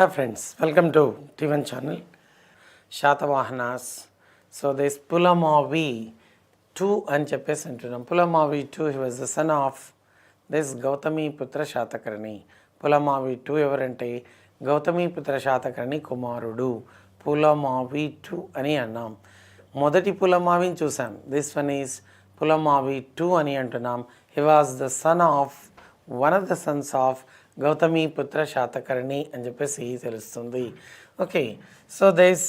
Hi friends, welcome to T1 channel. Satavahanas. So this Pulamavi 2 అని చెప్పేసి అంటున్నాం. Pulamavi 2, he was the son of this Gautami Putra Shatakarni. Pulamavi 2 ఎవరంటే గౌతమి పుత్ర శాతకర్ణి కుమారుడు. Pulamavi 2 అని అన్నాం. మొదటి పులమావిని చూసాం. దిస్ వన్ ఈజ్ Pulamavi 2 అని అంటున్నాం. He was the son of one of the Sons of Gautami Putra Satakarni అని చెప్పేసి తెలుస్తుంది. ఓకే, సో దిస్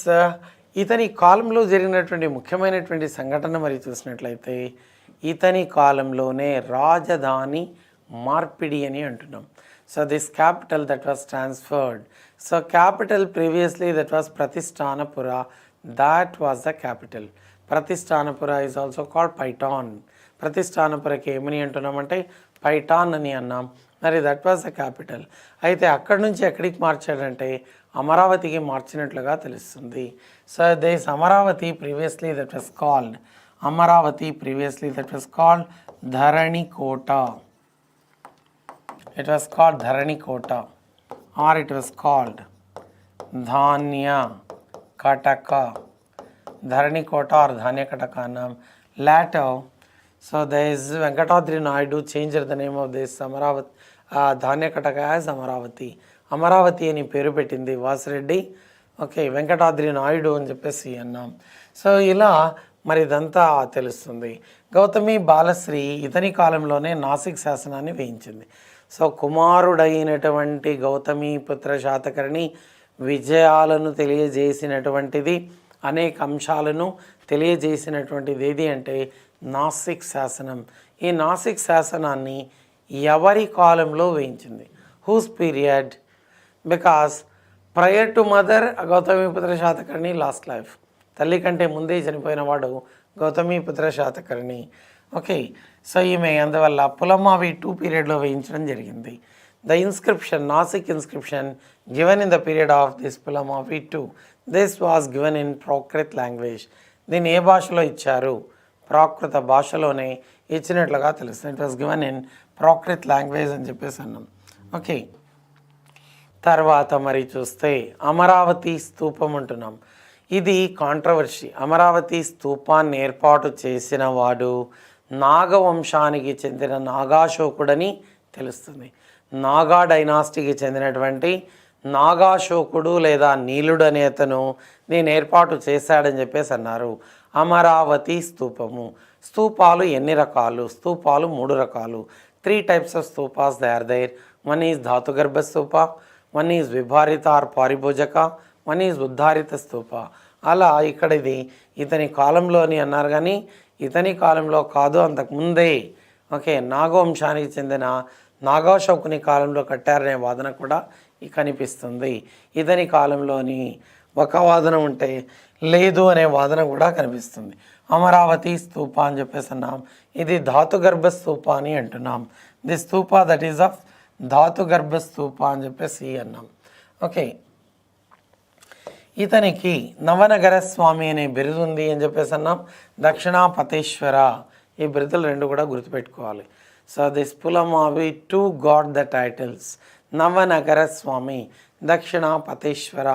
ఇతని కాలంలో జరిగినటువంటి ముఖ్యమైనటువంటి సంఘటన మరి చూసినట్లయితే ఇతని కాలంలోనే రాజధాని మార్పిడి అని అంటున్నాం. So this capital that was transferred. So capital previously that was Pratishthanapura, that was the capital. Pratishthanapura is also called Paithan. ప్రతిష్టానపురకి ఏమని అంటున్నామంటే పైఠాన్ అని అన్నాం. మరి దట్ వాజ్ ద క్యాపిటల్. అయితే అక్కడి నుంచి ఎక్కడికి మార్చాడంటే అమరావతికి మార్చినట్లుగా తెలుస్తుంది. So this Amaravati previously that was called Dharanikota. It was called Dharanikota, or it was called Dhanya Kataka. Dharanikota or Dhanya Kataka naam. Later, so there is Venkatadri Naidu changed the name of this Amaravati, Dhanya Kataka as Amaravati. Amaravati అని పేరు పెట్టింది Vasireddy. Okay, Venkatadri Naidu అని చెప్పేసి అన్నాం. So ఇలా మరి ఇదంతా తెలుస్తుంది. గౌతమి బాలశ్రీ ఇతని కాలంలోనే నాసిక్ శాసనాన్ని వేయించింది. సో కుమారుడైనటువంటి గౌతమి పుత్ర శాతకర్ణి విజయాలను తెలియజేసినటువంటిది, అనేక అంశాలను తెలియజేసినటువంటిది ఏది అంటే నాసిక్ శాసనం. ఈ నాసిక్ శాసనాన్ని ఎవరి కాలంలో వేయించింది? Whose period? Because prior to mother Gautamiputra Satakarni lost life. తల్లి కంటే ముందే చనిపోయిన వాడు గౌతమిపుత్ర శాతకర్ణి. ఓకే, సో ఈమె అందువల్ల పులమావి 2 పీరియడ్లో వేయించడం జరిగింది. The inscription, Nasik inscription given in the period of this Pulamavi 2. This was given in Prakrit language. దీన్ని ఏ భాషలో ఇచ్చారు? ప్రాకృత భాషలోనే ఇచ్చినట్లుగా తెలుస్తుంది. It was given in Prakrit language అని చెప్పేసి అన్నాం. ఓకే, తర్వాత మరి చూస్తే అమరావతి స్తూపం అంటున్నాం. ఇది కాంట్రవర్సీ. అమరావతి స్తూపాన్ని ఏర్పాటు చేసిన వాడు నాగవంశానికి చెందిన నాగాశోకుడని తెలుస్తుంది. నాగా డైనాసిటీకి చెందినటువంటి నాగాశోకుడు లేదా నీలుడు అనే అతను నేను ఏర్పాటు చేశాడని చెప్పేసి అన్నారు. అమరావతి స్తూపము. స్తూపాలు ఎన్ని రకాలు? స్తూపాలు 3 రకాలు. 3 types of stupas they are there. One is Dhatugarbha stupa, one is Vibharita or Paribhojaka, one is Uddharita stupa. అలా ఇక్కడ ఇది ఇతని కాలంలో అని అన్నారు, కానీ ఇతని కాలంలో కాదు, అంతకుముందే ఓకే నాగవంశానికి చెందిన నాగాశోకుని కాలంలో కట్టారనే వాదన కూడా కనిపిస్తుంది. ఇతని కాలంలోని ఒక వాదన ఉంటే లేదు అనే వాదన కూడా కనిపిస్తుంది. అమరావతి స్తూప అని చెప్పేసి అన్నాం. ఇది ధాతుగర్భ స్తూప అని అంటున్నాం. The Stupa that is of ధాతుగర్భ stupa అని చెప్పేసి అన్నాం. ఓకే, ఇతనికి నవనగర స్వామి అనే బిరుదు ఉంది అని చెప్పేసి అన్నాం. దక్షిణాపతేశ్వర, ఈ బిరుదులు 2 కూడా గుర్తుపెట్టుకోవాలి. So this Pulamavi 2 got the titles Navanagara Swami, Dakshinapatheswara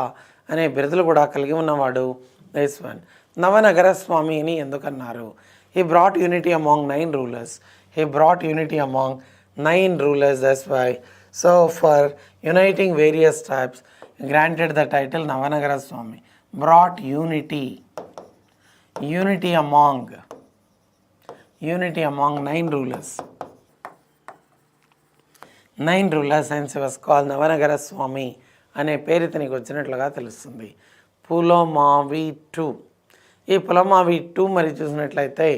అనే బిరుదులు కూడా కలిగి ఉన్నవాడు దిస్ వన్. నవనగర స్వామి అని ఎందుకన్నారు? He brought unity among 9 rulers. That's why. So for uniting various tribes, granted the title Navanagara Swami. Brought unity among 9 rulers. 9 rulers, and he was called Navanagara Swami అనే పేరు ఇతనికి వచ్చినట్లుగా తెలుస్తుంది. పులమావి 2. ఈ పులమావి 2 మరి చూసినట్లయితే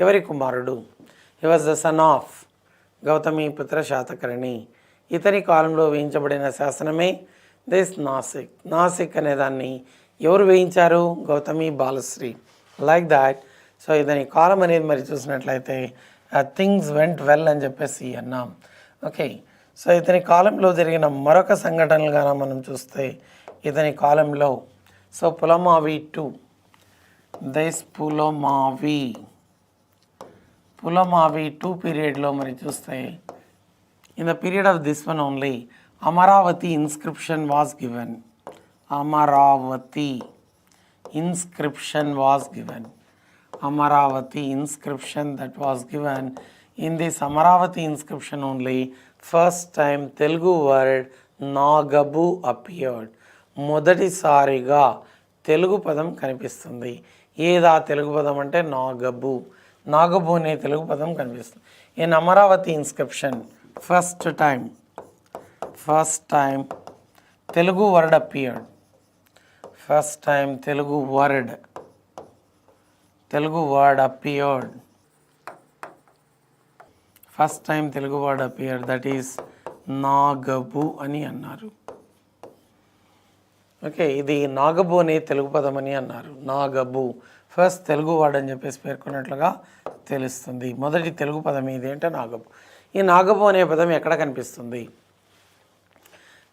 ఎవరి కుమారుడు? He was the sun of Gautami Putra Satakarni. ఇతని కాలంలో వేయించబడిన శాసనమే దిస్ నాసిక్. నాసిక్ అనే దాన్ని ఎవరు వేయించారు? Gautami Balasri. Like that. So ఇతని కాలం అనేది మరి చూసినట్లయితే థింగ్స్ వెంట్ వెల్ అని చెప్పేసి అన్నాం. ఓకే, సో ఇతని కాలంలో జరిగిన మరొక సంఘటనలుగా మనం చూస్తే ఇతని కాలంలో సో పులమావి 2, దిస్ పులమావి 2 పీరియడ్లో మరి చూస్తే in the period of this one only, Amaravati inscription was given. Amaravati inscription was given. Amaravati inscription that was given. In this Amaravati inscription only, first time Telugu word Nagabu appeared. మొదటిసారిగా తెలుగు పదం కనిపిస్తుంది. ఏదా తెలుగు పదం అంటే నాగబు. నాగబు అనే తెలుగు పదం కనిపిస్తుంది. In Amaravati inscription first time Telugu word appeared. First time Telugu word appeared. First time Telugu word appeared, that is Nagabu అని అన్నారు. ఓకే, ఇది నాగబు అనే తెలుగు పదం అని అన్నారు. నాగబు ఫస్ట్ తెలుగు వర్డ్ అని చెప్పేసి పేర్కొన్నట్లుగా తెలుస్తుంది. మొదటి తెలుగు పదం ఏది అంటే నాగబు. ఈ నాగబు అనే పదం ఎక్కడ కనిపిస్తుంది?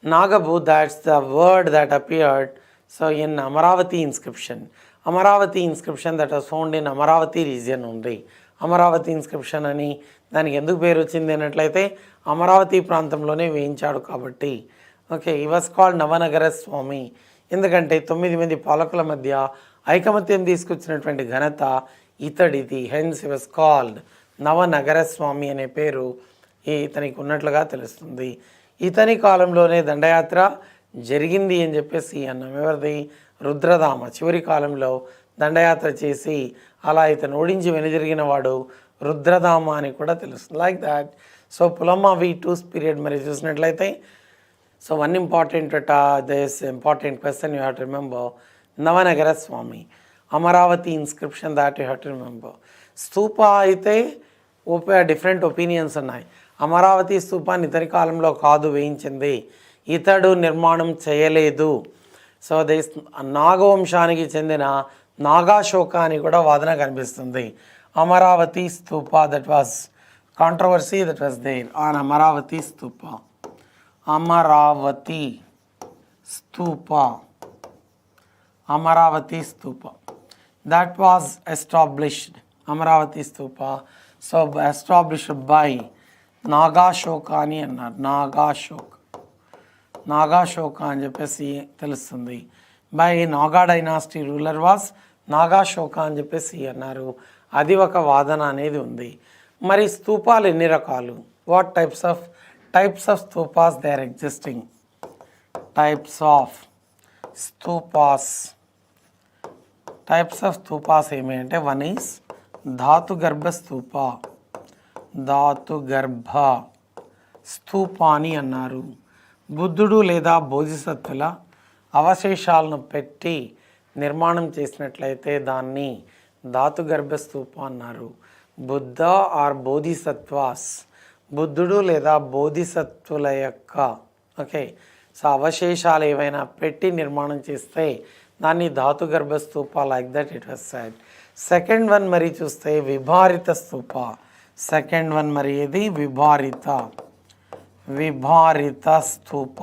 Nagabu, that's the word that appeared so in Amaravati inscription. Amaravati inscription that was found in Amaravati region ఉంది. అమరావతి ఇన్స్క్రిప్షన్ అని దానికి ఎందుకు పేరు వచ్చింది అన్నట్లయితే అమరావతి ప్రాంతంలోనే వేయించాడు కాబట్టి. ఓకే, ఈ వాస్ కాల్డ్ నవనగర స్వామి. ఎందుకంటే 9 మంది పాలకుల మధ్య ఐకమత్యం తీసుకొచ్చినటువంటి ఘనత ఇతడిది. హెన్స్ ఈ వాస్ కాల్డ్ నవనగర స్వామి అనే పేరు ఇతనికి ఉన్నట్లుగా తెలుస్తుంది. ఇతని కాలంలోనే దండయాత్ర జరిగింది అని చెప్పేసి అన్నాం. ఎవరిది? రుద్రదామ చివరి కాలంలో దండయాత్ర చేసి అలా ఇతను ఓడించి వెనుదిరిగిన వాడు రుద్రదామ అని కూడా తెలుస్తుంది. Like that. So Pulamavi two's period మరి చూసినట్లయితే, so one important this important question you have to remember. Navanagara Swami, Amaravati inscription that you have to remember. Stupa అయితే డిఫరెంట్ ఒపీనియన్స్ ఉన్నాయి. అమరావతి స్తూపాన్ని ఇతని కాలంలో కాదు వేయించింది, ఇతడు నిర్మాణం చేయలేదు. సో దిస్ నాగవంశానికి చెందిన నాగాశోక అని కూడా వాదన కనిపిస్తుంది. Amaravati stupa, that was controversy that was there on Amaravati stupa. Amaravati stupa that was established. Amaravati stupa so established by Nagashoka అని అన్నారు. నాగాశోక అని చెప్పేసి తెలుస్తుంది. By Naga dynasty ruler was Nagashoka అని చెప్పేసి అన్నారు. అది ఒక వాదన అనేది ఉంది. మరి స్తూపాలు ఎన్ని రకాలు? What types of stupas they are existing? Types of stupas ఏమి అంటే, వన్ ఈస్ ధాతుగర్భ స్తూప అని అన్నారు. బుద్ధుడు లేదా బోధిసత్వుల అవశేషాలను పెట్టి నిర్మాణం చేసినట్లయితే దాన్ని ధాతుగర్భ స్తూప అన్నారు. బుద్ధ ఆర్ బోధిసత్వాస్, బుద్ధుడు లేదా బోధిసత్వుల యొక్క సో అవశేషాలు ఏవైనా పెట్టి నిర్మాణం చేస్తే దాన్ని Dhatugarbha stupa. Like that it was said. Second one మరి చూస్తే విభారిత స్తూప. సెకండ్ వన్ మరి ఏది? విభారిత స్తూప,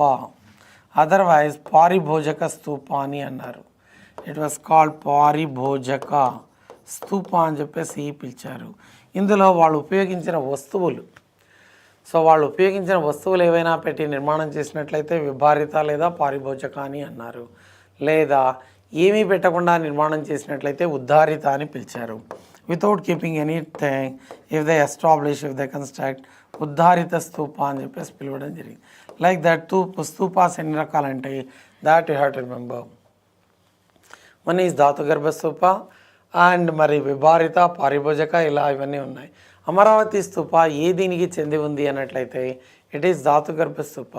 అదర్వైజ్ పారిభోజక స్తూప అని అన్నారు. ఇట్ వాస్ కాల్డ్ పారిభోజక స్తూప అని చెప్పేసి పిలిచారు. ఇందులో వాళ్ళు ఉపయోగించిన వస్తువులు ఏవైనా పెట్టి నిర్మాణం చేసినట్లయితే విభారిత లేదా పారిభోజక అని అన్నారు. లేదా ఏమీ పెట్టకుండా నిర్మాణం చేసినట్లయితే ఉద్ధారిత అని పిలిచారు. Without keeping anything, if they establish, if they construct, Uddharita stupa అని చెప్పేసి పిలవడం జరిగింది. లైక్ దట్ స్తూపాస్ ఎన్ని రకాలంటే, that you have to remember. One is Dhatugarbha stupa and మరి విభారిత, పారిభోజక, ఇలా ఇవన్నీ ఉన్నాయి. అమరావతి స్తూప ఏ దీనికి చెంది ఉంది అన్నట్లయితే ఇట్ ఈస్ ధాతుగర్భ స్తూప.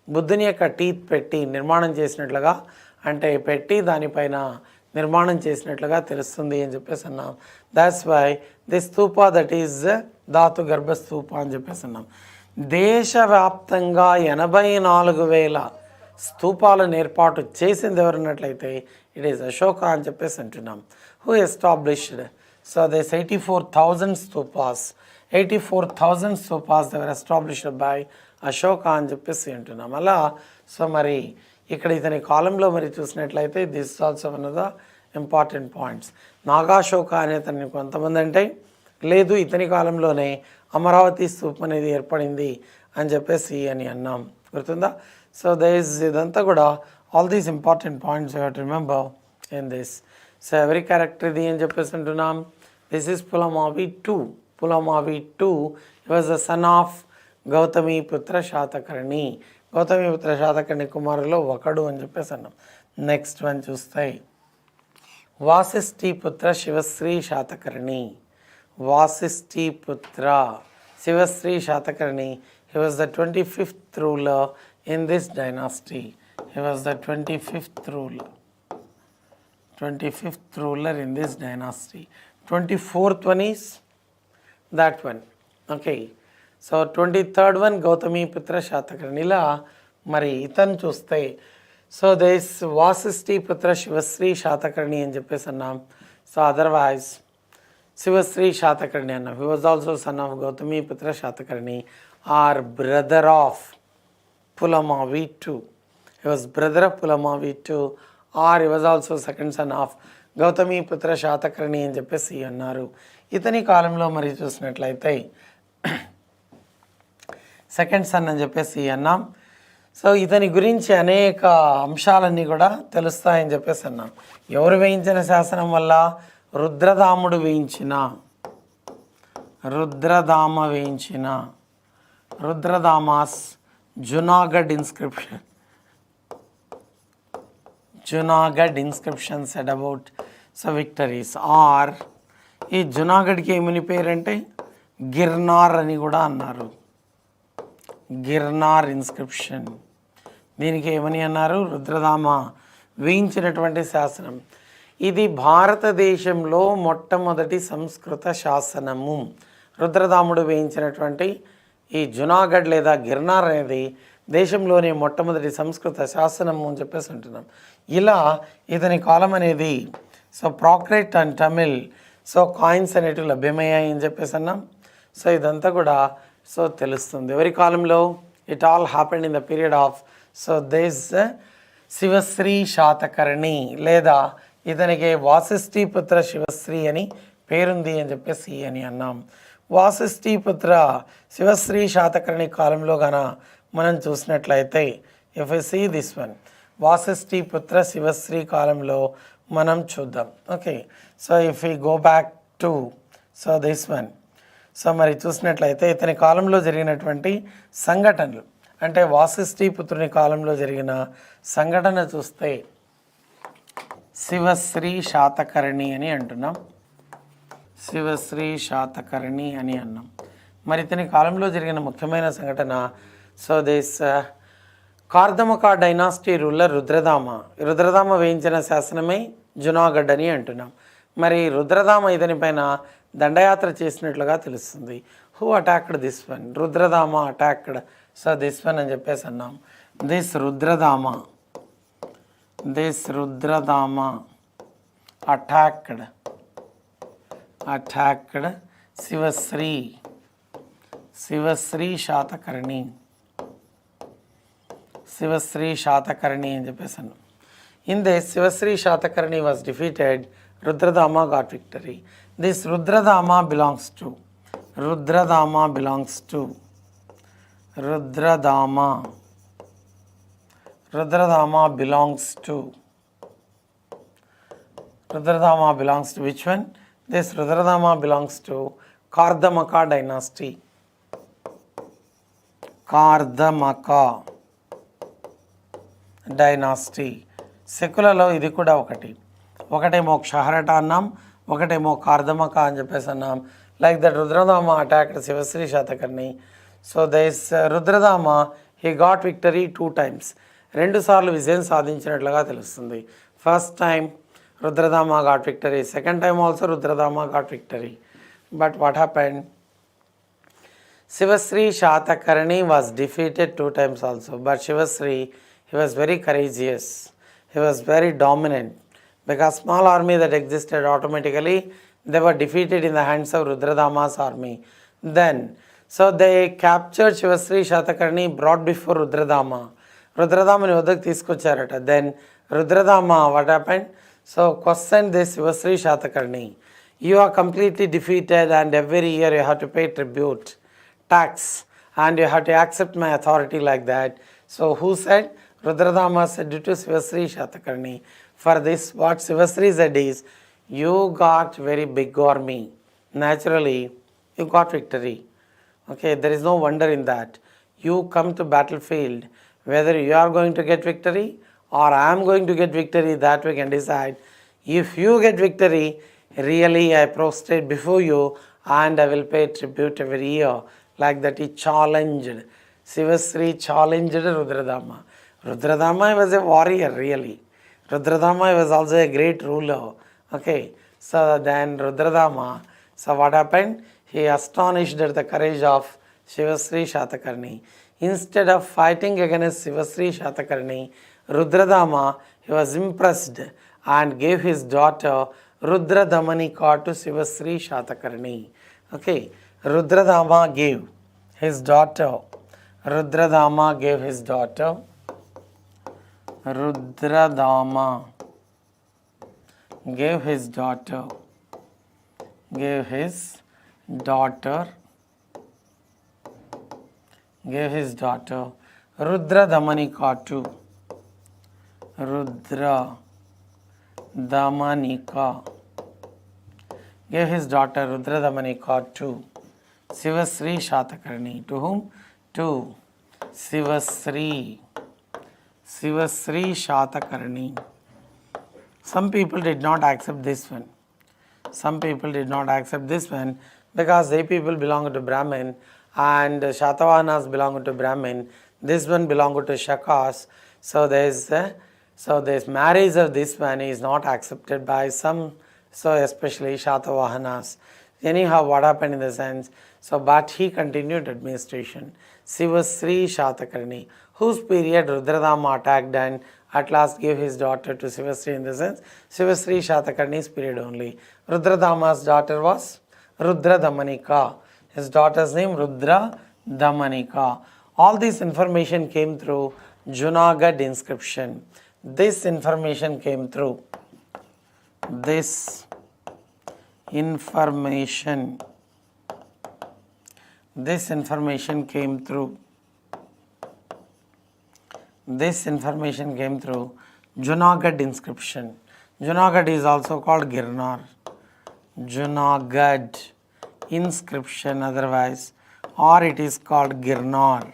బుద్ధుని యొక్క టీత్ పెట్టి నిర్మాణం చేసినట్లుగా, అంటే పెట్టి దానిపైన నిర్మాణం చేసినట్లుగా తెలుస్తుంది అని చెప్పేసి అన్నాం. That's why this stupa that is Dhatugarbha stupa అని చెప్పేసి అన్నాం. దేశవ్యాప్తంగా 84,000 స్తూపాలను ఏర్పాటు చేసింది ఎవరన్నట్లయితే ఇట్ ఈస్ అశోక అని చెప్పేసి అంటున్నాం. Who established? So this 84,000 స్తూపాస్ they were established by Ashoka అని చెప్పేసి అంటున్నాం. అలా సో మరి ఇక్కడ ఇతని కాలంలో మరి చూసినట్లయితే this also one of the important points. Nagashoka అనే అతన్ని కొంతమంది అంటే లేదు ఇతని కాలంలోనే అమరావతి స్తూపం అనేది ఏర్పడింది అని చెప్పేసి అని అన్నాం. గుర్తుందా? సో ఇదంతా కూడా All these important points you have to remember in this. So every character ఇది అని చెప్పేసి అంటున్నాం. This is Pulamavi 2. Pulamavi 2, he was the son of Gautami Putra Satakarni. Gautami Putra Satakarni కుమారులో ఒకడు అని చెప్పేసి అన్నాం. నెక్స్ట్ వన్ చూస్తే Vasishthi Putra Sivasri Satakarni. Vasishthi Putra Sivasri Satakarni. He was the 25th ruler in this dynasty. He was the 25th ruler. 25th ruler in this dynasty. 24th one is that one. Okay. So 23rd one Gautami Putra Shatakarni. ఇలా మరి ఇతను చూస్తే so this Vasishthi Putra Sivasri Shatakarni అని చెప్పేసి అన్నాం. So otherwise Shivasri Shatakarni అన్నాం. He was also son of Gautami Putra Shatakarni or brother of Pulamavi 2. He was brother of Pulamavi 2 or he was also second son of Gautami Putra Satakarni అని చెప్పేసి అన్నారు. ఇతని కాలంలో మరి చూసినట్లయితే సెకండ్ సన్ అని చెప్పేసి అన్నాం. సో ఇతని గురించి అనేక అంశాలన్నీ కూడా తెలుస్తాయని చెప్పేసి అన్నాం. ఎవరు వేయించిన శాసనం వల్ల? రుద్రదాముడు వేయించిన, రుద్రదామ వేయించిన, Rudradama's Junagadh inscription. Junagadh inscription said about so victories. Or ఈ జునాగఢ్కి ఏమని పేరంటే గిర్నార్ అని కూడా అన్నారు. గిర్నార్ ఇన్స్క్రిప్షన్, దీనికి ఏమని అన్నారు? రుద్రదామ వేయించినటువంటి శాసనం. ఇది భారతదేశంలో మొట్టమొదటి సంస్కృత శాసనము. రుద్రదాముడు వేయించినటువంటి ఈ జునాగఢ్ లేదా గిర్నార్ అనేది దేశంలోనే మొట్టమొదటి సంస్కృత శాసనము అని చెప్పేసి అంటున్నాం. ఇలా ఇతని కాలం అనేది so Prakrit and Tamil so coins అనేటివి లభ్యమయ్యాయి అని చెప్పేసి అన్నాం. సో ఇదంతా కూడా సో తెలుస్తుంది. ఎవరి కాలంలో? It all happened in the period of so this Shivasri Satakarni, లేదా ఇతనికి వాసిష్ఠి పుత్ర శివశ్రీ అని పేరుంది అని చెప్పేసి అని అన్నాం. వాసిష్ఠి పుత్ర శివశ్రీ శాతకర్ణి కాలంలో గన మనం చూసినట్లయితే if you see this one, Vasishthi Putra Shivashri కాలంలో మనం చూద్దాం. Okay, so if you go back to so this one, so మరి చూసినట్లయితే ఇతని కాలంలో జరిగినటువంటి సంఘటనలు, అంటే వాసిష్ఠి పుత్రుని కాలంలో జరిగిన సంఘటన చూస్తే శివశ్రీ శాతకర్ణి అని అంటున్నాం. శివశ్రీ శాతకర్ణి అని అన్నాం. మరి ఇతని కాలంలో జరిగిన ముఖ్యమైన సంఘటన సో దిస్ కార్దమక డైనాసిటీ రూలర్ రుద్రదామ. రుద్రదామ వేయించిన శాసనమే జునాగఢ్ అని అంటున్నాం. మరి రుద్రదామ ఇతని పైన దండయాత్ర చేసినట్లుగా తెలుస్తుంది. Who attacked this one? Rudradama attacked so this one అని చెప్పేసి అన్నాం. దిస్ రుద్రదామ అటాక్డ్ శివశ్రీ శాతకర్ణి అని చెప్పేసి అన్నాం. In this Shivasri Shatakarni was defeated. Rudradama got victory. This Rudradama belongs to Rudradama belongs to which one? This Rudradama belongs to Kardamaka dynasty. సెకులలో ఇది కూడా ఒకటేమో క్షహరట అన్నాం, ఒకటేమో కార్దమక అని చెప్పేసి అన్నాం. Like that Rudradama attacked Shivasri Shatakarni. So this Rudradama he got victory 2 times. 2 సార్లు విజయం సాధించినట్లుగా తెలుస్తుంది. First time Rudradama got victory, second time also Rudradama got victory. But what happened? Shivasri Shatakarni was defeated 2 times also. But Shivasri, he was very courageous. He was very dominant. Because small army that existed automatically, they were defeated in the hands of Rudradama's army. Then, so they captured Shivasri Shatakarni, brought before Rudradama. Rudradama ni odak తీసుకొచ్చారట. Then Rudradama, what happened? So questioned this Shivasri Shatakarni. You are completely defeated and every year you have to pay tribute, tax, and you have to accept my authority like that. So who said? Rudradama said to Sivasri Shatakarni, for this what Sivasri said is, you got very big army. Naturally, you got victory. Okay, there is no wonder in that. You come to battlefield, whether you are going to get victory or I am going to get victory, that we can decide. If you get victory, really I prostrate before you and I will pay tribute every year. Like that he challenged. Sivasri challenged Rudradama. Rudradama was a warrior really. Rudradama was also a great ruler. Okay, so then Rudradama, so what happened? He astonished at the courage of Sivasri Shatakarni. Instead of fighting against Sivasri Shatakarni, Rudradama, he was impressed and gave his daughter Rudradamanika to Sivasri Shatakarni. Okay, Rudradama gave his daughter. Rudradama gave his daughter. Rudradama gave his daughter. Gave his daughter. Gave his daughter Rudradamanika to Rudradamanika. Gave his daughter Rudradamanika to Sivasri Shatakarni. To whom? To Sivasri. Sivasri Shatakarni. Some people did not accept this one. Some people did not accept this one because they people belong to Brahmin and Satavahanas belong to Brahmin. This one belonged to Shakas. So this marriage of this one is not accepted by some, so especially Satavahanas. Anyhow, what happened in the sense? So, but he continued administration. Sivasri Shatakarni, whose period Rudradama attacked and at last gave his daughter to Sivasri in the sense, Sivasri Shatakarni's period only. Rudradama's daughter was Rudradamanika. His daughter's name Rudradamanika. All this information came through Junagadh inscription. This information came through. This information came through. This information came through Junagadh inscription. Junagadh is also called Girnar. Junagadh inscription otherwise, or it is called Girnar.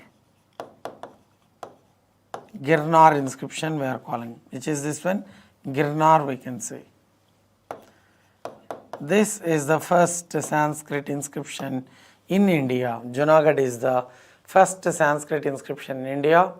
Girnar inscription we are calling. Which is this one? Girnar we can say. This is the first Sanskrit inscription in India. Junagadh is the first Sanskrit inscription in India.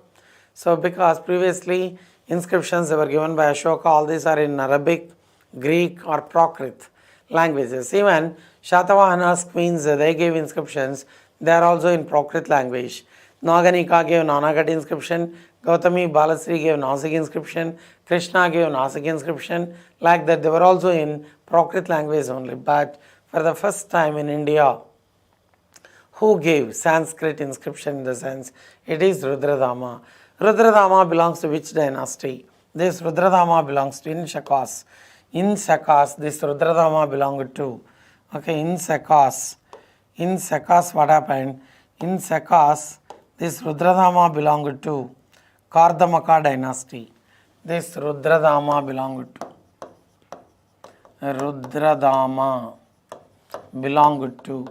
So because previously inscriptions were given by Ashoka, all these are in Arabic, Greek or Prakrit languages. Even Satavahanas queens, they gave inscriptions, they are also in Prakrit language. Naganika gave Nanagat inscription, Gautami Balasri gave Nasik inscription, Krishna gave Nasik inscription, like that they were also in Prakrit language only. But for the first time in India, who gave Sanskrit inscription in the sense, it is Rudradama. Rudradama belongs to which dynasty? This Rudradama belongs to in Shakas. In Shakas, this Rudradama belonged to. Okay, in Shakas what happened? In Shakas, this Rudradama belonged to Kardamaka dynasty. This Rudradama belonged to. Rudradama belonged to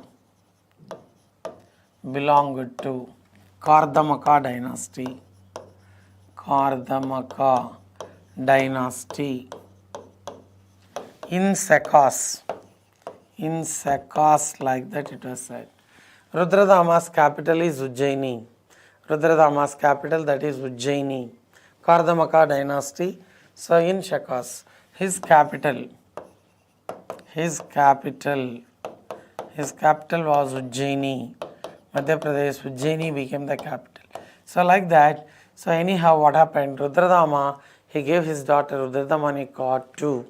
Kardamaka dynasty. Kardamaka dynasty. In Shakas, like that it was said. Rudradama's capital is Ujjaini. Rudradama's capital, that is Ujjaini. Kardamaka dynasty. So in Shakas, his capital was Ujjaini. Madhya Pradesh, Ujjaini became the capital. So like that, so anyhow what happened? Rudradama, he gave his daughter Rudradamanika to.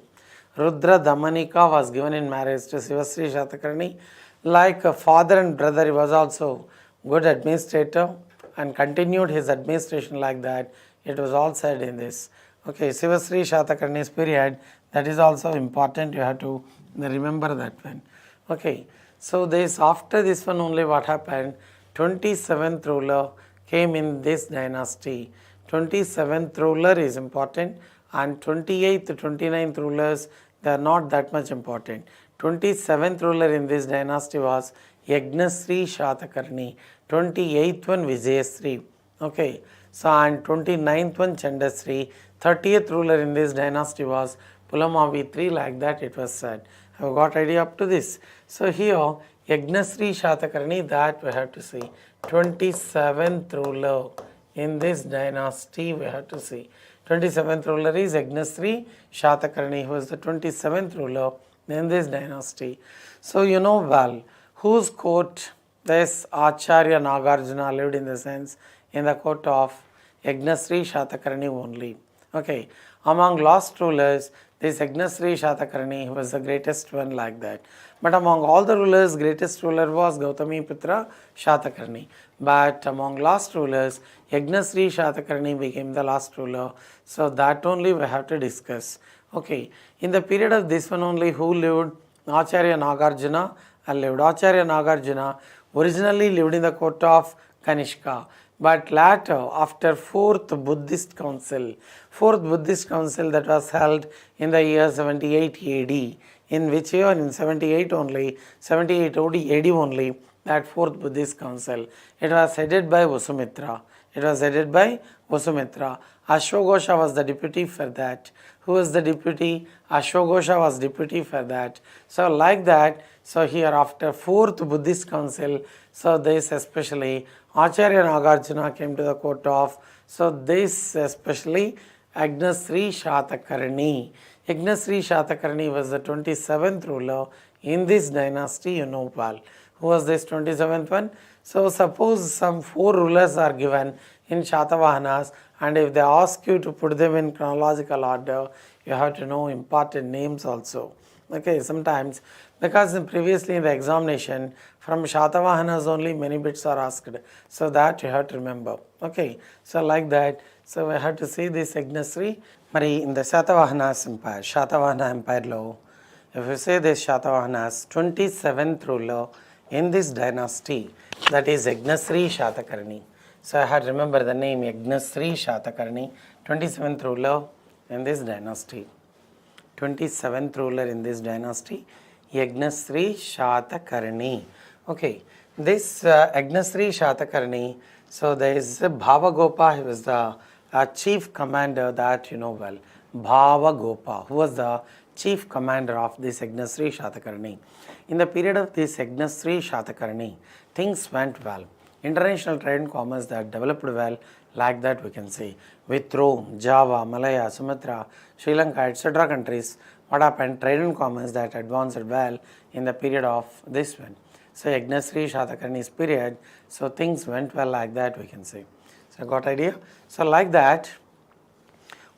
Rudradamanika was given in marriage to Sivasri Shatakarni. Like a father and brother, he was also good administrator and continued his administration like that. It was all said in this. Okay, Sivasri Shatakarni's period, that is also important. You have to remember that one. Okay, so this after this one only what happened? 27th ruler came in this dynasty. 27th ruler is important, and 28th, 29th rulers, they are not that much important. 27th ruler in this dynasty was Yagnasri Shatakarni, 28th one Vijayasri. Okay, so and 29th one Chandasri, 30th ruler in this dynasty was Pulamavi III, like that it was said. Have you got idea up to this? So here Yagnasri Shatakarni, that we have to see. 27th ruler in this dynasty we have to see. 27th ruler is Yagnasri Shatakarni, who was the 27th ruler in this dynasty. So you know well, whose court this Acharya Nagarjuna lived, in the sense in the court of Yagnasri Shatakarni only. Okay, among last rulers, this Yagnasri Shatakarni was the greatest one, like that. But among all the rulers, greatest ruler was Gautami Putra Shatakarni. But among last rulers, Yagnasri Shatakarni became the last ruler. So that only we have to discuss. Okay, in the period of this one only, who lived? Acharya Nagarjuna lived. Acharya Nagarjuna originally lived in the court of Kanishka. But later, after 4th Buddhist Council that was held in the year 78 AD, in which year? In 78 only, 78 AD only, that 4th Buddhist Council. It was headed by Vasumitra. Ashwagosha was the deputy for that. Who was the deputy? Ashwagosha was deputy for that. So like that, so here after 4th Buddhist Council, so this especially Acharya Nagarjuna came to the court of, so this especially Yagnasri Shatakarni. Yagnasri Shatakarni was the 27th ruler in this dynasty, you know well. Who was this 27th one? So suppose some 4 rulers are given in Satavahanas, and if they ask you to put them in chronological order, you have to know important names also. Okay, sometimes, because previously in the examination, from Satavahanas only many bits are asked. So that you have to remember. Okay, so like that, so we have to see this Yagnasri. Mari in the Satavahanas Empire, Satavahana Empire lo, if you say this Satavahanas, 27th ruler in this dynasty, that is Yagnasri Shatakarni. So I had to remember the name Yagnasri Shatakarni, 27th ruler in this dynasty. 27th ruler in this dynasty, Yagnasri Shatakarni. Okay, this Yagnasri Shatakarni, so there is Bhavagopa, he was the chief commander, that you know well. Bhavagopa, who was the chief commander of this Yagnasri Shatakarni. In the period of this Yagnasri Shatakarni, things went well. International trade and commerce that developed well, like that we can say. With Rome, Java, Malaya, Sumatra, Sri Lanka, etc. countries, what happened? Trade and commerce that advanced well in the period of this one. So Yagnasri Shatakarni's period, so things went well, like that we can say. So got idea? So like that,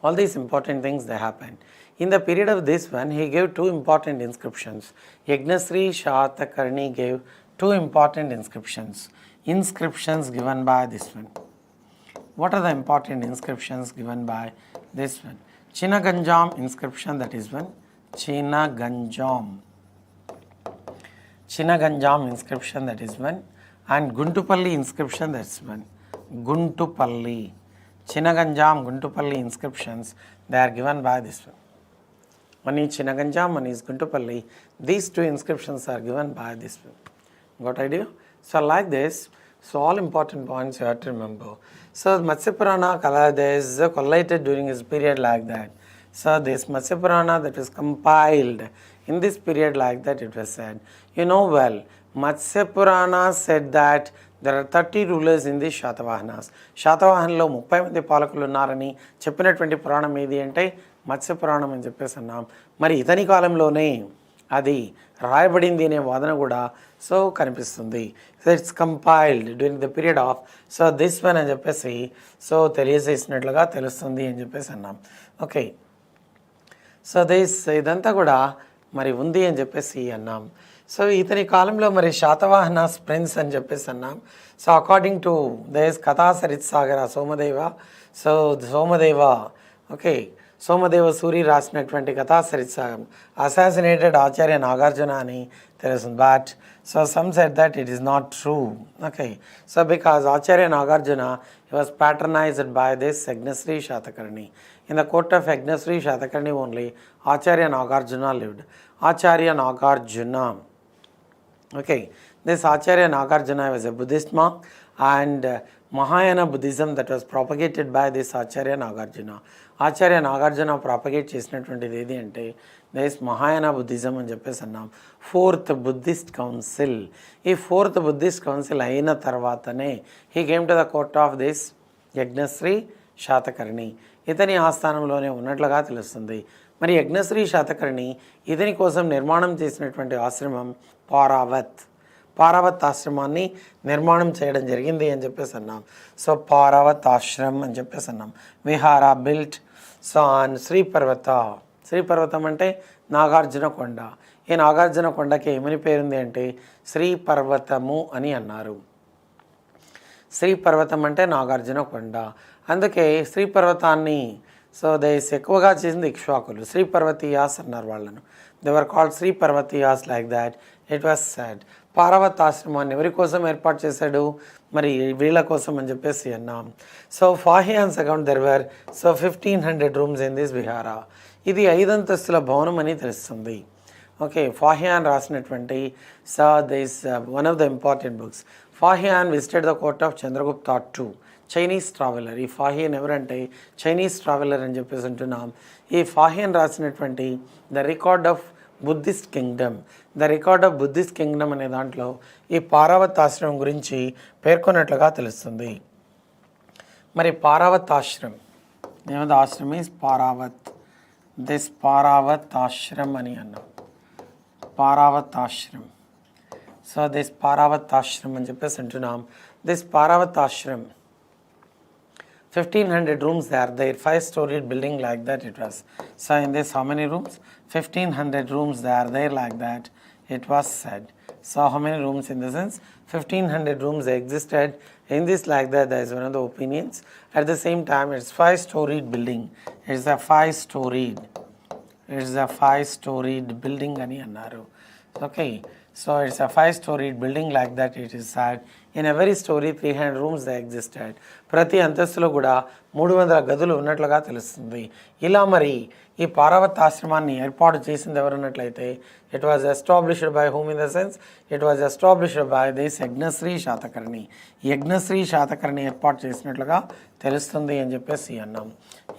all these important things they happened. In the period of this one, he gave 2 important inscriptions. Yagnasri Shatakarni gave 2 important inscriptions. Inscriptions given by this one. What are the important inscriptions given by this one? Chinaganjam inscription, that is one. Chinaganjam inscription, that is one. And Guntupalli inscription, that's one. Guntupalli. Chinaganjam, Guntupalli inscriptions, they are given by this one. One is Chinaganjam, one is Guntupalli. These 2 inscriptions are given by this one. Got idea? So like this, so all important points you have to remember. So Matsya Purana there is collated during his period, like that. So this Matsya Purana that was compiled in this period, like that it was said. You know well, Matsya Purana said that there are 30 rulers in this Satavahanas. Satavahanalo 30 మంది పాలకులు ఉన్నారని చెప్పినటువంటి పురాణం ఏది అంటే మత్స్య పురాణం అని చెప్పేసి అన్నాం. మరి ఇతని కాలంలోనే అది రాయబడింది అనే వాదన కూడా సో కనిపిస్తుంది. So it's compiled during the period of so this one అని చెప్పేసి సో తెలియజేసినట్లుగా తెలుస్తుంది అని చెప్పేసి అన్నాం. ఓకే, సో ఇదంతా కూడా మరి ఉంది అని చెప్పేసి అన్నాం. సో ఇతని కాలంలో మరి శాతవాహనాస్ ప్రిన్స్ అని చెప్పేసి అన్నాం. సో అకార్డింగ్ టు దేస్ కథా సరిత్ సాగర సోమదేవ ఓకే, సోమదేవ సూరి రాసినటువంటి కథా సరిత్సాగం అసాసినేటెడ్ ఆచార్య నాగార్జున అని తెలుస్తుంది. But so some said that it is not true. Okay, so because Acharya Nagarjuna he was patronized by this Yagnasri Shatakarni. In the court of Yagnasri Shatakarni only Acharya Nagarjuna lived. Acharya Nagarjuna, okay, this Acharya Nagarjuna was a Buddhist monk, and Mahayana Buddhism that was propagated by this Acharya Nagarjuna. Acharya Nagarjuna propagate చేసినటువంటిది ఏది అంటే this Mahayana Buddhism అని చెప్పేసి అన్నాం. 4th Buddhist council. ఈ 4th Buddhist council అయిన తర్వాతనే he came to the court of this Yagnasri Satakarni. ఇతని ఆస్థానంలోనే ఉన్నట్లుగా తెలుస్తుంది. మరి యజ్ఞశ్రీ శాతకర్ణి ఇతని కోసం నిర్మాణం చేసినటువంటి ఆశ్రమం పారావత్ ఆశ్రమాన్ని నిర్మాణం చేయడం జరిగింది అని చెప్పేసి అన్నాం. సో పారావత్ ఆశ్రమం అని చెప్పేసి అన్నాం. విహార బిల్ట్ సో ఆన్ శ్రీపర్వతం అంటే నాగార్జున కొండ. ఈ నాగార్జున కొండకి ఏమని పేరుంది అంటే శ్రీపర్వతము అని అన్నారు. శ్రీపర్వతం అంటే నాగార్జున కొండ. అందుకే శ్రీపర్వతాన్ని సో దేస్ ఎక్కువగా చేసింది ఇక్ష్వాకులు. శ్రీపర్వతీయాస్ అన్నారు వాళ్ళను. They were called Sriparvatiyas like that it was said. Paravat ఆశ్రమాన్ని ఎవరి కోసం ఏర్పాటు చేశాడు? మరి వీళ్ళ కోసం అని చెప్పేసి అన్నాం. So Fahien's account there were so 1500 rooms in this vihara. ఇది 5 అంతస్తుల భవనం అని తెలుస్తుంది. ఓకే, ఫాహియాన్ రాసినటువంటి so this one of the important books. Fahien visited the court of Chandragupta II, Chinese traveller. ఈ ఫాహియన్ ఎవరంటే చైనీస్ ట్రావెలర్ అని చెప్పేసి అంటున్నాం. ఈ ఫాహియన్ రాసినటువంటి the record of Buddhist Kingdom అనే దాంట్లో ఈ పారావత్ ఆశ్రమం గురించి పేర్కొన్నట్లుగా తెలుస్తుంది. మరి పారావత్ ఆశ్రమం ఏమది? ఆశ్రమం ఈజ్ పారావత్. దిస్ పారావత్ ఆశ్రమం అని అన్నాం. పారావత్ ఆశ్రమం. సో దిస్ పారావత్ ఆశ్రమం అని చెప్పేసి అంటున్నాం. దిస్ పారావత్ ఆశ్రమం 1500 rooms they are there, 5-storied building like that it was. So in this how many rooms? 1500 rooms they are there like that it was said. So how many rooms in the sense? 1500 rooms they existed in this like that. There is one of the opinions. At the same time it's 5-storied building. It's a 5-storied building ani annaru. Okay, so it's a 5-storied building like that it is said. In every story 300 rooms they existed. ప్రతి అంతస్తులో కూడా 300 గదులు ఉన్నట్లుగా తెలుస్తుంది. ఇలా మరి ఈ పారావత్ ఆశ్రమాన్ని ఏర్పాటు చేసింది ఎవరన్నట్లయితే it was established by whom in the sense it was established by this Yagnasri Shatakarni. Yagnasri Shatakarni ఏర్పాటు చేసినట్లుగా తెలుస్తుంది అని చెప్పేసి అన్నాం.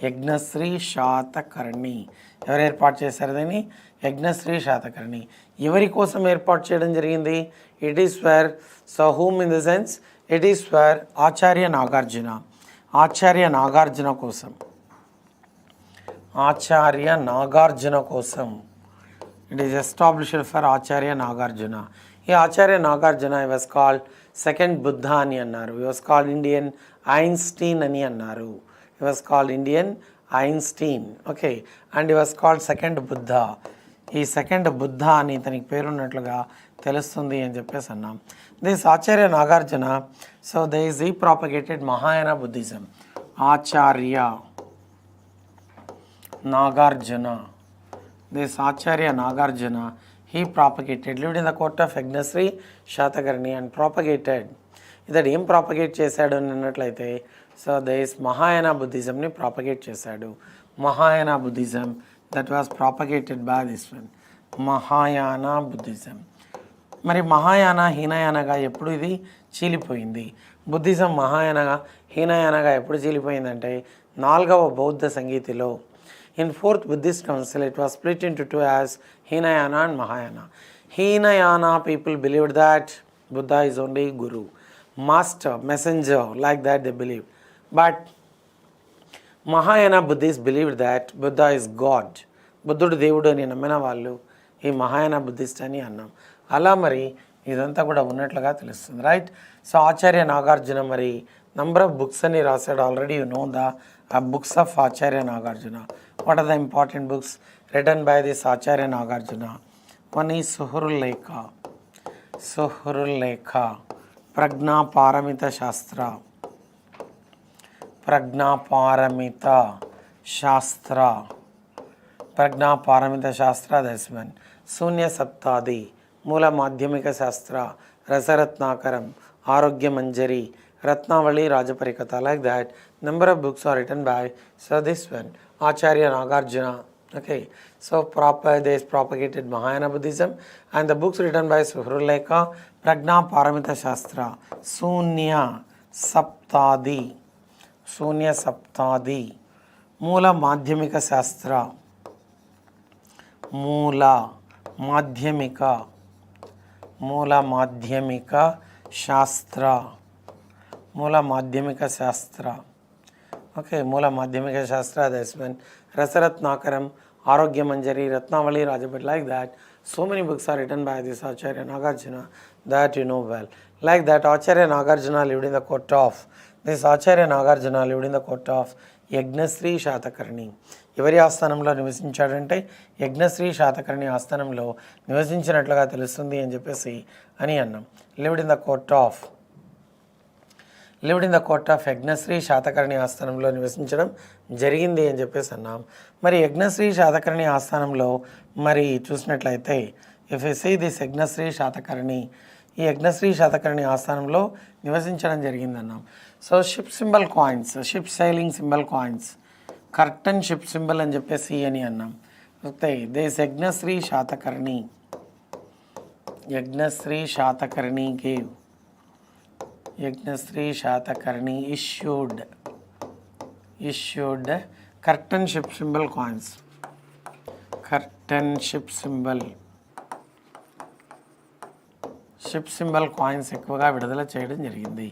యజ్ఞశ్రీ శాతకర్ణి ఎవరు ఏర్పాటు చేశారు? దీన్ని యజ్ఞశ్రీ శాతకర్ణి. ఎవరి కోసం ఏర్పాటు చేయడం జరిగింది? It is for so whom in the sense it is for Acharya Nagarjuna. Acharya Nagarjuna కోసం it is established for Acharya Nagarjuna. ఈ ఆచార్య నాగార్జున ఈ వాజ్ కాల్డ్ సెకండ్ బుద్ధ అని అన్నారు. ఈ వాజ్ కాల్డ్ ఇండియన్ ఐన్స్టీన్ అని అన్నారు. ఈ was called Indian Einstein. Okay, and ఈ వాజ్ కాల్డ్ సెకండ్ బుద్ధ. ఈ సెకండ్ బుద్ధ అని ఇతనికి పేరున్నట్లుగా తెలుస్తుంది అని చెప్పేసి అన్నాం. This Acharya Nagarjuna so this he propagated Mahayana Buddhism. Acharya Nagarjuna, this Acharya Nagarjuna he propagated, lived in the court of Yagnasri Shatakarni and propagated. ఇతడు ఏం ప్రాపగేట్ చేశాడు అని అన్నట్లయితే సో దిస్ మహాయాన బుద్ధిజంని ప్రాపగేట్ చేశాడు. Mahayana Buddhism that was propagated by this one, Mahayana Buddhism. మరి మహాయాన హీనయానగా ఎప్పుడు ఇది చీలిపోయింది? బుద్ధిజం మహాయానగా హీనయానగా ఎప్పుడు చీలిపోయిందంటే 4వ బౌద్ధ సంగీతిలో. In 4th Buddhist Council it was split into 2 as Hinayana and Mahayana. Hinayana people believed that Buddha is only Guru, Master, Messenger, like that they believed. But Mahayana Buddhists believed that Buddha is God. బుద్ధుడు దేవుడు అని నమ్మిన వాళ్ళు ఈ Mahayana Buddhist అని అన్నాం. అలా మరి ఇదంతా కూడా ఉన్నట్లుగా తెలుస్తుంది, రైట్? సో ఆచార్య నాగార్జున మరి నంబర్ ఆఫ్ బుక్స్ అని రాశాడు. Already you know the books of Acharya Nagarjuna. What are the important books written by this Acharya Nagarjuna? One is Suhrulekha, Prajna Paramita Shastra, ಪ್ರಜ್ಞಾ ಪಾರಮಿತ ಶಾಸ್ತ್ರ this one. ಶೂನ್ಯ ಸಪ್ತಾದಿ, ಮೂಲ ಮಾಧ್ಯಮಿಕ ಶಾಸ್ತ್ರ, ರಸರತ್ನಾಕರಂ, ಆರೋಗ್ಯ ಮಂಜರಿ, Ratnavali ರಾಜಪರಿಕಥ. Like that, number of books are written by, so this one, Acharya Nagarjuna. Okay, so they propagated Mahayana Buddhism, and the books written by Suhruleka, Prajna Paramita Shastra, Sunya Saptadi, Mula Madhyamika Shastra, Mula Madhyamika Shastra. Okay, Mula Madhyamika Shastra, this one, Rasaratnakaram, Arogya Manjari, Ratnavali Rajapet. Like that, so many books are written by this Acharya Nagarjuna that you know well. Like that, Acharya Nagarjuna lived in the court of, Yagnasri Shatakarni. ఎవరి ఆస్థానంలో నివసించాడంటే యజ్ఞశ్రీ శాతకర్ణి ఆస్థానంలో నివసించినట్లుగా తెలుస్తుంది అని చెప్పేసి అని అన్నాం. Lived in the court of Yagnasri Shatakarni ఆస్థానంలో నివసించడం జరిగింది అని చెప్పేసి అన్నాం. మరి యజ్ఞశ్రీ శాతకర్ణి ఆస్థానంలో మరి చూసినట్లయితే if you see this Yagnasri Shatakarni, ఈ యజ్ఞశ్రీ శాతకర్ణి ఆస్థానంలో నివసించడం జరిగిందన్నాం. So ship symbol coins, ship sailing symbol coins, certain ship symbol అని చెప్పేసి అని అన్నాం. Okay, this Yagnasri Shatakarni gave, Yagnasri Shatakarni issued curtain ship symbol coins. Ship symbol coins ఎక్కువగా విడుదల చేయడం జరిగింది.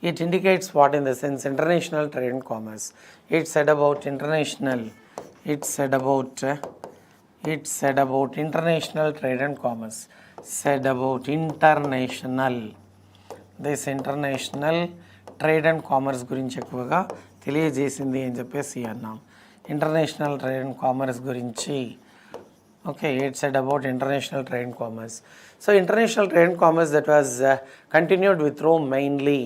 It indicates what in the sense international trade and commerce. It said about international trade and commerce. This international trade and commerce గురించి ఎక్కువగా తెలియజేసింది అని చెప్పేసి అన్నాం. ఇంటర్నేషనల్ ట్రేడ్ అండ్ కామర్స్ గురించి. Okay, it said about international trade and commerce. So international trade and commerce that was continued with Rome mainly.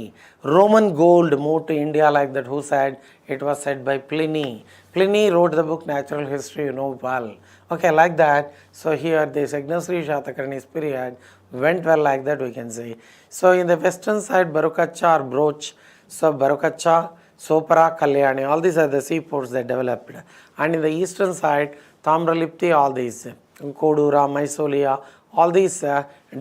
Roman gold moved to India like that. Who said? It was said by Pliny. Pliny wrote the book Natural History, you know well. Okay, like that. So here this Yagnasri Shatakarni's period went well like that, we can say. So in the western side, Barukacha or Broch, so Barukacha, Sopara, Kalyani, all these are the seaports that developed. And in the eastern side, Tamralipti, all these, Kodura, Mysolia, all these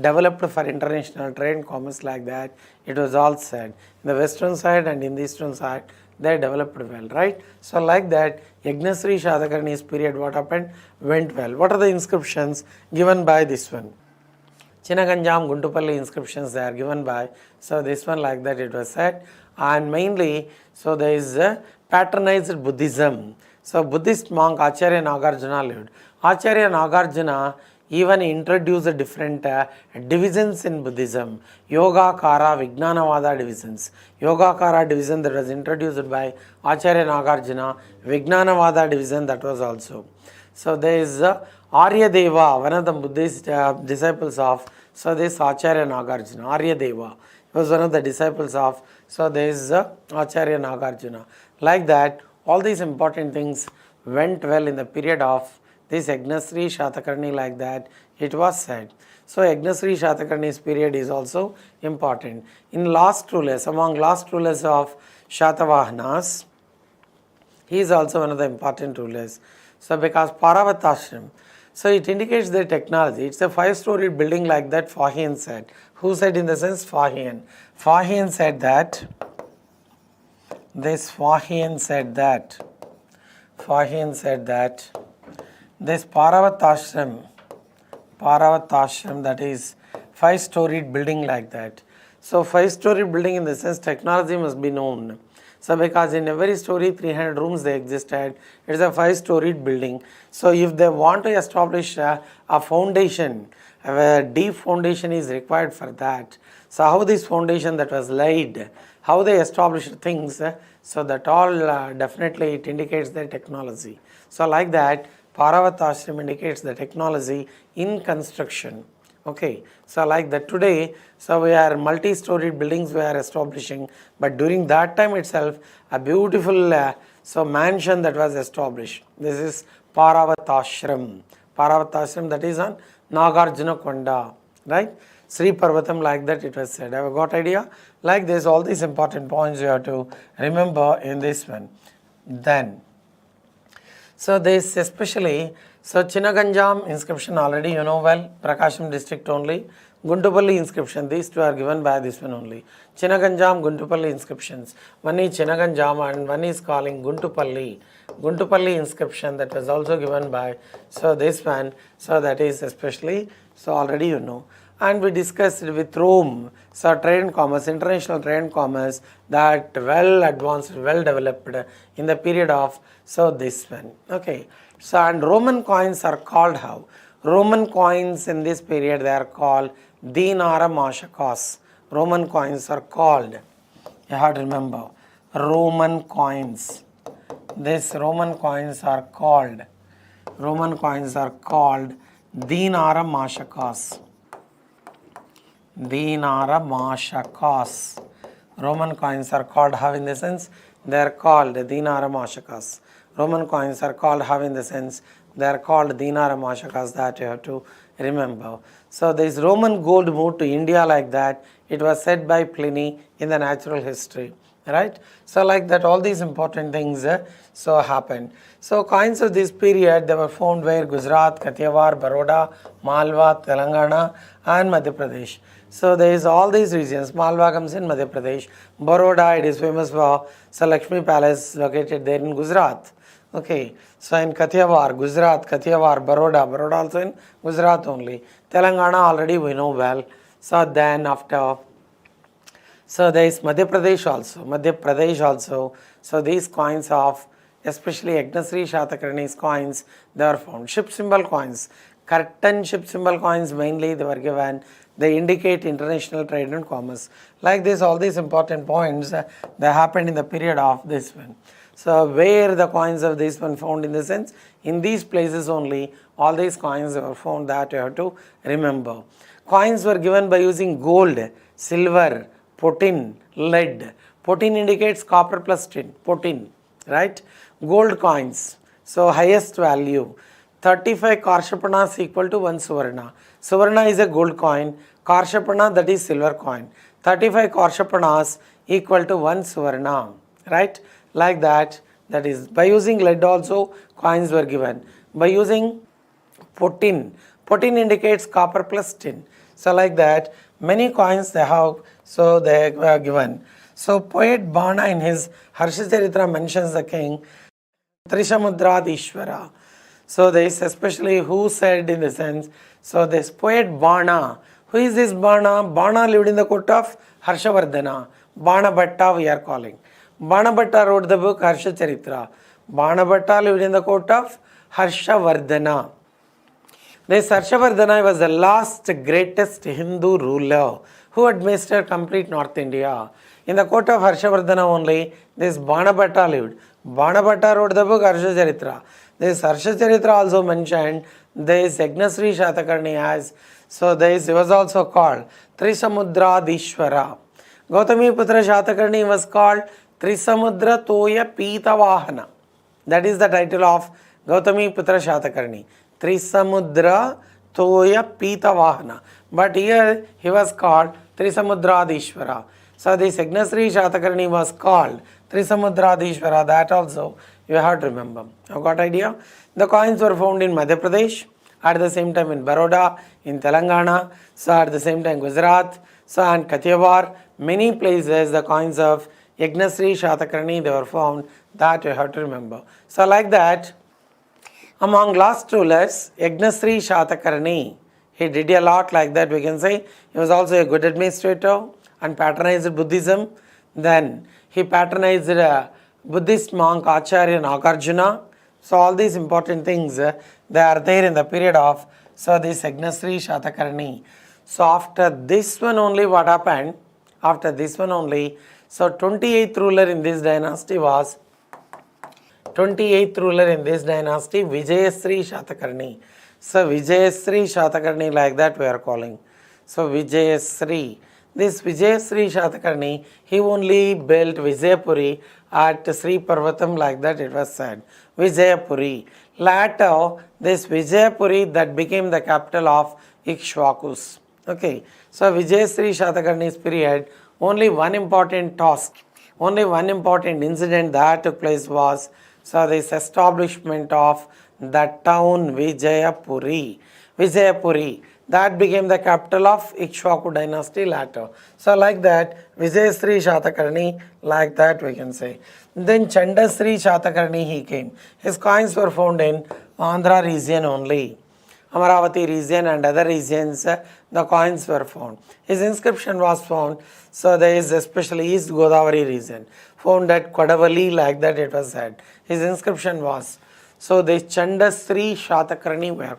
developed for international trade and commerce like that. It was all said. In the western side and in the eastern side, they developed well, right? So like that, Yagnasri Shatakarni's period, what happened? Went well. What are the inscriptions given by this one? Chinaganjam, Guntupalli inscriptions they are given by. So this one like that it was said. And mainly, so there is patronized Buddhism. So Buddhist monk Acharya Nagarjuna lived. Acharya Nagarjuna even introduced different divisions in Buddhism. Yogacara, Vijnanavada divisions. Yogacara division that was introduced by Acharya Nagarjuna. Vijnanavada division that was also. So there is Aryadeva, one of the Buddhist disciples of, so this Acharya Nagarjuna. Aryadeva was one of the disciples of, so there is Acharya Nagarjuna. Like that, all these important things went well in the period of this Yagnasri Shatakarni, like that it was said. So Yagnasri Shatakarni's period is also important. In last rulers, among last rulers of Satavahanas, he is also one of the important rulers. So because Paravatasram, so it indicates the technology. It's a 5-story building like that, Fahian said. Who said in the sense? Fahian. Fahian said that this Paravatashram, that is 5-storied building like that. So 5-story building in the sense technology must be known. So because in every story 300 rooms they existed, it's a 5-storied building. So if they want to establish a foundation, a deep foundation is required for that. So how this foundation that was laid, how they established things, so that all definitely it indicates the technology. So like that, Paravatashram indicates the technology in construction. Okay, so like that today, so we are multi-storied buildings we are establishing, but during that time itself, a beautiful so mansion that was established. This is Paravatashram. Paravatashram, that is on Nagarjuna Konda, right? Sri Parvatam, like that it was said. Have you got idea? Like this, all these important points you have to remember in this one. Then, so this especially, so Chinaganjam inscription already you know well, Prakasham district only. Guntupalli inscription, these two are given by this one only. Chinaganjam, Guntupalli inscriptions. One is Chinaganjam and one is calling Guntupalli. Guntupalli inscription, that was also given by, so this one, so that is especially, so already you know. And we discussed with Rome, so trade and commerce, international trade and commerce, that well advanced, well developed in the period of, so this one, okay. So and Roman coins are called how? Roman coins in this period, they are called Dinara Mashakas. Roman coins are called, you have to remember, Roman coins. These Roman coins are called Dinara Mashakas. Dinara Mashakas. Roman coins are called how in the sense? They are called Dinara Mashakas. Roman coins are called how in the sense? They are called Dinara Mashakas, that you have to remember. So this Roman gold moved to India like that. It was said by Pliny in the natural history. Right? So like that all these important things so happened. So coins of this period, they were found where? Gujarat, Kathiawar, Baroda, Malwa, Telangana and Madhya Pradesh. So there is all these regions. Malwa comes in Madhya Pradesh. Baroda, it is famous for Lakshmi Palace located there in Gujarat. Okay, so in Kathiawar, Gujarat, Kathiawar, Baroda also in Gujarat only. Telangana already we know well. So then after, so there is Madhya Pradesh also. So these coins of, especially Yagnasri Shatakarni's coins, they are found. Ship symbol coins, curtain ship symbol coins mainly they were given. They indicate international trade and commerce. Like this, all these important points that happened in the period of this one. So where the coins of this one found in the sense? In these places only, all these coins were found, that you have to remember. Coins were given by using gold, silver, potin, lead. Potin indicates copper plus tin, potin, right? Gold coins, so highest value. 35 Karshapanas equal to 1 Suvarna. Suvarna is a gold coin, Karshapana, that is silver coin. 35 Karshapanas equal to 1 Suvarna, right? Like that, that is by using lead also coins were given. By using potin, potin indicates copper plus tin. So like that, many coins they have, so they were given. So poet Bana in his Harshacharitra mentions the king Trishamudrad Ishvara. So this especially who said in the sense, so this poet Bana, who is this Bana? Bana lived in the court of Harshavardhana. Bana Bhatta we are calling. Bana Bhatta wrote the book Harshacharitra. Bana Bhatta lived in the court of Harshavardhana. This Harshavardhana was the last greatest Hindu ruler who administered complete North India. In the court of Harshavardhana only, this Bana Bhatta lived. Bana Bhatta wrote the book Harshacharitra. This Harshacharitra also mentioned this Yagnasri Shatakarni as, so this was also called Trisamudradishwara. Gautami Putra Shatakarni was called Trisamudra Toya Pitavahana. That is the title of Gautami Putra Shatakarni. Trisamudra Toya Pitavahana. But here he was called Trisamudradishwara. So this Yagnasri Shatakarni was called Trisamudradishwara. That also you have to remember. You got idea? The coins were found in Madhya Pradesh, at the same time in Baroda, in Telangana, so at the same time Gujarat, so and Kathiawar, many places the coins of Yagnasri Shatakarni they were found, that you have to remember. So like that, among last rulers, Yagnasri Shatakarni, he did a lot like that we can say. He was also a good administrator and patronized Buddhism. Then he patronized Buddhist monk Acharya Nagarjuna. So all these important things they are there in the period of, so this Yagnasri Shatakarni. So after this one only what happened? After this one only, so 28th ruler in this dynasty was 28th ruler in this dynasty Vijayasri Shatakarni. So Vijayasri Shatakarni, like that we are calling. So Vijayasri. This Vijayasri Shatakarni, he only built Vijayapuri at Sri Parvatam, like that it was said. Vijayapuri. Later, this Vijayapuri that became the capital of Ikshvakus. Okay, so Vijayasri Shatakarni's period, only one important task, only one important incident that took place was, so this establishment of the town Vijayapuri. Vijayapuri, that became the capital of Ikshvaku dynasty later. So like that, Vijayasri Shatakarni, like that we can say. Then Chandasri Shatakarni he came. His coins were found in Andhra region only. Amaravati region and other regions, the coins were found. His inscription was found, so there is especially East Godavari region, found at Kodavali, like that it was said. His inscription was, so the Chandasri Shatakarni were.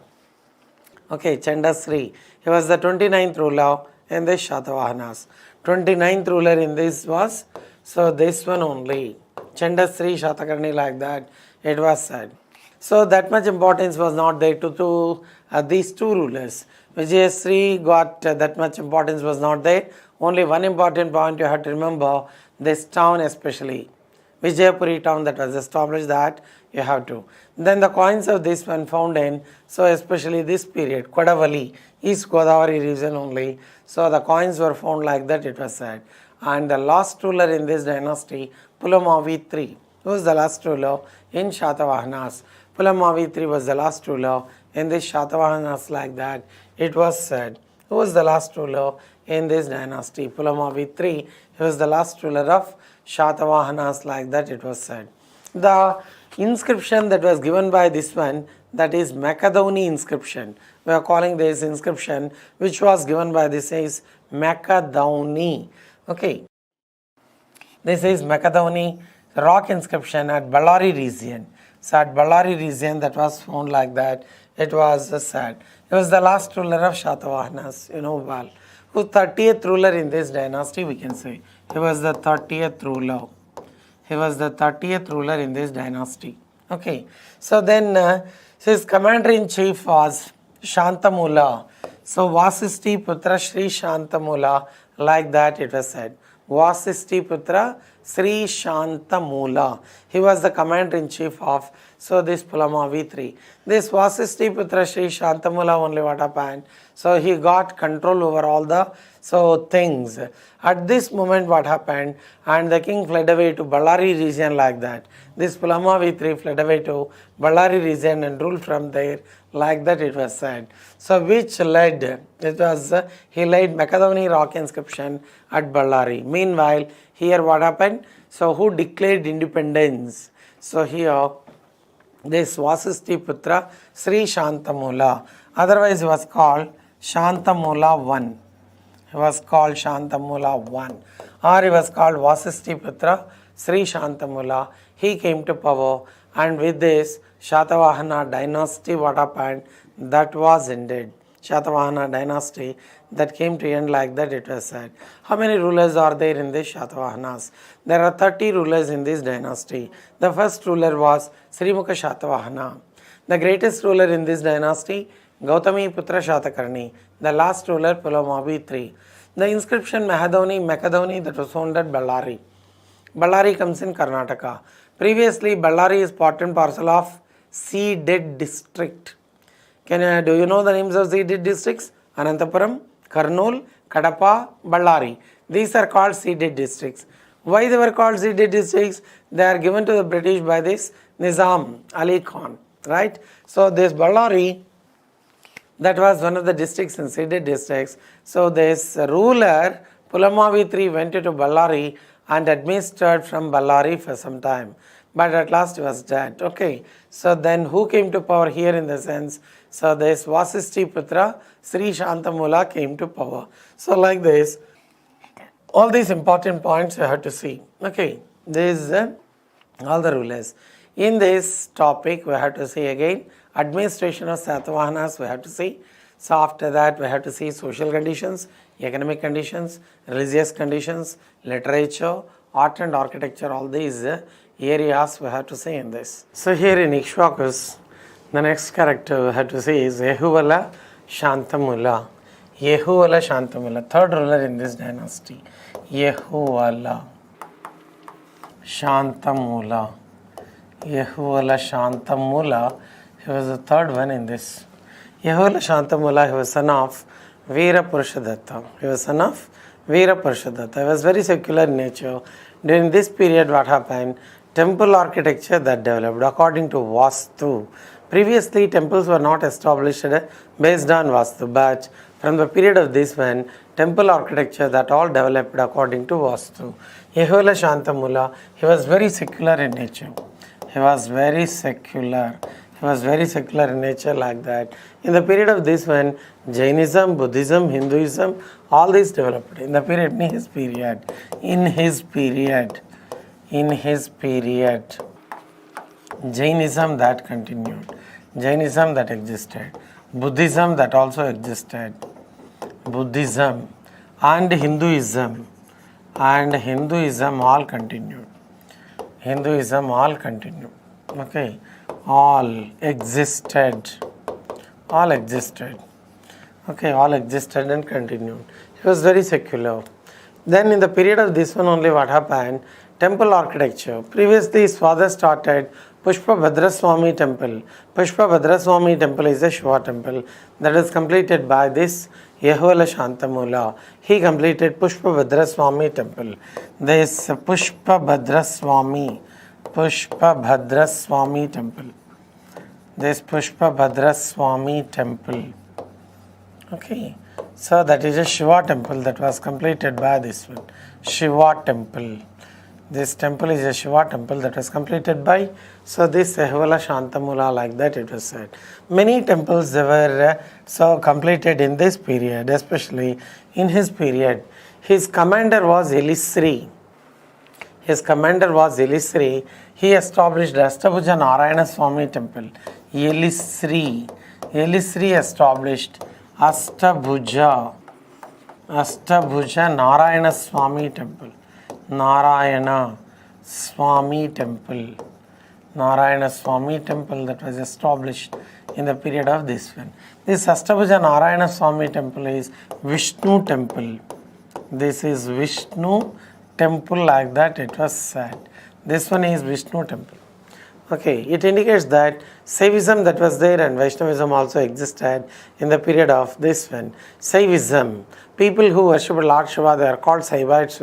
Okay, Chandasri, he was the 29th ruler in this Satavahanas. 29th ruler in this was, so this one only. Chandasri Shatakarni, like that it was said. So that much importance was not there to these two rulers. Vijayasri got that much importance was not there. Only one important point you have to remember, this town especially. Vijayapuri town that was established, that you have to. Then the coins of this one found in, so especially this period, Kodavali, East Godavari region only. So the coins were found, like that it was said. And the last ruler in this dynasty, Pulamavi III. Who was the last ruler in Satavahanas? Pulamavi III was the last ruler in this Satavahanas, like that it was said. Who was the last ruler in this dynasty? Pulamavi III. He was the last ruler of Satavahanas, like that it was said. The inscription that was given by this one, that is Makadoni inscription. We are calling this inscription which was given by this is Makadoni. Okay. This is Makadoni rock inscription at Ballari region. So at Ballari region that was found, like that it was said. He was the last ruler of Satavahanas, you know well. Who 30th ruler in this dynasty, we can say. He was the 30th ruler. He was the 30th ruler in this dynasty. Okay. So then his commander-in-chief was Shantamula. So Vasisti Putra Sri Shantamula, like that it was said. Vasisti Putra Sri Shantamula. He was the commander-in-chief of, so this Pulamavi III. This Vasisti Putra Sri Shantamula only what happened? So he got control over all the things. At this moment what happened? And the king fled away to Ballari region, like that. This Pulamavi III fled away to Ballari region and ruled from there, like that it was said. So which led, it was, he laid Makadoni rock inscription at Ballari. Meanwhile, here what happened? So who declared independence? So here, this Vasisti Putra Sri Shantamula. Otherwise he was called Shantamula I. He was called Shantamula I. Or he was called Vasisti Putra Sri Shantamula. He came to power, and with this Satavahana dynasty what happened? That was ended. Satavahana dynasty that came to end, like that it was said. How many rulers are there in this Satavahanas? There are 30 rulers in this dynasty. The first ruler was Srimukha Satavahana. The greatest ruler in this dynasty, Gautami Putra Shatakarni. The last ruler, Pulamavi III. The inscription Makadoni that was found at Ballari. Ballari comes in Karnataka. Previously, Ballari is part and parcel of seeded district. Do you know the names of seeded districts? Anantapuram, Kurnool, Kadapa, Ballari. These are called seeded districts. Why they were called seeded districts? They are given to the British by this Nizam Ali Khan, right? So this Ballari, that was one of the districts in seeded districts. So this ruler, Pulamavi III, went to Ballari and administered from Ballari for some time. But at last he was dead. Okay. So then who came to power here in the sense? So this Vasisti Putra Sri Shantamula came to power. So like this, all these important points you have to see. Okay. This is all the rulers. In this topic we have to see again administration of Satavahanas we have to see. So after that we have to see social conditions, economic conditions, religious conditions, literature, art and architecture, all these areas we have to see in this. So here in Ikshvakus, the next character we have to see is Yehuvala Shantamula. Yehuvala Shantamula, third ruler in this dynasty. Yehuvala Shantamula. Yahuwala Shantamula, he was the third one in this. Yahuwala Shantamula, he was son of Veera Purushadatta. He was son of Veera Purushadatta. He was very secular in nature. During this period, what happened? Temple architecture that developed according to Vastu. Previously, temples were not established based on Vastu, but from the period of this one, temple architecture that all developed according to Vastu. Yahuwala Shantamula, he was very secular in nature. He was very secular. He was very secular in nature like that. In the period of this one, Jainism, Buddhism, Hinduism, all these developed. In the period, in his period, Jainism that continued. Jainism that existed. Buddhism that also existed. Buddhism and Hinduism all continued. Hinduism all continued. Okay, all existed. Okay, all existed and continued. He was very secular. Then in the period of this one only what happened? Temple architecture. Previously his father started Pushpa Swami temple. Pushpa Swami temple is a Shiva temple that is completed by this Yahuwala Shantamula. He completed Pushpa Swami temple. This Pushpa Swami temple. This Pushpa Swami temple. Okay. So that is a Shiva temple that was completed by this one. Shiva temple. This temple is a Shiva temple that was completed by, so this Yahuwala Shantamula, like that it was said. Many temples they were so completed in this period, especially in his period. His commander was Elisri. He established Ashtabhuja Narayana Swami temple. Elisri established Ashtabhuja Narayana Swami temple. Narayana Swami temple that was established in the period of this one. This Ashtabhuja Narayana Swami temple is Vishnu temple. This is Vishnu temple, like that it was said. This one is Vishnu temple. Okay, it indicates that Saivism that was there and Vaishnavism also existed in the period of this one. Saivism, people who worship Lord Shiva, they are called Saivites,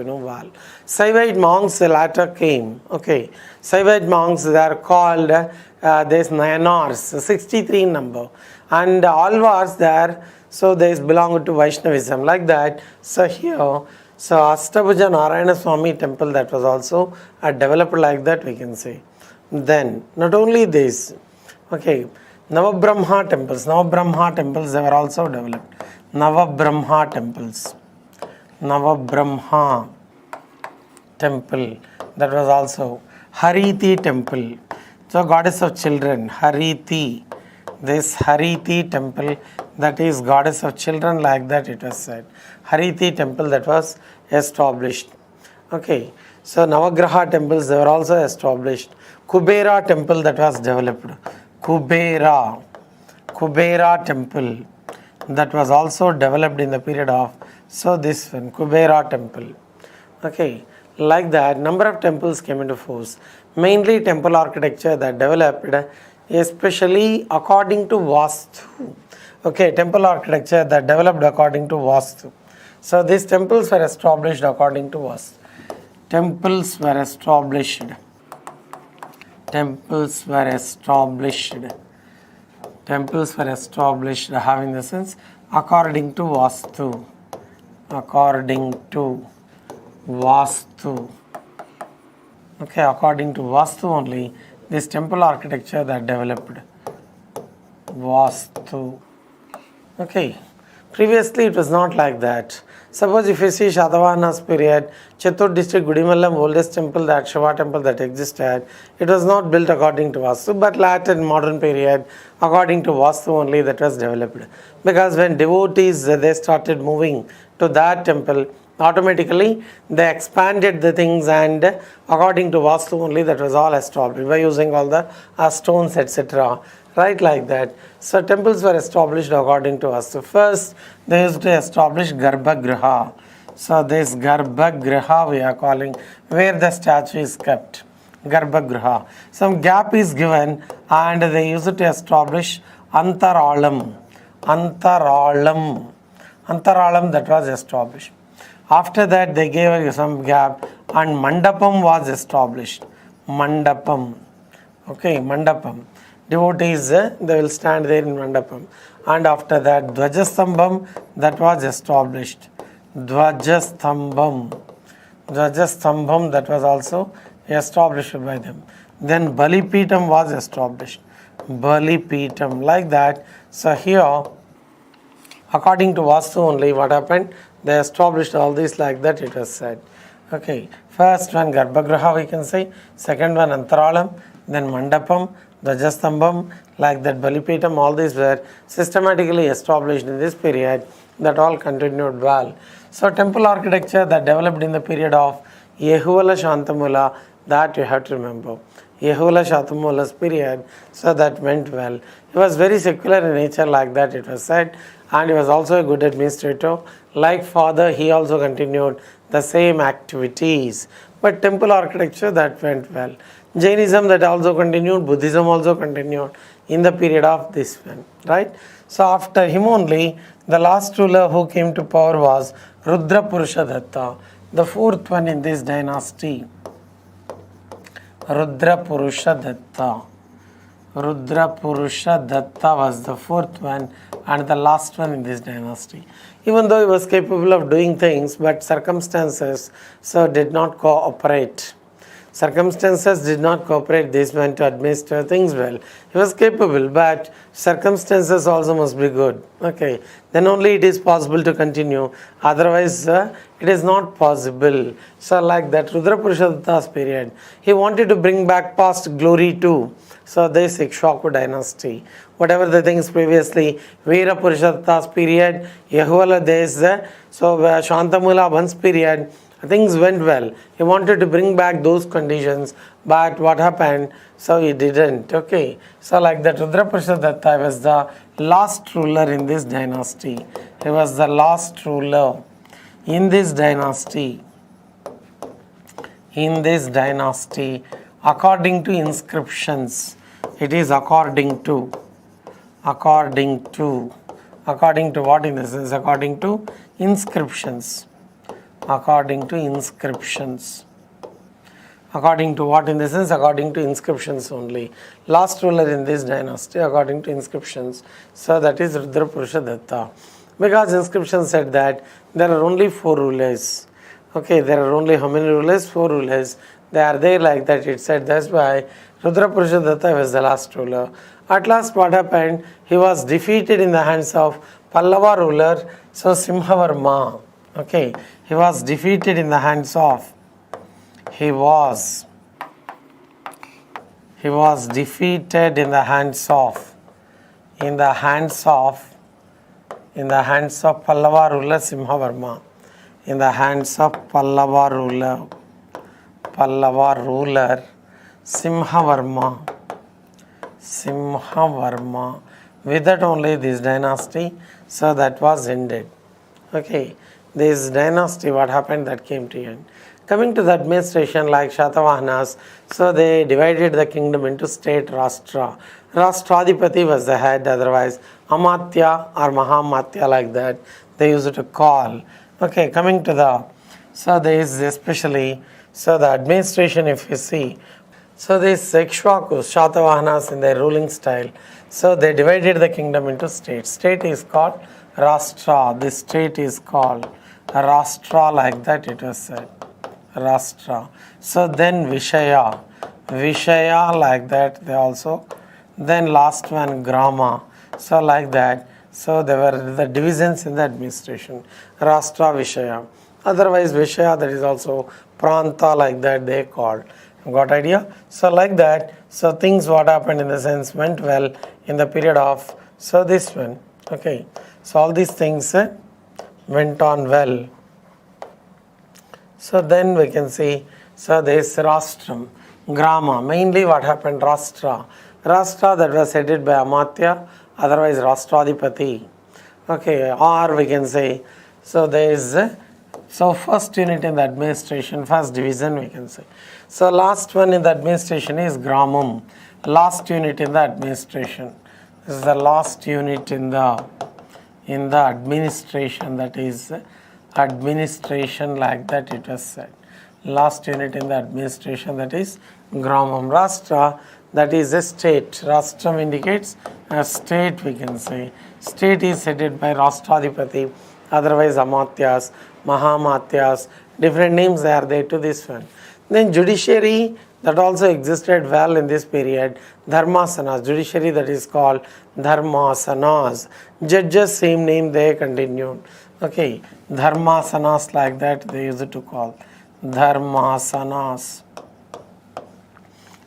Saivite monks later came. Okay, Saivite monks, they are called there's Nayanars, 63 number, and Alvars there, so they belong to Vaishnavism, like that. So here, so Ashtabhuja Narayana Swami temple that was also developed like that, we can say. Then, not only this, okay, Navabrahma temples, they were also developed. Navabrahma temple, that was also Hariti temple. So, goddess of children, Hariti. This Hariti temple, that is goddess of children, like that it was said. Hariti temple that was established. Okay, so Navagraha temples, they were also established. Kubera temple that was developed. Kubera temple that was also developed in the period of, so this one, Kubera temple. Okay, like that, number of temples came into force. Mainly temple architecture that developed, especially according to Vastu. Okay, temple architecture that developed according to Vastu. So these temples were established according to Vastu. Temples were established having the sense according to Vastu. Okay, according to Vastu only, this temple architecture that developed. Vastu. Okay, previously it was not like that. Suppose if you see Satavahanas period, Chittor district Gudimallam, oldest temple, that Shiva temple that existed, it was not built according to Vastu, but later in modern period, according to Vastu only, that was developed. Because when devotees, they started moving to that temple, automatically they expanded the things, and according to Vastu only, that was all established by using all the stones, etc. Right, like that. So temples were established according to Vastu. First, they used to establish Garbhagriha. So this Garbhagriha we are calling where the statue is kept. Garbhagriha. Some gap is given and they use it to establish Antaralam. Antaralam. Antaralam that was established. After that they gave some gap and Mandapam was established. Mandapam. Okay, Mandapam. Devotees, they will stand there in Mandapam. And after that, Dvajastambham, that was established. Dvajastambham. Dvajastambham, that was also established by them. Then Balipeetam was established. Balipeetam, like that. So here, according to Vastu only, what happened? They established all this like that, it was said. Okay, first one Garbhagriha we can say, second one Antaralam, then Mandapam, Dvajastambham, like that Balipeetam, all these were systematically established in this period, that all continued well. So temple architecture that developed in the period of Yehuvala Shantamula, that you have to remember. Yehuvala Shantamula's period, so that went well. He was very secular in nature, like that it was said, and he was also a good administrator. Like father, he also continued the same activities. But temple architecture that went well. Jainism that also continued, Buddhism also continued in the period of this one, right? So after him only, the last ruler who came to power was Rudra Purusha Datta, the fourth one in this dynasty. Rudra Purusha Datta. Rudra Purusha Datta was the fourth one and the last one in this dynasty. Even though he was capable of doing things, but circumstances so did not cooperate. Circumstances did not cooperate this man to administer things well. He was capable, but circumstances also must be good. Okay, then only it is possible to continue. Otherwise, it is not possible. So like that Rudra Purusha Datta's period, he wanted to bring back past glory too. So this Ikshvaku dynasty, whatever the things previously, Veera Purusha Datta's period, Yehuvala Des, so Shantamula Bhan's period, things went well. He wanted to bring back those conditions, but what happened? So he didn't. Okay. So like that Rudra Purusha Datta was the last ruler in this dynasty. He was the last ruler in this dynasty. In this dynasty, according to inscriptions, it is according to what in this sense? According to inscriptions. According to inscriptions. According to what in the sense? According to inscriptions only. Last ruler in this dynasty according to inscriptions. So that is Rudra Purusha Datta. Because inscription said that there are only 4 rulers. Okay, there are only how many rulers? 4 rulers. They are there like that, it said. That's why Rudra Purusha Datta was the last ruler. At last what happened? He was defeated in the hands of Pallava ruler, so Simhavarma. Okay, he was defeated in the hands of, he was defeated in the hands of Pallava ruler Simhavarma. In the hands of Pallava ruler Simhavarma. With that only this dynasty, so that was ended. Okay, this dynasty, what happened, that came to end. Coming to the administration, like Satavahanas, so they divided the kingdom into state Rashtra. Rashtradipati was the head, otherwise Amatya or Mahamatya, like that they used to call. Okay, coming to the, so there is especially, so the administration if you see, so these Ikshvakus, Satavahanas in their ruling style, so they divided the kingdom into states. State is called Rashtra, this state is called Rashtra, like that it was said. Rashtra. So then Vishaya, like that they also. Then last one Grama, so like that. So there were the divisions in the administration. Rashtra, Vishaya. Otherwise Vishaya, that is also Pranta, like that they called. Got idea? So like that, so things what happened in the sense went well in the period of, so this one. Okay, so all these things went on well. So then we can see, so there is Rastram, Grama, mainly what happened, Rashtra. Rashtra that was headed by Amatya, otherwise Rashtradipati. Okay, or we can say, so there is So first unit in the administration, first division we can say. So last one in the administration is Gramam. Last unit in the administration. This is the last unit in the administration, that is administration, like that it was said. Last unit in the administration, that is Gramam. Rashtra, that is a state. Rashtra indicates a state, we can say. State is headed by Rashtraadhipati, otherwise Amatyas, Mahamatyas, different names they are there to this one. Then judiciary, that also existed well in this period. Dharmasanas, judiciary, that is called Dharmasanas. Judges, same name they continued. Okay, Dharmasanas, like that they used to call. Dharmasanas.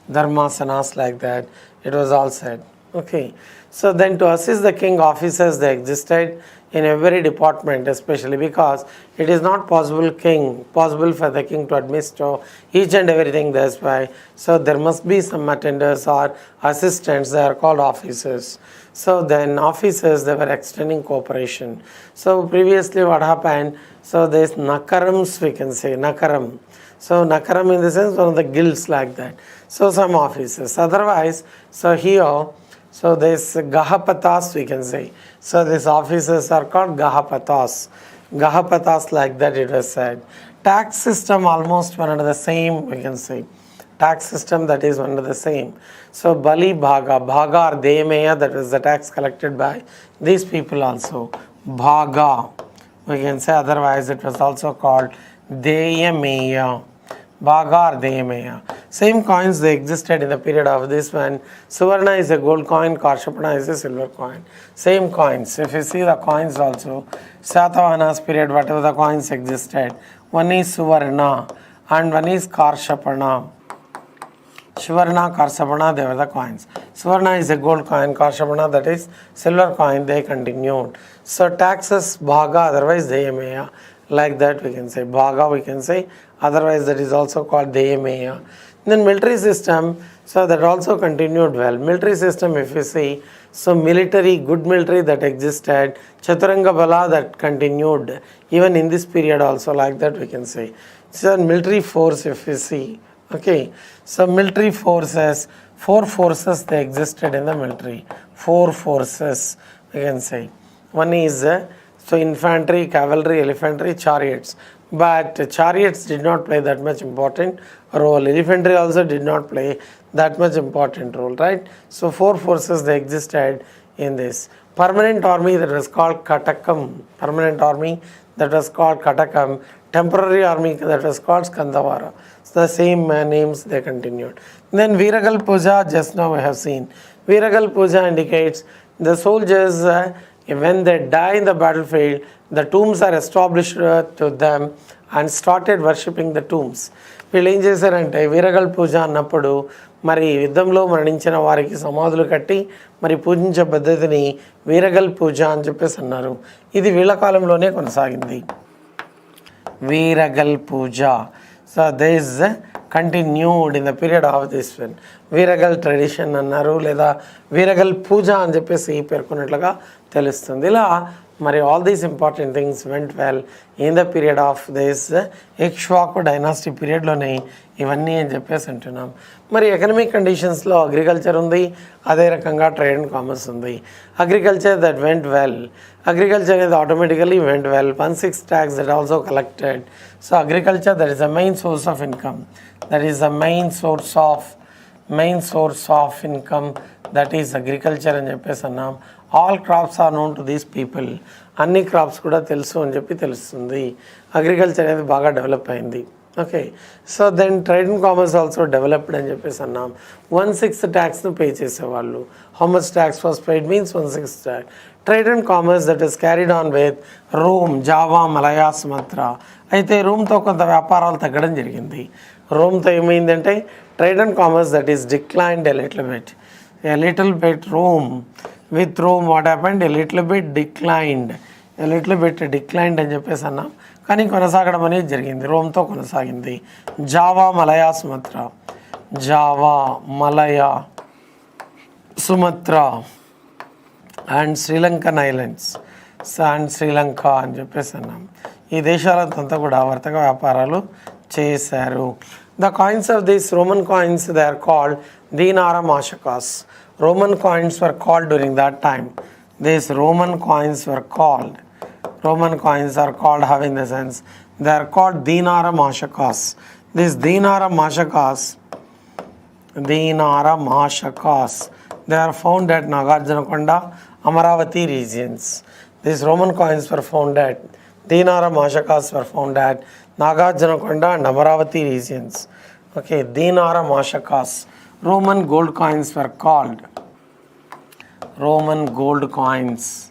Dharmasanas, like that it was all said. Okay, so then to assist the king, officers they existed in every department, especially because it is not possible for the king to administer each and everything. That's why, so there must be some attendants or assistants, they are called officers. So then officers, they were extending cooperation. So previously what happened, so there's nakarams, we can say nakaram. So nakaram in the sense one of the guilds, like that. So some officers, otherwise, so here, so this Gahapatas, we can say. So these officers are called Gahapatas. Gahapatas, like that it was said. Tax system, almost one and the same, we can say. Tax system, that is one and the same. So Bali Bhaga, Bhaga or Deyameya, that is the tax collected by these people also. Bhaga, we can say, otherwise it was also called Deyameya. Bhaga or Deyameya. Same coins they existed in the period of this one. Suvarna is a gold coin, Karshapana is a silver coin. Same coins. If you see the coins also, Satavahanas period, whatever the coins existed, one is Suvarna and one is Karshapana. Suvarna, Karshapana, they were the coins. Suvarna is a gold coin, Karshapana, that is silver coin, they continued. So taxes, Bhaga, otherwise Deyameya. Like that we can say. Bhaga we can say, otherwise that is also called Deyameya. Then military system, so that also continued well. Military system, if you see, so military, good military that existed, Chaturanga Bala that continued, even in this period also, like that we can say. So military force, if you see, okay, so military forces, 4 forces they existed in the military. 4 forces, we can say. One is, so infantry, cavalry, elephantry, chariots. But chariots did not play that much important role. Elephantry also did not play that much important role, right? So 4 forces they existed in this. Permanent army, that was called Katakam. Permanent army, that was called Katakam. Temporary army, that was called Skandavara. So the same names they continued. Then Viragal Puja, just now we have seen. Viragal Puja indicates the soldiers, when they die in the battlefield, the tombs are established to them and started worshipping the tombs. వీళ్ళు ఏం చేశారంటే వీరగల్ పూజ అన్నప్పుడు మరి యుద్ధంలో మరణించిన వారికి సమాధులు కట్టి మరి పూజించే పద్ధతిని వీరగల్ పూజ అని చెప్పేసి అన్నారు. ఇది వీళ్ళ కాలంలోనే కొనసాగింది. వీరగల్ పూజ. So this continued in the period of this one. Veeragal tradition అన్నారు, లేదా వీరగల్ పూజ అని చెప్పేసి పేర్కొన్నట్లుగా తెలుస్తుంది. ఇలా మరి all these important things went well in the period of this Ikshvaku dynasty పీరియడ్లోనే ఇవన్నీ అని చెప్పేసి అంటున్నాం. మరి ఎకనమిక్ కండిషన్స్లో అగ్రికల్చర్ ఉంది, అదే రకంగా ట్రేడ్ అండ్ కామర్స్ ఉంది. Agriculture that went well. Agriculture అనేది automatically went well. 1/6 tax that also collected. So agriculture, that is the main source of income. That is the main source of income, that is agriculture అని చెప్పేసి అన్నాం. All crops are known to these people. అన్ని crops కూడా తెలుసు అని చెప్పి తెలుస్తుంది. Agriculture అనేది బాగా డెవలప్ అయింది. Okay, so then trade and commerce also developed అని చెప్పేసి అన్నాం. 1/6 ట్యాక్స్ను పే చేసేవాళ్ళు. How much tax was paid means 1/6 tax. Trade and commerce that is carried on with Rome, Java, Malaya, Sumatra. అయితే రోమ్తో కొంత వ్యాపారాలు తగ్గడం జరిగింది. రోమ్తో ఏమైందంటే trade and commerce that is declined a little bit. Rome, with Rome what happened, a little bit declined అని చెప్పేసి అన్నాం. కానీ కొనసాగడం అనేది జరిగింది, రోమ్తో కొనసాగింది. Java, Malaya, Sumatra. Java, Malaya, Sumatra and Sri Lankan islands and Sri Lanka అని చెప్పేసి అన్నాం. ఈ దేశాలంతా కూడా వర్తక వ్యాపారాలు చేశారు. The coins of these Roman coins, they are called dinara mashakas. Roman coins were called during that time. These Roman coins are called how in the sense, they are called dinara mashakas. These dinara mashakas, they are found at Nagarjunakonda, Amaravati regions. These Roman coins were found at dinara mashakas were found at Nagarjunakonda and Amaravati regions. Okay, dinara mashakas. Roman gold coins were called. Roman gold coins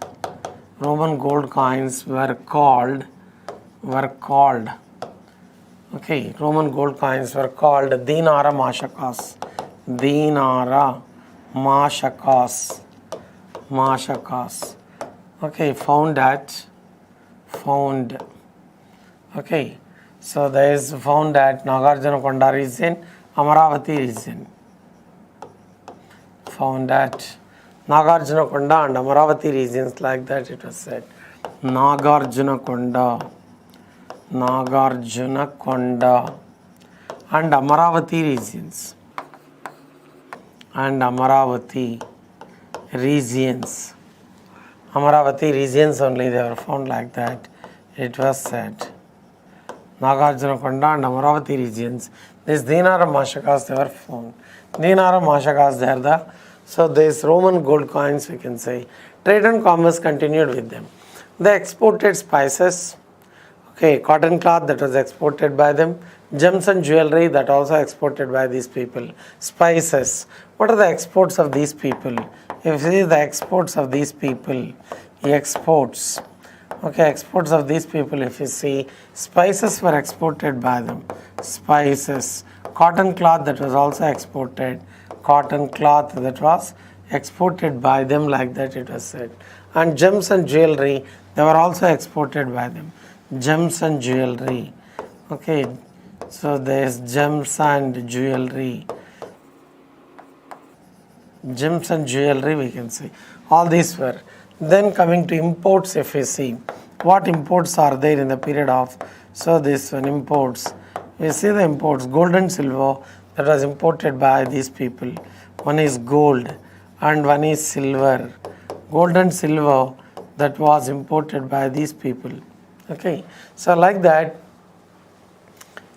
were called. Okay, Roman gold coins were called dinara mashakas. Okay, found. Okay, so there is found at Nagarjunakonda region, Amaravati region. Found at Nagarjunakonda and Amaravati regions, like that it was said. Nagarjunakonda and Amaravati regions. Amaravati regions only they were found, like that it was said. Nagarjunakonda and Amaravati regions. These dinara mashakas they were found. Dinara mashakas they are the, so these Roman gold coins we can say. Trade and commerce continued with them. They exported spices, okay, cotton cloth that was exported by them, gems and jewelry that also exported by these people, spices. What are the exports of these people? If you see the exports of these people, exports of these people, if you see, spices were exported by them, spices, cotton cloth that was also exported, by them, like that it was said. And gems and jewelry, they were also exported by them, gems and jewelry. Okay, so there is gems and jewelry we can see, all these were. Then coming to imports, if we see, what imports are there in the period of, so this one imports, we see the imports, gold and silver that was imported by these people. One is gold and one is silver. Gold and silver that was imported by these people. Okay, so like that,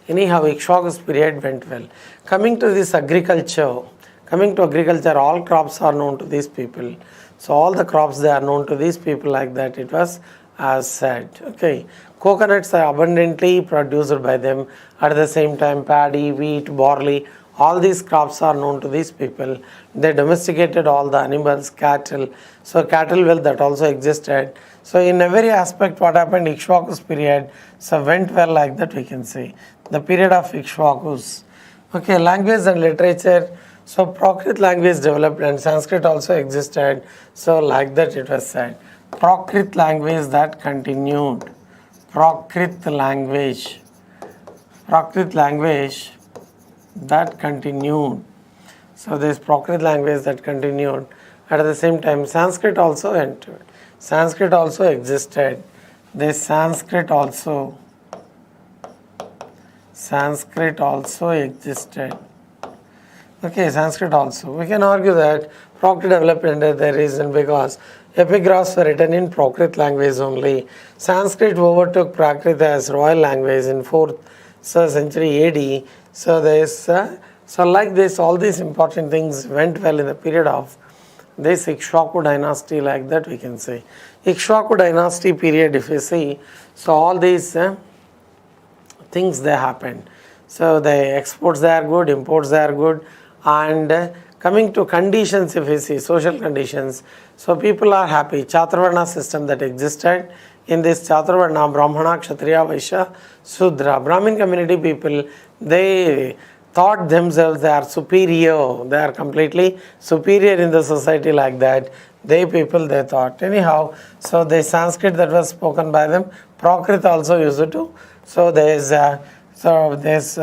anyhow, Ikshvaku's period went well. Coming to agriculture, all crops are known to these people. So all the crops they are known to these people, like that it was as said. Okay, coconuts are abundantly produced by them. At the same time, paddy, wheat, barley, all these crops are known to these people. They domesticated all the animals, cattle. So cattle wealth that also existed. So in every aspect what happened, Ikshvaku's period so went well, like that we can say. The period of Ikshvaku's. Okay, language and literature. So Prakrit language developed and Sanskrit also existed. So like that it was said. Prakrit language that continued. Prakrit language that continued. So this Prakrit language that continued. At the same time, Sanskrit also entered. Sanskrit also existed. This Sanskrit also existed. Okay, Sanskrit also. We can argue that Prakrit developed under the reason because epigraphs were written in Prakrit language only. Sanskrit overtook Prakrit as royal language in 4th century AD. So there is, so like this, all these important things went well in the period of this Ikshvaku dynasty, like that we can say. Ikshvaku dynasty period, if you see, so all these things they happened. So the exports they are good, imports they are good. And coming to conditions, if you see, social conditions, so people are happy. Chaturvarna system that existed. In this Chaturvarna, Brahmana, Kshatriya, Vaishya, Sudra, Brahmin community people, they thought themselves they are superior. They are completely superior in the society, like that. They thought. Anyhow, so the Sanskrit that was spoken by them, Prakrit also used to. So there's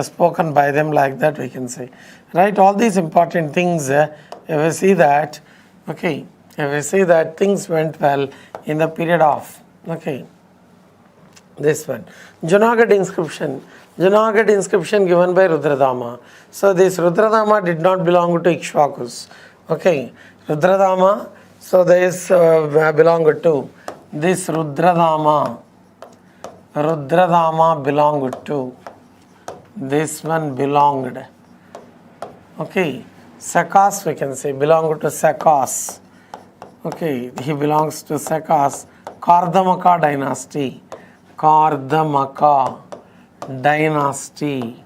spoken by them, like that we can say. Right, all these important things, if we see that, okay, if we see that things went well in the period of, okay, This one. Junagadh inscription. Junagadh inscription given by Rudradama. So this Rudradama did not belong to Ikshvakus. Okay. Rudradama. So this belonged to. This Rudradama. Rudradama belonged to. This one belonged. Okay. Sakas we can say. Belonged to Sakas. Okay. He belongs to Sakas. Kardamaka dynasty. Kardamaka dynasty.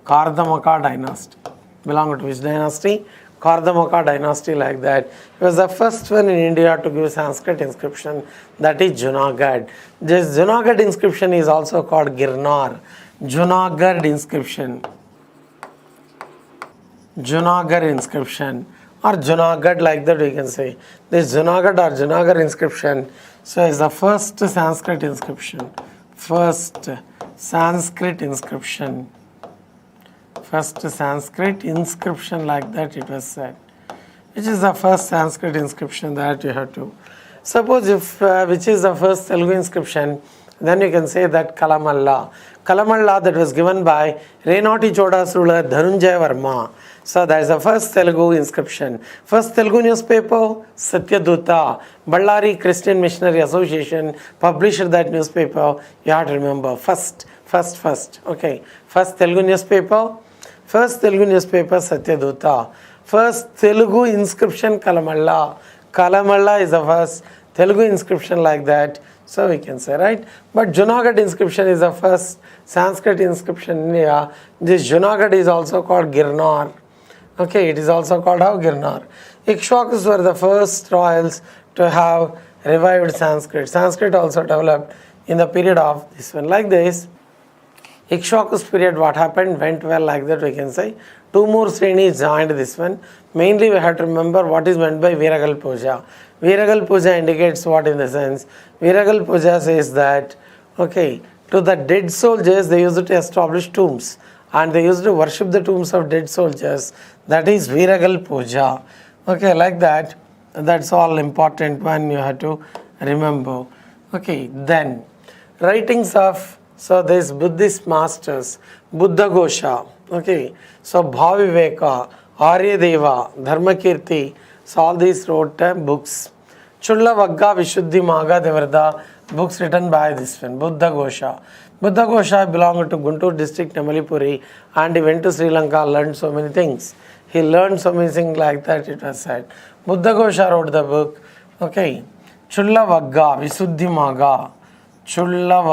Kardamaka dynasty. Belonged to which dynasty? Kardamaka dynasty, like that. He was the first one in India to give Sanskrit inscription, that is Junagadh. This Junagadh inscription is also called Girnar. Junagadh inscription. Junagadh inscription. Or Junagadh, like that we can say. This Junagadh or Junagadh inscription, so is the first Sanskrit inscription. First Sanskrit inscription. First Sanskrit inscription, like that it was said. Which is the first Sanskrit inscription that you have to. Suppose if which is the first Telugu inscription, then you can say that Kalamalla. Kalamalla that was given by Renoti Choda's ruler Dhanunjaya Varma. So that is the first Telugu inscription. First Telugu newspaper, Satyaduta. Ballari Christian Missionary Association published that newspaper. You have to remember. First. Okay. First Telugu newspaper. First Telugu newspaper, Satyaduta. First Telugu inscription, Kalamalla. Kalamalla is the first Telugu inscription, like that. So we can say, right? But Junagadh inscription is the first Sanskrit inscription in India. This Junagadh is also called Girnar. Okay, it is also called how? Girnar. Ikshvakus were the first royals to have revived Sanskrit. Sanskrit also developed in the period of this one. Like this, Ikshvakus period, what happened? Went well, like that we can say. Two more Srenis joined this one. Mainly we have to remember what is meant by Viragal Puja. Viragal Puja indicates what in the sense? Viragal Puja says that, okay, to the dead soldiers they used to establish tombs. And they used to worship the tombs of dead soldiers. That is Viragal Puja. Okay, like that. That's all important one you have to remember. Okay, then writings of, so this Buddhist masters, Buddha Gosha. Okay, so Bhaviveka, Aryadeva, Dharmakirti, so all these wrote books. Chulla Vagga, Vishuddhi Maga, they were the books written by this one, Buddha Gosha. Buddha Gosha belonged to Guntur district, Namalipuri, and he went to Sri Lanka, learned so many things. He learned so many things, like that it was said. Buddha Gosha wrote the book. Okay, Chulla Vagga, Visuddhi Maga, Chulla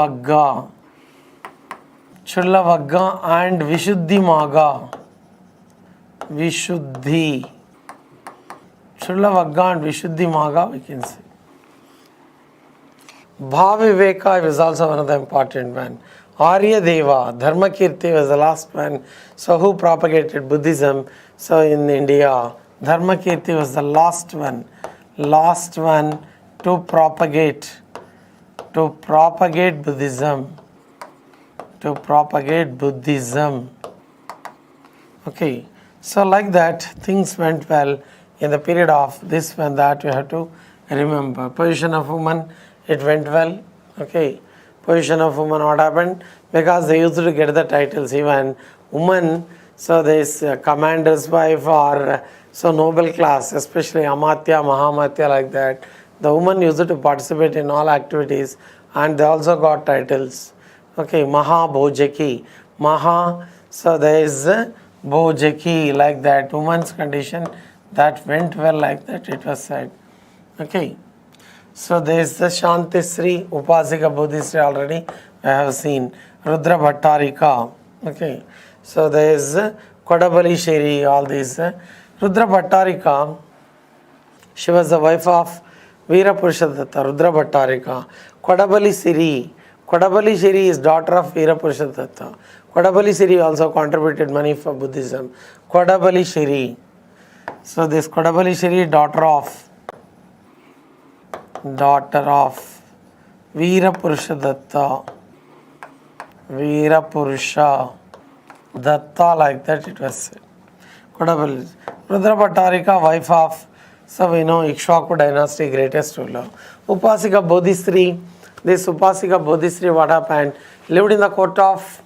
Vagga and Vishuddhi Maga. Vishuddhi. Chulla Vagga and Vishuddhi Maga, we can say. Bhaviveka was also one of the important one. Aryadeva, Dharmakirti was the last one. So who propagated Buddhism? So in India, Dharmakirti was the last one to propagate Buddhism. Okay, so like that things went well in the period of this one, that you have to remember. Position of woman, it went well. Okay, position of woman, what happened? Because they used to get the titles, even woman, so this commander's wife or so noble class, especially Amatya, Mahamatya, like that. The woman used to participate in all activities and they also got titles. Okay, Maha Bhojaki. Maha, so there is Bhojaki, like that. Woman's condition, that went well, like that it was said. Okay. So there is the Shantisri, Upasika Bodhisri already I have seen. Rudra Bhattarika. Okay. So there is Kodabali Shiri, all these. Rudra Bhattarika, she was the wife of Veerapurusha Rudra Bhattarika. Kodabali Siri. Kodabali Shiri is daughter of Veerapurusha Datta. Kodabali Shiri also contributed money for Buddhism. Kodabali Shiri. So this Kodabali Shiri, daughter of Veerapurusha Datta. Veerapurusha Datta, like that it was said. Kodabali. Rudra Bhattarika, wife of, so we know Ikshvaku dynasty, greatest ruler. Upasika Bodhisri, This Upasika Bodhisri, what happened? Lived in the court of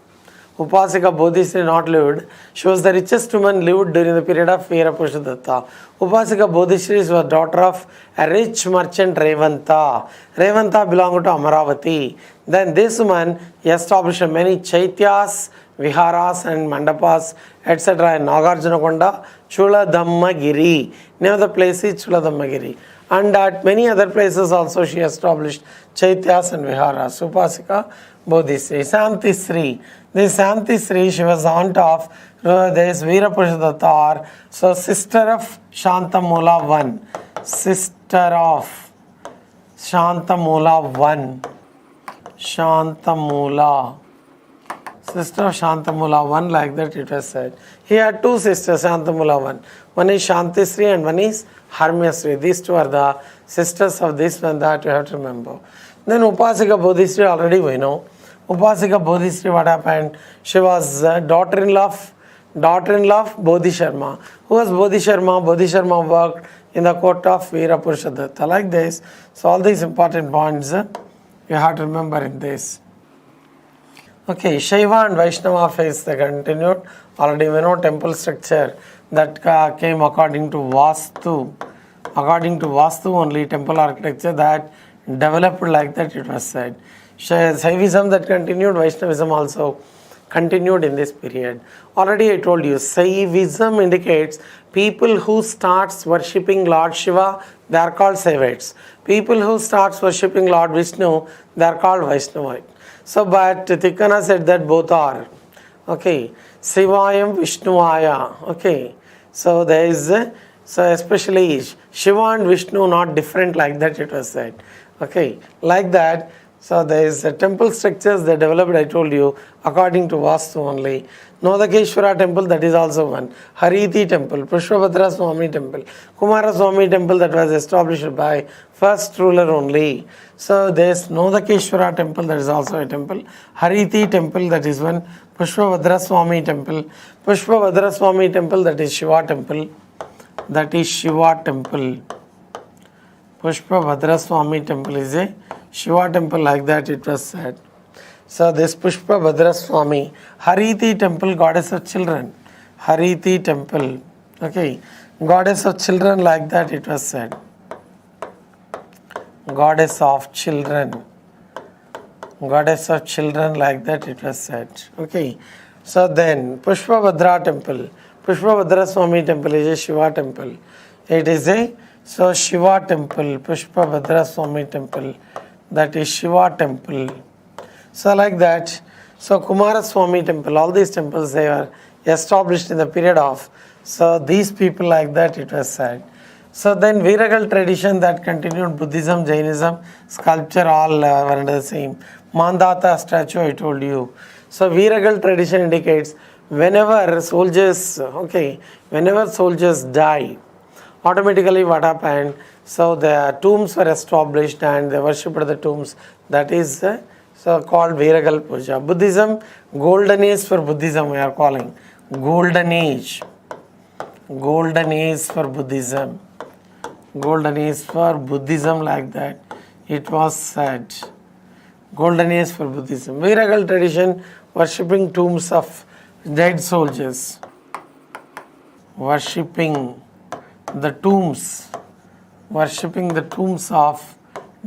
Upasika Bodhisri, not lived. She was the richest woman lived during the period of Veerapurusha. Upasika Bodhisri was daughter of a rich merchant Revanta. Revanta belonged to Amaravati. Then this woman established many chaityas, viharas and mandapas, etc. in Nagarjunakonda, Chuladhammagiri. Name of the place is Chuladhammagiri. And at many other places also she established chaityas and viharas. Upasika Bodhisri. Santisri. This Santisri, she was aunt of this Veerapurusha, so sister of Shantamula 1. Sister of Shantamula 1. Shantamula. Sister of Shantamula 1, like that it was said. He had two sisters, Shantamula 1. One is Shantisri and one is Harmyasri. These two are the sisters of this one that you have to remember. Then Upasika Bodhisri, already we know. Upasika Bodhisri, what happened? She was daughter-in-law of Bodhi Sharma. Who was Bodhi Sharma? Bodhi Sharma worked in the court of Veerapurusha. Like this. So all these important points you have to remember in this. Okay, Shaiva and Vaishnava phase they continued. Already we know temple structure that came according to Vastu. According to Vastu only, temple architecture that developed like that it was said. Shaivism that continued, Vaishnavism also continued in this period. Already I told you, Shaivism indicates people who starts worshipping Lord Shiva, they are called Shaivites. People who starts worshipping Lord Vishnu, they are called Vaishnavite. So, but Tikkana said that both are. Okay, Shivayam Vishnuvaya. Okay, so there is, so especially Shiva and Vishnu not different like that it was said. Okay, like that. So there is temple structures they developed, I told you, according to Vastu only. Nodakeshwara temple, that is also one. Hariti temple, Pushpabhadra Swami temple, Kumara Swami temple that was established by first ruler only. So there is Nodakeshwara temple, that is also a temple. Hariti temple, that is one. Pushpabhadra Swami temple. Pushpabhadra Swami temple, that is Shiva temple. That is Shiva temple. Pushpabhadra Swami temple is a Shiva temple, like that it was said. So this Pushpabhadra Swami, Hariti temple, goddess of children. Hariti temple, okay, goddess of children, like that it was said. Goddess of children. Goddess of children, like that it was said. Okay, so then Pushpabhadra temple. Pushpabhadra Swami temple is a Shiva temple. It is a Shiva temple, Pushpabhadra Swami temple. That is Shiva temple. So like that. So Kumara Swami temple, all these temples they were established in the period of. So these people, like that it was said. So then Viragal tradition that continued, Buddhism, Jainism, sculpture, all were under the same. Mandata statue I told you. So Viragal tradition indicates whenever soldiers die, automatically what happened? So the tombs were established and they worshipped the tombs. That is so called Viragal Puja. Buddhism, golden age for Buddhism we are calling. Golden age. Golden age for Buddhism. Golden age for Buddhism, like that it was said. Golden age for Buddhism. Viragal tradition, worshipping tombs of dead soldiers. Worshipping the tombs of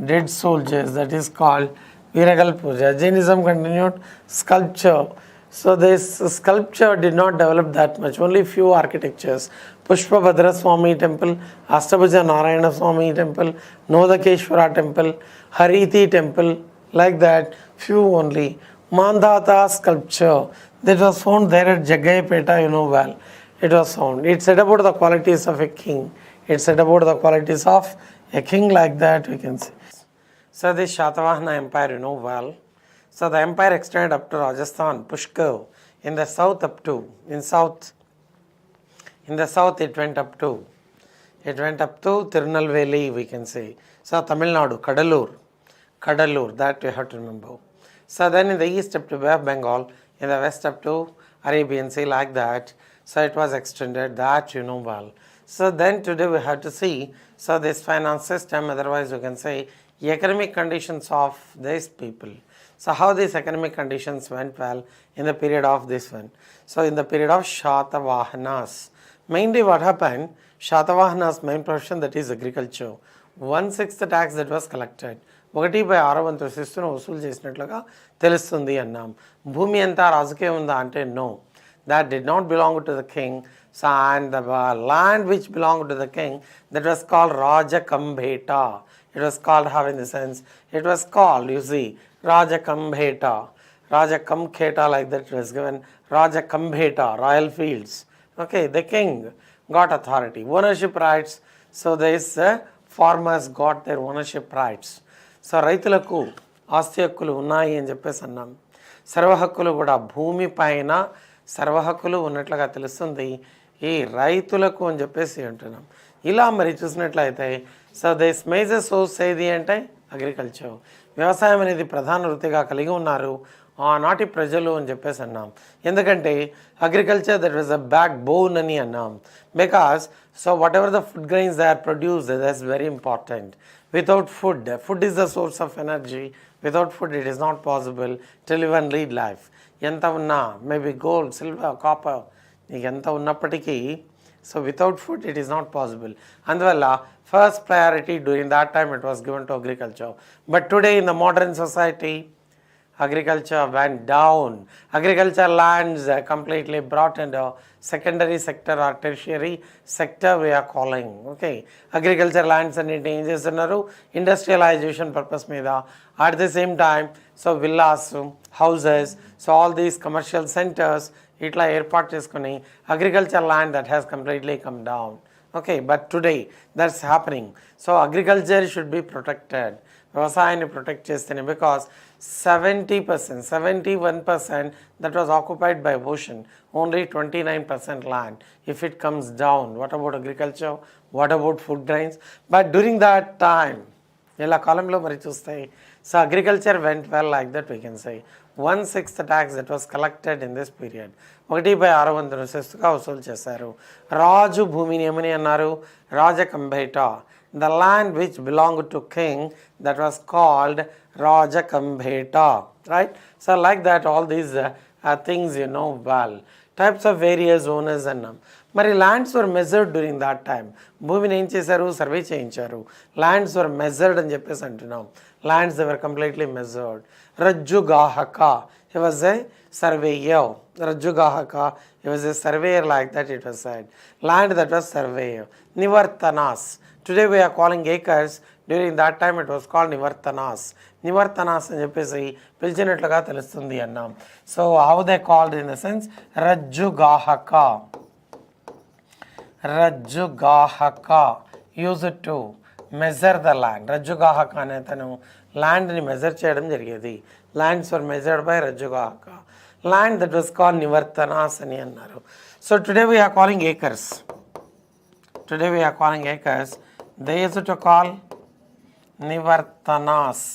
dead soldiers, that is called Viragal Puja. Jainism continued, sculpture. So this sculpture did not develop that much, only few architectures. Pushpabhadra Swami temple, Astabhaja Narayana Swami temple, Nodakeshwara temple, Hariti temple, like that, few only. Mandata sculpture, that was found there at Jagayapeta, you know well. It was found. It said about the qualities of a king. It said about the qualities of a king, like that we can see. So this Satavahana empire, you know well. So the empire extended up to Rajasthan, Pushkar, in the south up to, in the south it went up to Tirunelveli, we can say. So Tamil Nadu, Kadalur, that we have to remember. So then in the east up to Bay of Bengal, in the west up to Arabian Sea, like that. So it was extended, that you know well. So then today we have to see, so this finance system, otherwise you can say economic conditions of these people. So how these economic conditions went well in the period of this one? So in the period of Satavahanas, mainly what happened, Satavahanas main profession, that is agriculture. 1/6 tax that was collected, 1/6 శిస్తును వసూలు చేసినట్లుగా తెలుస్తుంది అన్నాం. భూమి అంతా రాజుకే ఉందా అంటే no, that did not belong to the king. So and the land which belonged to the king, that was called Rajakambheta. It was called, how in the sense, it was called, you see, Rajakambheta, Rajakamkheta, like that it was given, Rajakambheta, royal fields. Okay, the king got authority, ownership rights. So these farmers got their ownership rights. So రైతులకు ఆస్తి హక్కులు ఉన్నాయి అని చెప్పేసి అన్నాం. సర్వ హక్కులు కూడా భూమి పైన సర్వ హక్కులు ఉన్నట్లుగా తెలుస్తుంది ఈ రైతులకు అని చెప్పేసి అంటున్నాం. ఇలా మరి చూసినట్లయితే సో దిస్ మేజర్ సోర్స్ ఏది అంటే అగ్రికల్చర్. వ్యవసాయం అనేది ప్రధాన వృత్తిగా కలిగి ఉన్నారు ఆనాటి ప్రజలు అని చెప్పేసి అన్నాం. ఎందుకంటే agriculture that was a backbone అని అన్నాం. Because so whatever the food grains they are produced, that's very important. Without food, food is the source of energy. Without food it is not possible to live and lead life. ఎంత ఉన్నా maybe gold, silver, copper, నీకు ఎంత ఉన్నప్పటికీ so without food it is not possible. అందువల్ల first priority during that time it was given to agriculture. But today in the modern society agriculture went down. Agriculture lands completely brought into secondary sector or tertiary sector we are calling. Okay, agriculture lands and ఏం చేస్తున్నారు, industrialisation purpose మీద. At the same time so villas, houses, so all these commercial centres ఇట్లా ఏర్పాటు చేసుకుని agriculture land that has completely come down. Okay, but today that's happening. So agriculture should be protected. వ్యవసాయాన్ని protect చేస్తేనే, because 70%, 71% that was occupied by ocean, only 29% land. If it comes down, what about agriculture? What about food grains? But during that time, ఇలా కాలంలో మరి చూస్తే so agriculture went well, like that we can say. 1/6 tax that was collected in this period, 1/600 శిస్తుగా వసూలు చేశారు. రాజు భూమిని ఏమని అన్నారు, రాజకంభేట. The land which belonged to king, that was called Rajakambheta, right? So like that all these things you know well. Types of various owners annam. మరి lands were measured during that time. భూమిని ఏం చేశారు, survey చేయించారు. Lands were measured అని చెప్పేసి అంటున్నాం. Lands they were completely measured. Rajjugahaka, he was a surveyor. Rajugahaka, he was a surveyor, like that it was said. Land that was surveyor. Nivartanas. Today we are calling acres. During that time it was called Nivartanas. Nivartanas అని చెప్పేసి పిలిచినట్లుగా తెలుస్తుంది అన్నాం. So how they called in the sense, Rajjugahaka. Rajjugahaka used to measure the land. Rajjugahaka అనే తను ల్యాండ్ని measure చేయడం జరిగేది. Lands were measured by Rajjugahaka. Land that was called Nivartanas అని అన్నారు. So today we are calling acres. Today we are calling acres. They used to call నివర్తనాస్.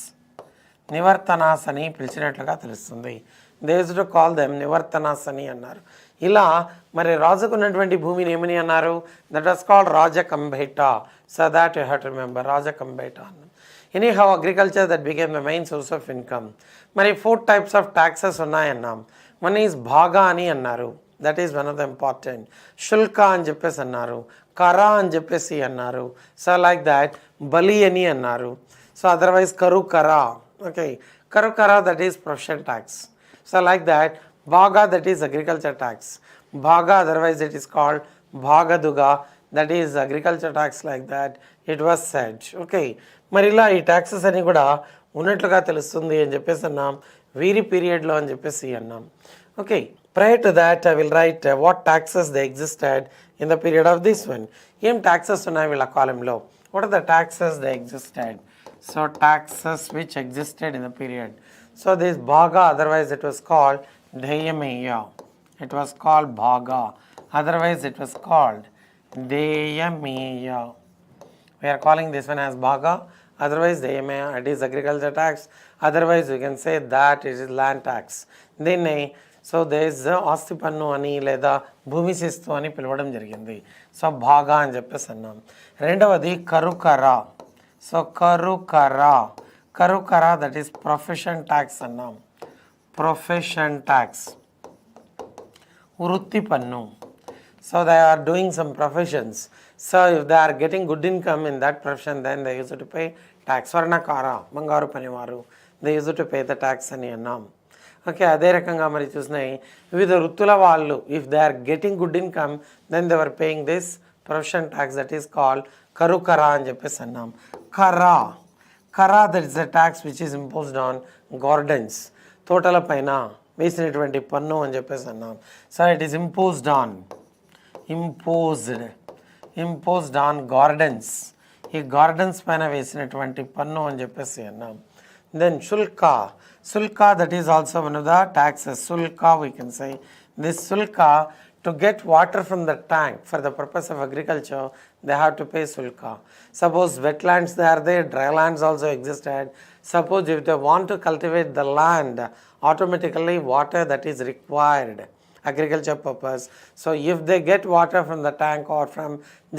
నివర్తనాస్ అని పిలిచినట్లుగా తెలుస్తుంది. They used to call them నివర్తనాస్ అని అన్నారు. ఇలా మరి రాజుకున్నటువంటి భూమిని ఏమని అన్నారు, that was called Rajakambheta. So that you have to remember, Rajakambheta అన్నారు. Anyhow agriculture that became the main source of income. మరి 4 types ఆఫ్ ట్యాక్సెస్ ఉన్నాయన్నాం. వన్ ఈజ్ భాగా అని అన్నారు, that is one of the important. Shulka అని చెప్పేసి అన్నారు, కరా అని చెప్పేసి అన్నారు. సో లైక్ దాట్ బలి అని అన్నారు. So otherwise Karukara. Okay, Karukara that is profession tax. So like that Bhaga that is agriculture tax. Bhaga otherwise it is called Bhagadugha, that is agriculture tax, like that it was said. Okay, మరి ఇలా ఈ taxes అని కూడా ఉన్నట్లుగా తెలుస్తుంది అని చెప్పేసి అన్నాం వీరి పీరియడ్లో అని చెప్పేసి అన్నాం. Okay, prior to that I will write what taxes they existed in the period of this one. ఏం taxes ఉన్నాయి వీళ్ళ కాలంలో, what are the taxes they existed? So taxes which existed in the period. So this bhaga, otherwise it was called deyameya. It was called bhaga, otherwise it was called deyameya. We are calling this one as bhaga, otherwise deyameya. It is agriculture tax, otherwise we can say that it is land tax. దీన్ని so does ఆస్తి పన్ను అని లేదా భూమి శిస్తు అని పిలవడం జరిగింది. సో భాగా అని చెప్పేసి అన్నాం. రెండవది Karukara. So Karukara that is profession tax అన్నాం. ప్రొఫెషన్ ట్యాక్స్ వృత్తి పన్ను. So they are doing some professions. So if they are getting good income in that profession then they use to pay tax. Swarnakara బంగారు పనివారు they use to pay the tax అని అన్నాం. Okay, అదే రకంగా మరి చూసినాయి వివిధ వృత్తుల వాళ్ళు if they are getting good income then they are paying this profession tax that is called Karukara అని చెప్పేసి అన్నాం. Kara that is the tax which is imposed on gardens, తోటల పైన వేసినటువంటి పన్ను అని చెప్పేసి అన్నాం. So it is imposed on gardens, ఈ గార్డెన్స్ పైన వేసినటువంటి పన్ను అని చెప్పేసి అన్నాం. Then Shulka that is also one of the taxes. Sulka we can say. This sulka, to get water from the tank for the purpose of agriculture, they have to pay sulka. Suppose wetlands they are there, dry lands also existed. Suppose if they want to cultivate the land, automatically water that is required agriculture purpose. So if they get water from the tank or from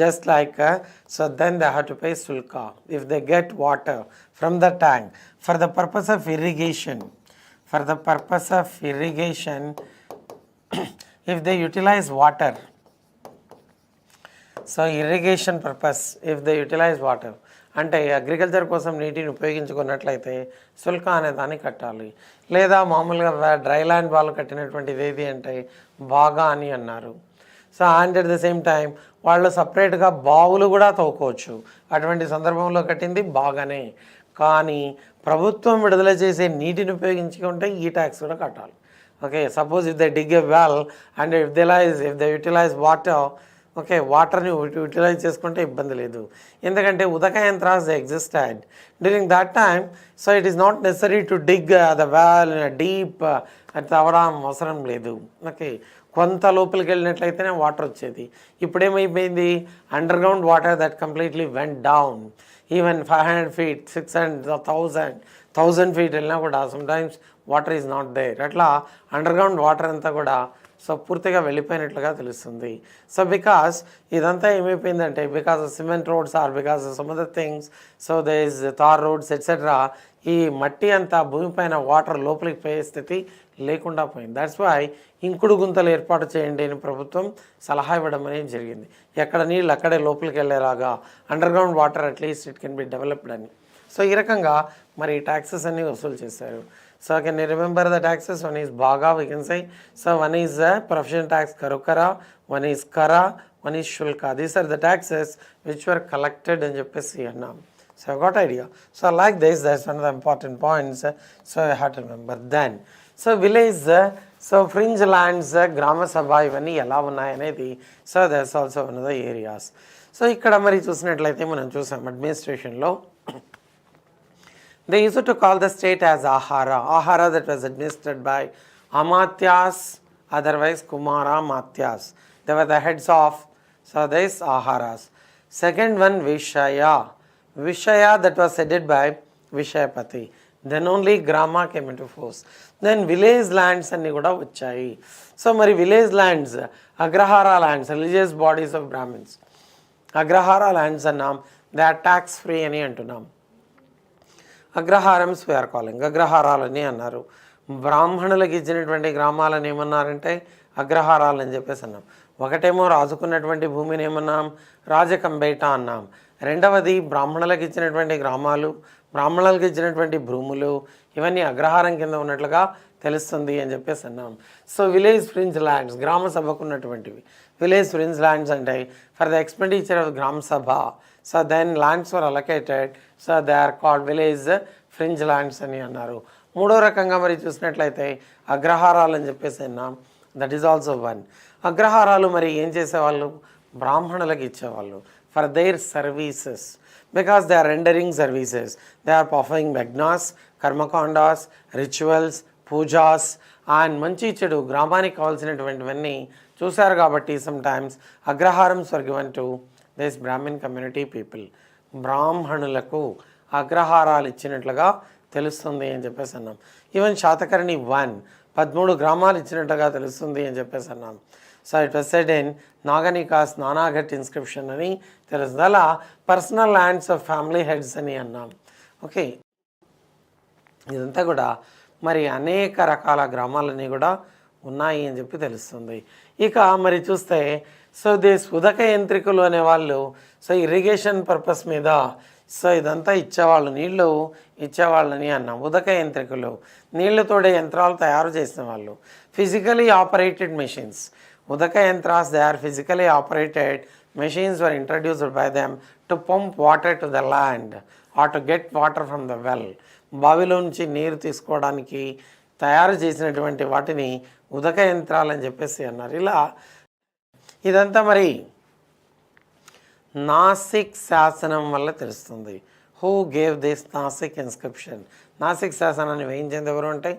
just like so then they have to pay sulka. If they get water from the tank for the purpose of irrigation, if they utilize water, so irrigation purpose if they utilise water అంటే agriculture కోసం నీటిని ఉపయోగించుకున్నట్లయితే శుల్క అనే దాన్ని కట్టాలి. లేదా మామూలుగా dry land వాళ్ళు కట్టినటువంటిది ఏది అంటే బాగా అని అన్నారు. So and at the same time వాళ్ళు సపరేట్గా బావులు కూడా తవ్వుకోవచ్చు. అటువంటి సందర్భంలో కట్టింది బాగానే, కానీ ప్రభుత్వం విడుదల చేసే నీటిని ఉపయోగించుకుంటే ఈ ట్యాక్స్ కూడా కట్టాలి. Okay, suppose if they dig a well and if they utilise water, okay, వాటర్ని యూటిలైజ్ చేసుకుంటే ఇబ్బంది లేదు. ఎందుకంటే Udaka yantras existed during that time. So it is not necessary to dig the well deep, అది తవ్వడం అవసరం లేదు. ఓకే, కొంత లోపలికి వెళ్ళినట్లయితేనే వాటర్ వచ్చేది. ఇప్పుడేమైపోయింది, underground water that completely went down. Even 500 feet, 600, 1000 feet వెళ్ళినా కూడా sometimes water is not there. అట్లా అండర్ గ్రౌండ్ వాటర్ అంతా కూడా సో పూర్తిగా వెళ్ళిపోయినట్లుగా తెలుస్తుంది. సో బికాస్ ఇదంతా ఏమైపోయిందంటే because of cement roads or because of some other things, so they is tar roads etcetera, ఈ మట్టి అంతా భూమిపైన వాటర్ లోపలికి పోయే స్థితి లేకుండా పోయింది. దట్స్ వై ఇంకుడు గుంతలు ఏర్పాటు చేయండి అని ప్రభుత్వం సలహా ఇవ్వడం అనేది జరిగింది. ఎక్కడ నీళ్ళు అక్కడే లోపలికి వెళ్ళేలాగా underground water at least it can be developed అని. సో ఈ రకంగా మరి ట్యాక్సెస్ అన్నీ వసూలు చేశారు. So can you remember the taxes? One is Bhaga, we can say. So one is profession tax Karukara, one is Kara, one is Shulka. These are the taxes which were collected in Japesi and Nam. So I got idea. So like this, that's one of the important points. So I have to remember then. So village, so fringe lands, Grama Sabha, ivani ela unnayane. So there's also one of the areas. So ikkada mari chusinattlaithe manam chusam administration lo. They used to call the state as Ahara that was administered by Amatyas, otherwise Kumara Matyas. They were the heads of, so this Aharas. Second one Vishaya that was headed by Vishayapati. Then only Grama came into force. Then village lands and kuda vachayi. So mari village lands, Agrahara lands, religious bodies of Brahmins. Agrahara lands annam, they are tax free ani antunam. Agraharams we are calling, అగ్రహారాలని అన్నారు. బ్రాహ్మణులకు ఇచ్చినటువంటి గ్రామాలను ఏమన్నారంటే అగ్రహారాలని చెప్పేసి అన్నాం. ఒకటేమో రాజుకున్నటువంటి భూమిని ఏమన్నాం, రాజకంబేట అన్నాం. రెండవది బ్రాహ్మణులకు ఇచ్చినటువంటి గ్రామాలు, బ్రాహ్మణులకు ఇచ్చినటువంటి భూములు, ఇవన్నీ అగ్రహారం కింద ఉన్నట్లుగా తెలుస్తుంది అని చెప్పేసి అన్నాం. సో విలేజ్ ఫ్రింజ్ ల్యాండ్స్, గ్రామ సభకు ఉన్నటువంటివి విలేజ్ ఫ్రింజ్ ల్యాండ్స్ అంటే for the expenditure of Grama Sabha. So then lands were allocated, so they are called village fringe lands అని అన్నారు. మూడో రకంగా మరి చూసినట్లయితే అగ్రహారాలు అని చెప్పేసి అన్నాం. That is also one. అగ్రహారాలు మరి ఏం చేసేవాళ్ళు, బ్రాహ్మణులకు ఇచ్చేవాళ్ళు for their services, because they are rendering services. They are performing yajnas, karmakandas, rituals, pujas and మంచి చెడు గ్రామానికి కావాల్సినటువంటివన్నీ చూశారు. కాబట్టి sometimes agraharams were given to this Brahmin community people. బ్రాహ్మణులకు అగ్రహారాలు ఇచ్చినట్లుగా తెలుస్తుంది అని చెప్పేసి అన్నాం. ఈవెన్ శాతకర్ణి 1 13 గ్రామాలు ఇచ్చినట్టుగా తెలుస్తుంది అని చెప్పేసి అన్నాం. So it was said in Naganika's Naneghat inscription అని తెలుస్తుంది. అలా personal lands of family heads అని అన్నాం. ఓకే, ఇదంతా కూడా మరి అనేక రకాల గ్రామాలన్నీ కూడా ఉన్నాయి అని చెప్పి తెలుస్తుంది. ఇక మరి చూస్తే సో ఉదక యంత్రికులు అనేవాళ్ళు సో ఇరిగేషన్ పర్పస్ మీద సో ఇదంతా ఇచ్చేవాళ్ళు, నీళ్లు ఇచ్చేవాళ్ళని అన్నాం. ఉదక యంత్రికులు నీళ్లు తోడే యంత్రాలు తయారు చేసిన వాళ్ళు. Physically operated machines, Udaka yantras they are physically operated machines were introduced by them to pump water to the land or to get water from the well. బావిలో నుంచి నీరు తీసుకోవడానికి తయారు చేసినటువంటి వాటిని ఉదక యంత్రాలు అని చెప్పేసి అన్నారు. ఇలా ఇదంతా మరి నాసిక్ శాసనం వల్ల తెలుస్తుంది. Who gave this Nasik inscription? Nasik శాసనాన్ని వేయించింది ఎవరు అంటే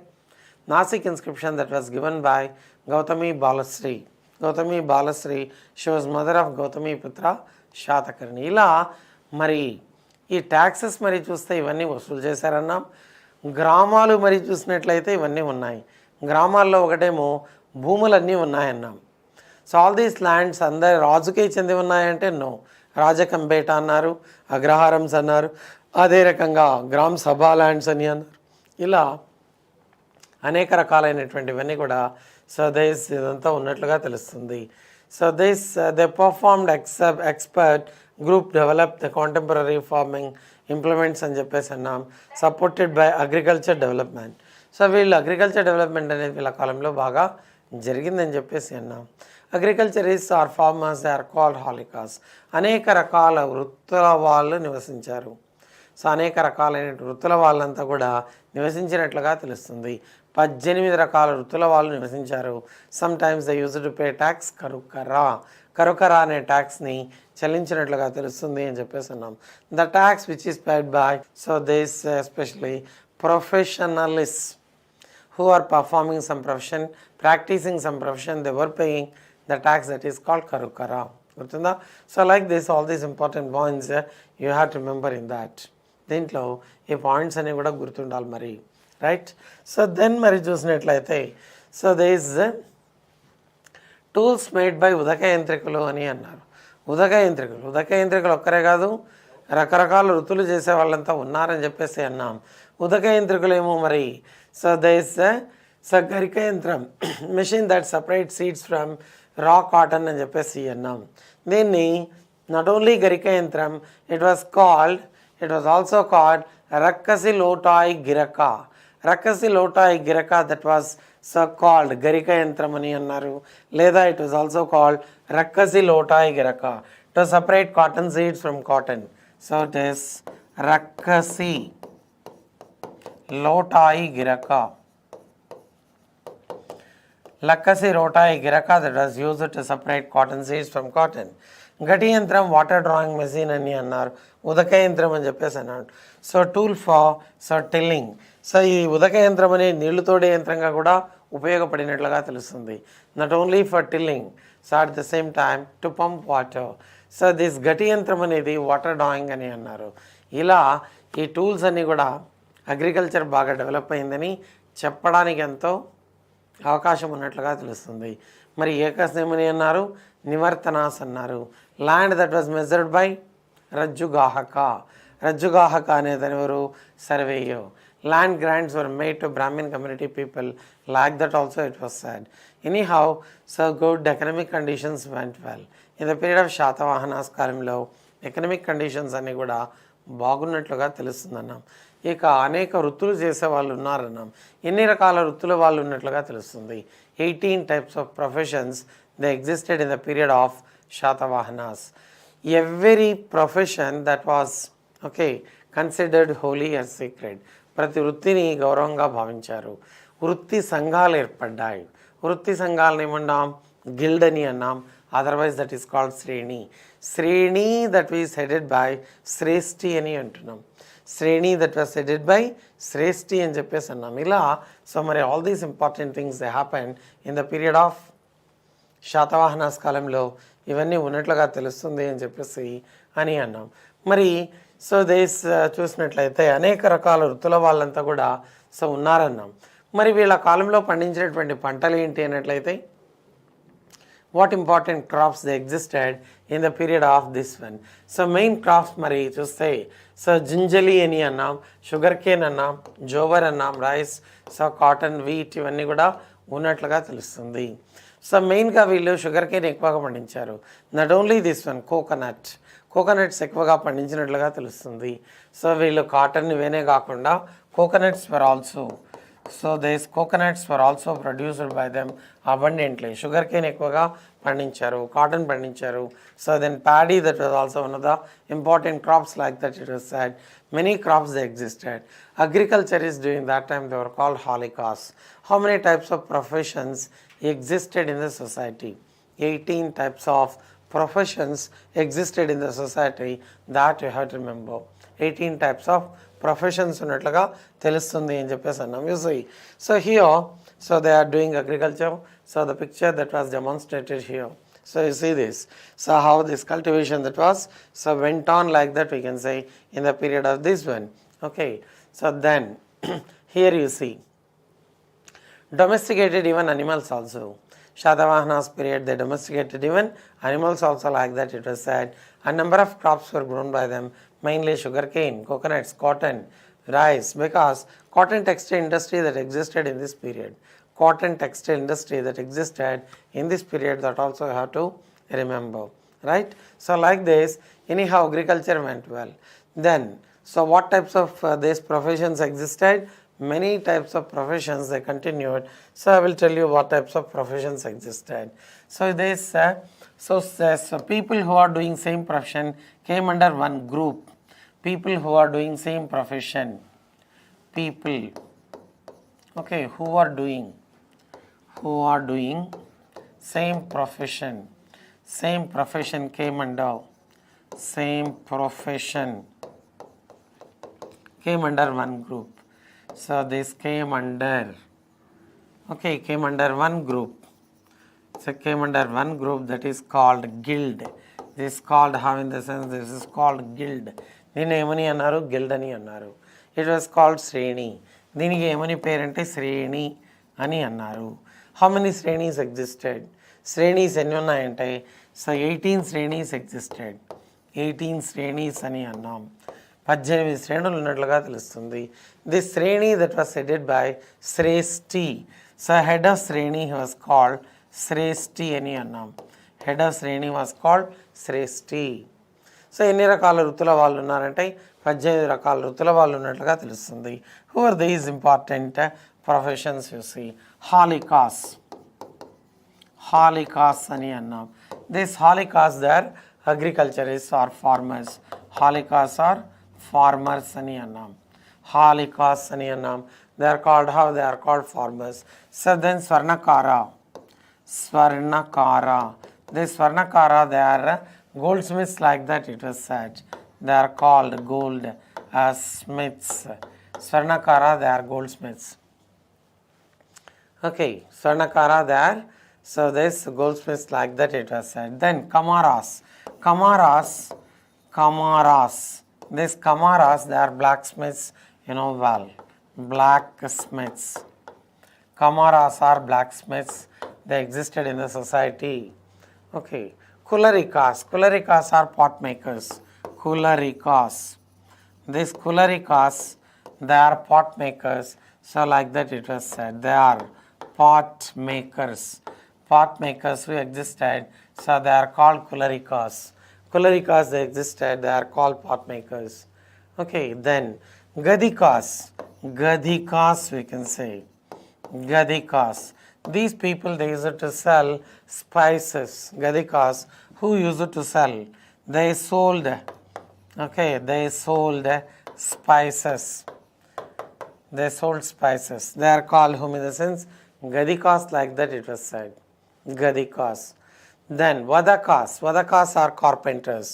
Nasik inscription that was given by Gautami Balashri. Gautami Balashri, she was mother of Gautami Putra Shatakarni. ఇలా మరి ఈ ట్యాక్సెస్ మరి చూస్తే ఇవన్నీ వసూలు చేశారన్నాం. గ్రామాలు మరి చూసినట్లయితే ఇవన్నీ ఉన్నాయి. గ్రామాల్లో ఒకటేమో భూములన్నీ ఉన్నాయన్నాం. సో ఆల్ దీస్ ల్యాండ్స్ అందరి రాజుకే చెంది ఉన్నాయంటే నో, రాజకంపేట అన్నారు, అగ్రహారమ్స్ అన్నారు, అదే రకంగా గ్రామ్ సభా ల్యాండ్స్ అని అన్నారు. ఇలా అనేక రకాలైనటువంటివన్నీ కూడా సో ఇదంతా ఉన్నట్లుగా తెలుస్తుంది. So they performed expert group develop the contemporary farming implements అని చెప్పేసి అన్నాం. Supported by agriculture development. So వీళ్ళు అగ్రికల్చర్ డెవలప్మెంట్ అనేది వీళ్ళ కాలంలో బాగా జరిగిందని చెప్పేసి అన్నాం. Agriculturist or farmers they are called Halikas. అనేక రకాల వృత్తుల వాళ్ళు నివసించారు. సో అనేక రకాలైన వృత్తుల వాళ్ళంతా కూడా నివసించినట్లుగా తెలుస్తుంది. 18 రకాల వృత్తుల వాళ్ళు నివసించారు. Sometimes they use to pay tax. Karukara అనే ట్యాక్స్ని చెల్లించినట్లుగా తెలుస్తుంది అని చెప్పేసి అన్నాం. The tax which is paid by so this especially professionalist who are performing some profession, practicing some profession, they were paying the tax that is called karukara. So like this, all these important points you have to remember in that. దీంట్లో ఈ points అనేవి కూడా గుర్తుండాలి మరి, right? So then మరి చూసినట్లయితే so this tools made by Udaka యంత్రికులు అని అన్నారు. ఉదక యంత్రికులు ఒక్కరే కాదు, రకరకాల వృత్తులు చేసే వాళ్ళంతా ఉన్నారని చెప్పేసి అన్నాం. ఉదక యంత్రికులేమో మరి సో గరిక యంత్రం, machine that separate seeds from రా కాటన్ అని చెప్పేసి అన్నాం. దీన్ని నాట్ ఓన్లీ గరిక యంత్రం, ఇట్ వాజ్ ఆల్సో కాల్డ్ రక్కసి లోటాయి గిరక. దట్ వాజ్ సో కాల్డ్ గరిక యంత్రం అని అన్నారు. లేదా ఇట్ వాజ్ ఆల్సో కాల్డ్ రక్కసి లోటాయి giraka to separate cotton seeds from cotton. So it is Rakkasi లోటాయి గిరక that was used to separate cotton seeds from cotton. గటి యంత్రం వాటర్ డ్రాయింగ్ మెషిన్ అని అన్నారు. ఉదక యంత్రం అని చెప్పేసి అన్నాడు. So tool for tilling. So ఈ ఉదక యంత్రం అనే నీళ్లు తోడే యంత్రంగా కూడా ఉపయోగపడినట్లుగా తెలుస్తుంది. Not only for tilling, so at the same time to pump water. So this గటి యంత్రం అనేది వాటర్ డ్రాయింగ్ అని అన్నారు. ఇలా ఈ టూల్స్ అన్నీ కూడా అగ్రికల్చర్ బాగా డెవలప్ అయిందని చెప్పడానికి ఎంతో అవకాశం ఉన్నట్లుగా తెలుస్తుంది. మరి ఏకస్నేమని అన్నారు, నివర్తనాస్ అన్నారు. Land that was measured by రజ్జుగాహక అనేది ఎవరు? సర్వేయో. Land grants were made to Brahmin community people, like that also it was said. Anyhow, so good economic conditions went well. In the period of Satavahanas కాలంలో ఎకనామిక్ కండిషన్స్ అన్నీ కూడా బాగున్నట్లుగా తెలుస్తుందన్నాం. ఇక అనేక వృత్తులు చేసే వాళ్ళు ఉన్నారన్నాం. ఎన్ని రకాల వృత్తుల వాళ్ళు ఉన్నట్లుగా తెలుస్తుంది. 18 types of professions they existed in the period of Satavahanas. Every profession that was considered holy or sacred. ప్రతి వృత్తిని గౌరవంగా భావించారు. వృత్తి సంఘాలు ఏర్పడ్డాయి. వృత్తి సంఘాలను ఏమన్నాం? గిల్డ్ అని అన్నాం. అదర్వైజ్ దట్ ఈస్ కాల్డ్ శ్రేణి దట్ ఈస్ హెడెడ్ బై శ్రేష్ఠి అని అంటున్నాం. శ్రేణి దట్ వాస్ హెడెడ్ బై శ్రేష్ఠి అని చెప్పేసి అన్నాం. ఇలా సో మరి all these important things they happen in the period of Satavahanas కాలంలో. ఇవన్నీ ఉన్నట్లుగా తెలుస్తుంది అని చెప్పేసి అని అన్నాం. మరి సో దేస్ చూసినట్లయితే అనేక రకాల వృత్తుల వాళ్ళంతా కూడా సో ఉన్నారన్నాం. మరి వీళ్ళ కాలంలో పండించినటువంటి పంటలు ఏంటి అన్నట్లయితే what important crops they existed in the period of this one. So main crops మరి చూస్తే సో జింజలి అని అన్నాం, షుగర్ కేన్ అన్నాం, జోవర్ అన్నాం, రైస్, సో కాటన్, వీట్ ఇవన్నీ కూడా ఉన్నట్లుగా తెలుస్తుంది. సో మెయిన్గా వీళ్ళు షుగర్ కేన్ ఎక్కువగా పండించారు. Not only this one, coconuts ఎక్కువగా పండించినట్లుగా తెలుస్తుంది. సో వీళ్ళు కాటన్ ఇవేనే కాకుండా coconuts were also, so these coconuts were also produced by them abundantly. Sugar cane ఎక్కువగా పండించారు, కాటన్ పండించారు. So then paddy, that was also one of the important crops like that it was said. Many crops they existed. Agriculture is during that time they were called holikas. How many types of professions existed in the society? 18 types of professions existed in the society, that you have to remember. 18 types of professions ఉన్నట్లుగా తెలుస్తుంది అని చెప్పేసి అన్నాం. You see, so here, so they are doing agriculture. So the picture that was demonstrated here, so you see this, so how this cultivation that was, so went on like that, we can say, in the period of this one. Okay, so then here you see domesticated even animals also. Satavahanas period they domesticated even animals also like that, it was said. A number of crops were grown by them, mainly sugarcane, coconuts, cotton, rice, because cotton textile industry that existed in this period. Cotton textile industry that existed in this period, that also you have to remember, right? So like this, anyhow agriculture went well. Then, so what types of these professions existed? Many types of professions they continued. So I will tell you what types of professions existed. So this, so people who are doing same profession came under one group. People who are doing same profession, people, okay, who are doing same profession came under one group. So this came under one group. So came under one group, that is called guild. This is called, how in the sense, this is called guild. దీన్ని ఏమని అన్నారు? Guild అని అన్నారు. It was called శ్రేణి. దీనికి ఏమని పేరంటే శ్రేణి అని అన్నారు. How many shrenis existed? Shrenis ఎన్ని ఉన్నాయంటే, సో 18 శ్రేణీస్ ఎగ్జిస్టెడ్. 18 శ్రేణీస్ అని అన్నాం. 18 శ్రేణులు ఉన్నట్లుగా తెలుస్తుంది. దిస్ శ్రేణి that was headed by Shreshti. So head of శ్రేణి వాస్ కాల్డ్ శ్రేష్ఠి అని అన్నాం. హెడ్ ఆఫ్ శ్రేణి వాస్ కాల్డ్ శ్రేష్ఠి. సో ఎన్ని రకాల వృత్తుల వాళ్ళు ఉన్నారంటే 18 రకాల వృత్తుల వాళ్ళు ఉన్నట్లుగా తెలుస్తుంది. Who are these important professions? You see, halikas అని అన్నాం. This halikas they're agriculturist or farmers. Halikas are farmers అని అన్నాం. హాలికాస్ అని అన్నాం. They are called, how they are called farmers. So then swarnakara. This swarnakara they are goldsmiths like that, it was said. They are called gold smiths. Swarnakara, they are goldsmiths. Okay, Swarnakara they are, so this goldsmiths like that, it was said. Then Kamaras. These Kamaras, they are blacksmiths, well, blacksmiths. Kamaras are blacksmiths, they existed in the society. Okay, Kularikas are pot makers. These Kularikas, they are pot makers. So like that it was said, they are pot makers who existed. So they are called Kularikas. They existed, they are called pot makers. Okay, then Gadikas we can say. Gadikas. These people, they used to sell spices. Gadikas, who used to sell? They sold spices. They sold spices. They are called whom, in the sense, Gadikas, like that it was said. Gadikas. Then Vadakas. Vadakas are carpenters.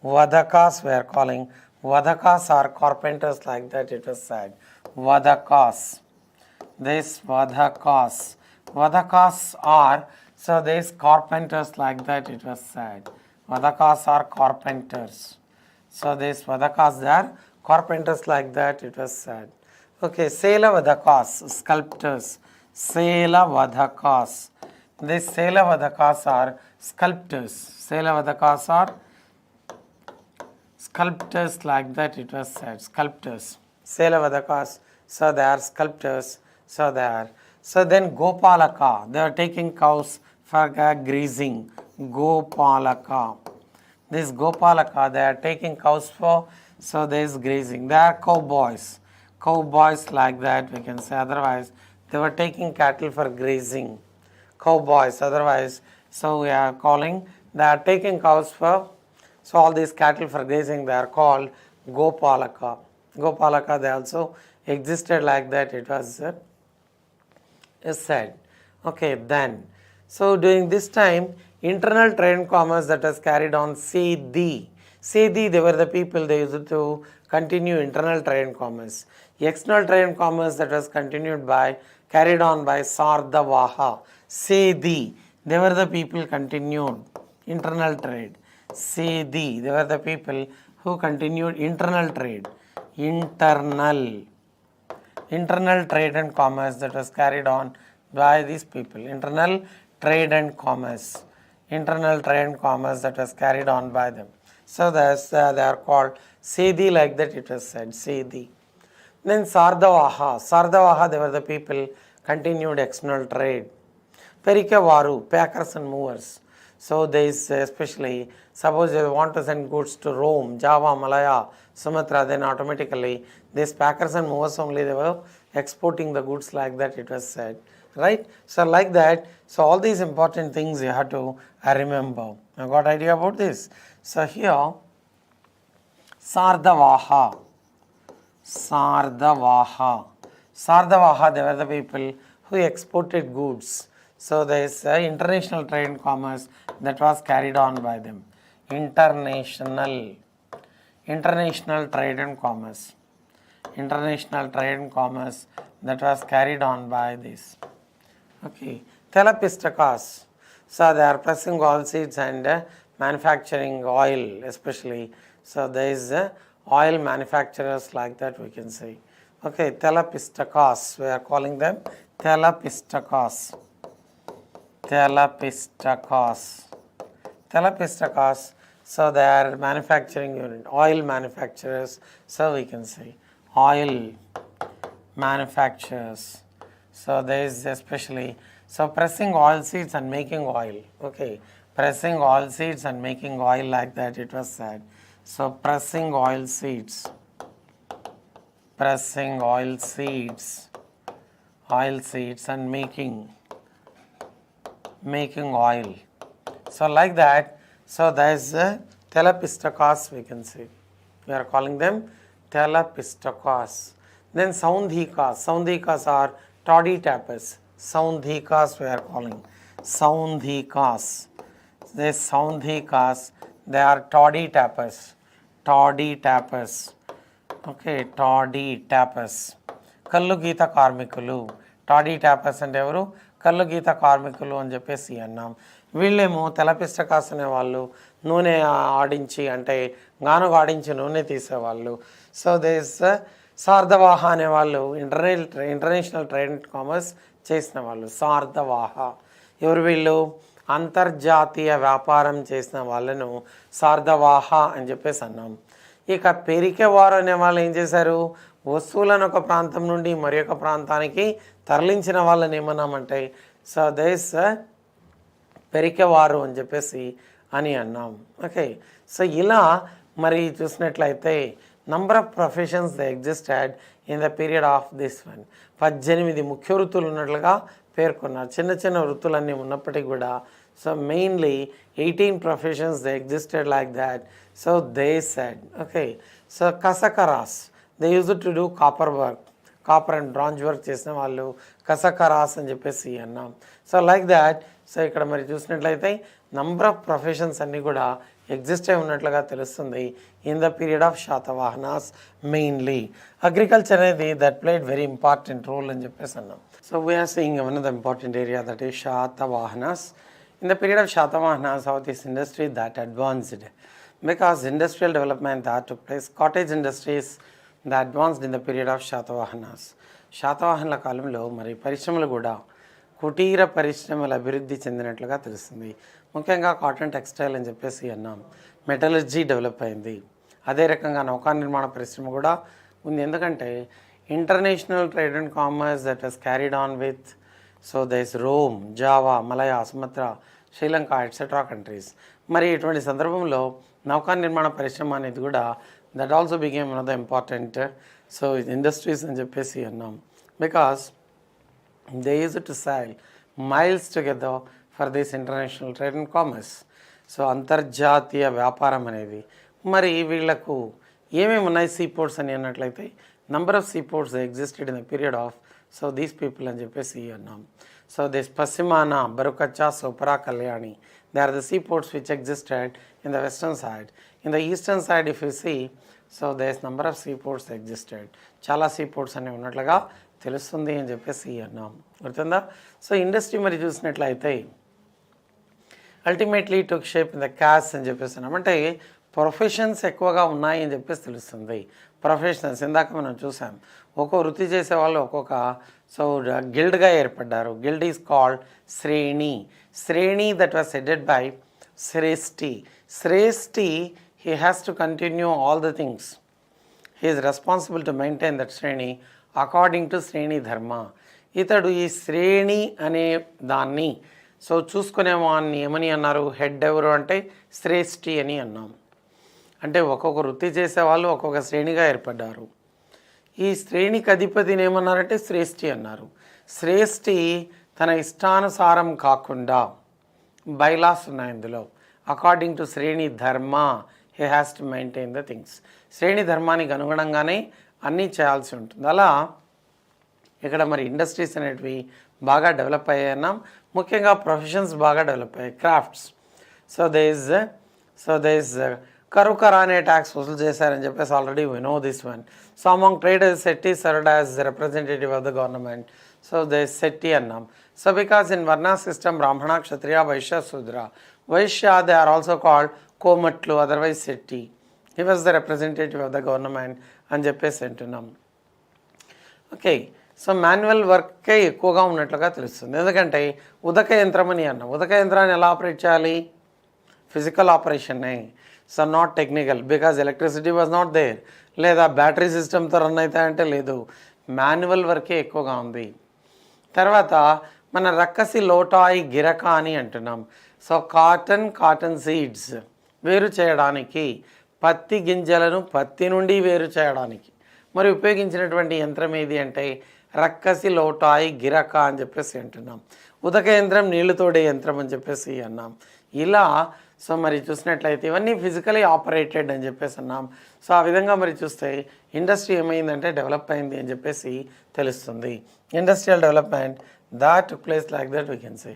Vadakas we are calling. Vadakas are carpenters, like that it was said. Vadakas. This Vadakas. Vadakas are, so these carpenters, like that it was said. Vadakas are carpenters. So these Vadakas, they are carpenters, like that it was said. Okay, Sela Vadakas, sculptors. Sela Vadakas. These Selavadakas are sculptors. Selavadakas are sculptors, like that it was said. Sculptors. Selavadakas, so they are sculptors. So they are. So then Gopalaka, they are taking cows for grazing. Gopalaka. This Gopalaka, they are taking cows for, so there is grazing. They are cowboys. Cowboys, like that we can say. Otherwise, they were taking cattle for grazing. Cowboys, otherwise, so we are calling, they are taking cows for, so all these cattle for grazing, they are called Gopalaka. Gopalaka, they also existed, like that it was is said. Okay, then, so during this time, internal trade and commerce that was carried on Sethi. Sethi, they were the people, they used to continue internal trade and commerce. External trade and commerce that was carried on by Satavahanas. Sethi, they were the people continued internal trade. Sethi, they were the people who continued internal trade. Internal trade and commerce that was carried on by these people. Internal trade and commerce. Internal trade and commerce that was carried on by them. So they are called Sethi, like that it was said. Sethi. Then Satavahanas, they were the people continued external trade. Perikevaru, packers and movers. So there is especially, suppose they want to send goods to Rome, Java, Malaya, Sumatra, then automatically these packers and movers only, they were exporting the goods, like that it was said. Right? So like that, so all these important things you have to remember. You got idea about this? So here, Satavahanas, they were the people who exported goods. So there is international trade and commerce that was carried on by them. International trade and commerce. International trade and commerce that was carried on by this. Okay. Telepistakas. So they are pressing oilseeds and manufacturing oil especially. So there is oil manufacturers, like that we can say. Okay. Telepistakas, we are calling them telepistakas. Telepistakas, so they are manufacturing unit, oil manufacturers, so we can say oil manufacturers. So there is especially, so pressing oil seeds and making oil. Okay, pressing oil seeds and making oil, like that it was said. So pressing oil seeds and making oil. So like that, so there is telepistakas, we can say. We are calling them telepistakas. Then Saundhikas are toddy tappers. Saundhikas we are calling. Saundhikas. These Saundhikas, they are toddy tappers. Okay, toddy tappers. Kallu Geeta Karmikulu. Toddy tappers and ఎవరు కళ్ళు గీత కార్మికులు అని చెప్పేసి అన్నాం. వీళ్ళేమో తెలపిస్టకాస్ అనేవాళ్ళు నూనె ఆడించి, అంటే గానుగ ఆడించి నూనె తీసేవాళ్ళు. సో దిస్ సార్ధవాహ అనేవాళ్ళు ఇంటర్నేషనల్ ట్రేడ్ అండ్ కామర్స్ చేసిన వాళ్ళు. సార్ధవాహ ఎవరు వీళ్ళు? అంతర్జాతీయ వ్యాపారం చేసిన వాళ్ళను సార్ధవాహ అని చెప్పేసి అన్నాం. ఇక పెరికేవారు అనే వాళ్ళు ఏం చేశారు? వస్తువులను ఒక ప్రాంతం నుండి మరి ఒక ప్రాంతానికి తరలించిన వాళ్ళని ఏమన్నామంటే సో దేస్ పెరికేవారు అని చెప్పేసి అని అన్నాం. ఓకే, సో ఇలా మరి చూసినట్లయితే number of professions they existed in the period of this one. 18 ముఖ్య వృత్తులు ఉన్నట్లుగా పేర్కొన్నారు. చిన్న చిన్న వృత్తులన్నీ ఉన్నప్పటికీ కూడా so mainly 18 professions they existed like that. So they said okay, so kasakaras they use to do copper work, copper and bronze work చేసిన వాళ్ళు కసకరాస్ అని చెప్పేసి అన్నాం. సో లైక్ దాట్, సో ఇక్కడ మరి చూసినట్లయితే నంబర్ ఆఫ్ ప్రొఫెషన్స్ అన్నీ కూడా ఎగ్జిస్ట్ అయి ఉన్నట్లుగా తెలుస్తుంది in the period of Satavahanas. Mainly agriculture అనేది that played very important role అని చెప్పేసి అన్నాం. So we're seeing one of the important area that is Satavahanas. In the period of Satavahanas how this industry that advanced, because industrial development that took place, cottage industries that advanced in the period of Satavahanas. శాతవాహనుల కాలంలో మరి పరిశ్రమలు కూడా కుటీర పరిశ్రమలు అభివృద్ధి చెందినట్లుగా తెలుస్తుంది. ముఖ్యంగా కాటన్ టెక్స్టైల్ అని చెప్పేసి అన్నాం. మెటలర్జీ డెవలప్ అయింది. అదే రకంగా నౌకా నిర్మాణ పరిశ్రమ కూడా ఉంది. ఎందుకంటే international trade and commerce that was carried on with these Rome, Java, Malaya, Sumatra, Sri Lanka etcetera countries. మరి ఇటువంటి సందర్భంలో నౌకా నిర్మాణ పరిశ్రమ అనేది కూడా that also became one of the important industries అని చెప్పేసి అన్నాం. Because they used to sail miles together for this international trade and commerce. అంతర్జాతీయ వ్యాపారం అనేది మరి వీళ్లకు ఏమేమి ఉన్నాయి సీ పోర్ట్స్ అని అన్నట్లయితే number of sea ports existed in the period of these people అని చెప్పేసి అన్నాం. దిస్ పశ్చిమాన, Barukachha, Sopara, Kalyani, they are the sea ports which existed in the western side. In the eastern side if you see these number of sea ports existed, చాలా sea ports అనేవి ఉన్నట్లుగా తెలుస్తుంది అని చెప్పేసి అన్నాం. గుర్తుందా? ఇండస్ట్రీ మరి చూసినట్లయితే ultimately took shape in the cast అని చెప్పేసి అన్నాం. అంటే ప్రొఫెషన్స్ ఎక్కువగా ఉన్నాయి అని చెప్పేసి తెలుస్తుంది. ప్రొఫెషనల్స్ ఇందాక మనం చూసాం, ఒక్కో వృత్తి చేసే వాళ్ళు ఒక్కొక్క గిల్డ్గా ఏర్పడ్డారు. గిల్డ్ ఈజ్ కాల్డ్ శ్రేణి. శ్రేణి that was headed by Shreshti. Shreshti he has to continue all the things. He is responsible to maintain that శ్రేణి according to శ్రేణి ధర్మ. ఇతడు ఈ శ్రేణి అనే దాన్ని చూసుకునే వాడిని ఏమని అన్నారు? హెడ్ ఎవరు అంటే శ్రేష్ఠి అని అన్నాం. అంటే ఒక్కొక్క వృత్తి చేసేవాళ్ళు ఒక్కొక్క శ్రేణిగా ఏర్పడ్డారు. ఈ శ్రేణికి అధిపతిని ఏమన్నారంటే శ్రేష్ఠి అన్నారు. శ్రేష్ఠి తన ఇష్టానుసారం కాకుండా బైలాస్ ఉన్నాయి ఇందులో. అకార్డింగ్ టు శ్రేణి ధర్మ he has to maintain the things. శ్రేణి ధర్మానికి అనుగుణంగానే అన్నీ చేయాల్సి ఉంటుంది. అలా ఇక్కడ మరి ఇండస్ట్రీస్ అనేటివి బాగా డెవలప్ అయ్యాయన్నాం. ముఖ్యంగా ప్రొఫెషన్స్ బాగా డెవలప్ అయ్యాయి. క్రాఫ్ట్స్ దే ఇస్ కరుకరా అనే ట్యాక్స్ వసూలు చేశారని చెప్పేసి already we know this one. Among traders Setti served as representative of the government. They Setti అన్నాం. Because in varna system Brahmana, Kshatriya, Vaishya, Shudra. Vaishya they are also called కోమట్లు, otherwise Setti. He was the representative of the government అని చెప్పేసి అంటున్నాం. Okay, manual వర్కే ఎక్కువగా ఉన్నట్లుగా తెలుస్తుంది. ఎందుకంటే ఉదక యంత్రం అని అన్నాం. ఉదక యంత్రాన్ని ఎలా ఆపరేట్ చేయాలి? ఫిజికల్ ఆపరేషన్నే. Not technical, because electricity was not there. లేదా బ్యాటరీ సిస్టమ్తో రన్ అవుతాయంటే లేదు, మాన్యువల్ వర్కే ఎక్కువగా ఉంది. తర్వాత మన రక్కసి, లోటాయి, గిరక అని అంటున్నాం. కాటన్ సీడ్స్ వేరు చేయడానికి, పత్తి గింజలను పత్తి నుండి వేరు చేయడానికి మరి ఉపయోగించినటువంటి యంత్రం ఏది అంటే రక్కసి, లోటాయి, గిరక అని చెప్పేసి అంటున్నాం. ఉదక యంత్రం నీళ్లు తోడే యంత్రం అని చెప్పేసి అన్నాం. ఇలా మరి చూసినట్లయితే ఇవన్నీ ఫిజికలీ ఆపరేటెడ్ అని చెప్పేసి అన్నాం. ఆ విధంగా మరి చూస్తే ఇండస్ట్రీ ఏమైందంటే డెవలప్ అయింది అని చెప్పేసి తెలుస్తుంది. Industrial development that took place like that we can say.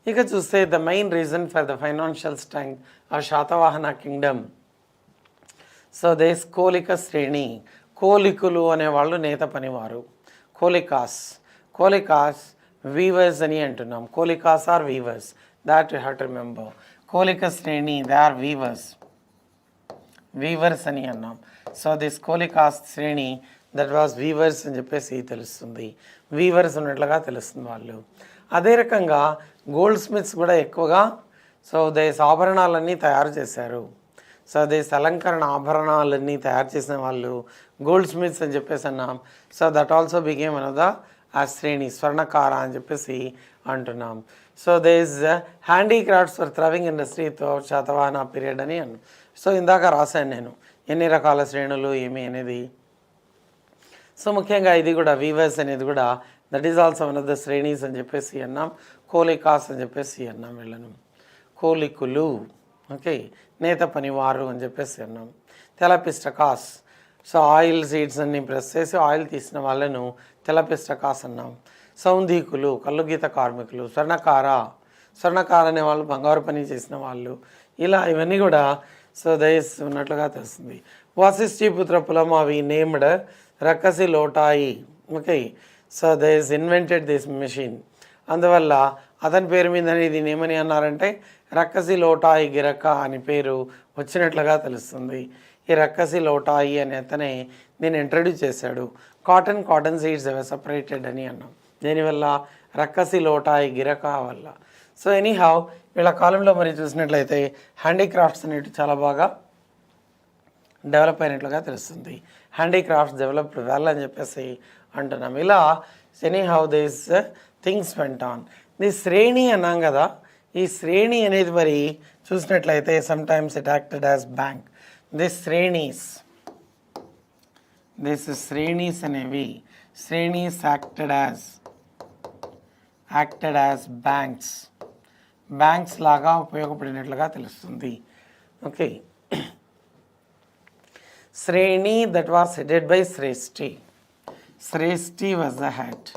ఇక చూస్తే the main reason for the financial strength of Satavahana kingdom. These Kolika shreni. కోలికులు అనేవాళ్ళు నేత పనివారు. కోలికాస్ వీవర్స్ అని అంటున్నాం. Kolikas are weavers, that you have to remember. Kolika shreni they are weavers అని అన్నాం. దిస్ కోలికాస్ శ్రేణి దట్ వాజ్ వీవర్స్ అని చెప్పేసి తెలుస్తుంది. వీవర్స్ ఉన్నట్లుగా తెలుస్తుంది వాళ్ళు. అదే రకంగా గోల్డ్ స్మిత్స్ కూడా ఎక్కువగా దేశ ఆభరణాలన్నీ తయారు చేశారు. దేశ అలంకరణ ఆభరణాలన్నీ తయారు చేసిన వాళ్ళు గోల్డ్ స్మిత్స్ అని చెప్పేసి అన్నాం. దట్ ఆల్సో బికేమ్ అనదా ఆ శ్రేణి, స్వర్ణకార అని చెప్పేసి అంటున్నాం. దేస్ హ్యాండీక్రాఫ్ట్స్ ఫర్ థ్రవింగ్ ఇండస్ట్రీతో శాతవాహన పీరియడ్ అని అన్నాం. ఇందాక రాశాను నేను ఎన్ని రకాల శ్రేణులు ఏమి అనేది. ముఖ్యంగా ఇది కూడా వీవర్స్ అనేది కూడా that is also one of the shrenis అని చెప్పేసి అన్నాం. కోలికాస్ అని చెప్పేసి అన్నాం వీళ్ళను. కోలికులు, ఓకే, నేత పనివారు అని చెప్పేసి అన్నాం. తెలపిస్టకాస్, ఆయిల్ సీడ్స్ అన్ని ప్రెస్ చేసి ఆయిల్ తీసిన వాళ్ళను తెలపిస్టకాస్ అన్నాం. సౌందీకులు, కల్లుగీత కార్మికులు. స్వర్ణకార అనే వాళ్ళు బంగారు పని చేసిన వాళ్ళు. ఇలా ఇవన్నీ కూడా దయస్ ఉన్నట్లుగా తెలుస్తుంది. Vasishthiputra Pulamavi named Rakkasi, Lotayi. Okay, they is invented this machine. అందువల్ల అతని పేరు మీదనే దీన్ని ఏమని అన్నారంటే రక్కసి, లోటాయి, గిరక అని పేరు వచ్చినట్లుగా తెలుస్తుంది. ఈ రక్కసి, లోటాయి అనే అతనే దీన్ని ఇంట్రడ్యూస్ చేశాడు. కాటన్ సీడ్స్ సపరేటెడ్ అని అన్నాం. దేనివల్ల? రక్కసి లోటాయి గిరక వల్ల. సో ఎనీహౌ వీళ్ళ కాలంలో మరి చూసినట్లయితే హ్యాండీక్రాఫ్ట్స్ అనేవి చాలా బాగా డెవలప్ అయినట్లుగా తెలుస్తుంది. హ్యాండీక్రాఫ్ట్స్ డెవలప్ వెల్ అని చెప్పేసి అంటున్నాం. ఇలా anyhow this things went on. The shreni అన్నాం కదా, ఈ శ్రేణి అనేది మరి చూసినట్లయితే sometimes it acted as bank. This shrenis అనేవి శ్రేణీస్ యాక్టెడ్ యాజ్ బ్యాంక్స్ లాగా ఉపయోగపడినట్లుగా తెలుస్తుంది. ఓకే, శ్రేణి that was headed by Shreshti. Shreshti was the head.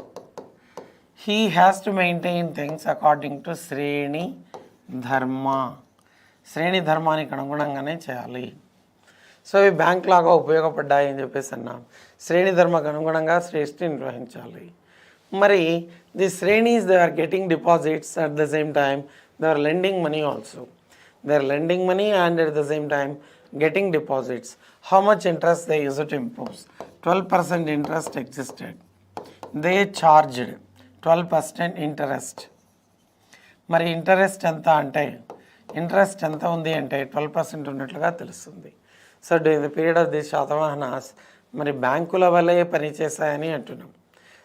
He has to maintain things according to శ్రేణి ధర్మ. శ్రేణి ధర్మానికి అనుగుణంగానే చేయాలి. సో ఇవి బ్యాంక్ లాగా ఉపయోగపడ్డాయి అని చెప్పేసి అన్నాం. శ్రేణి ధర్మకు అనుగుణంగా శ్రేష్ఠి నిర్వహించాలి. మరి the shrenis they are getting deposits at the same time they are lending money also. They are lending money and at the same time getting deposits. How much interest they used to impose? 12% interest existed. They charged 12% interest. మరి interest ఎంత అంటే interest ఎంత ఉంది అంటే 12% ఉన్నట్లుగా తెలుస్తుంది. So during the period of the Satavahanas మరి బ్యాంకుల వల్లే పనిచేశాయని అంటున్నాం.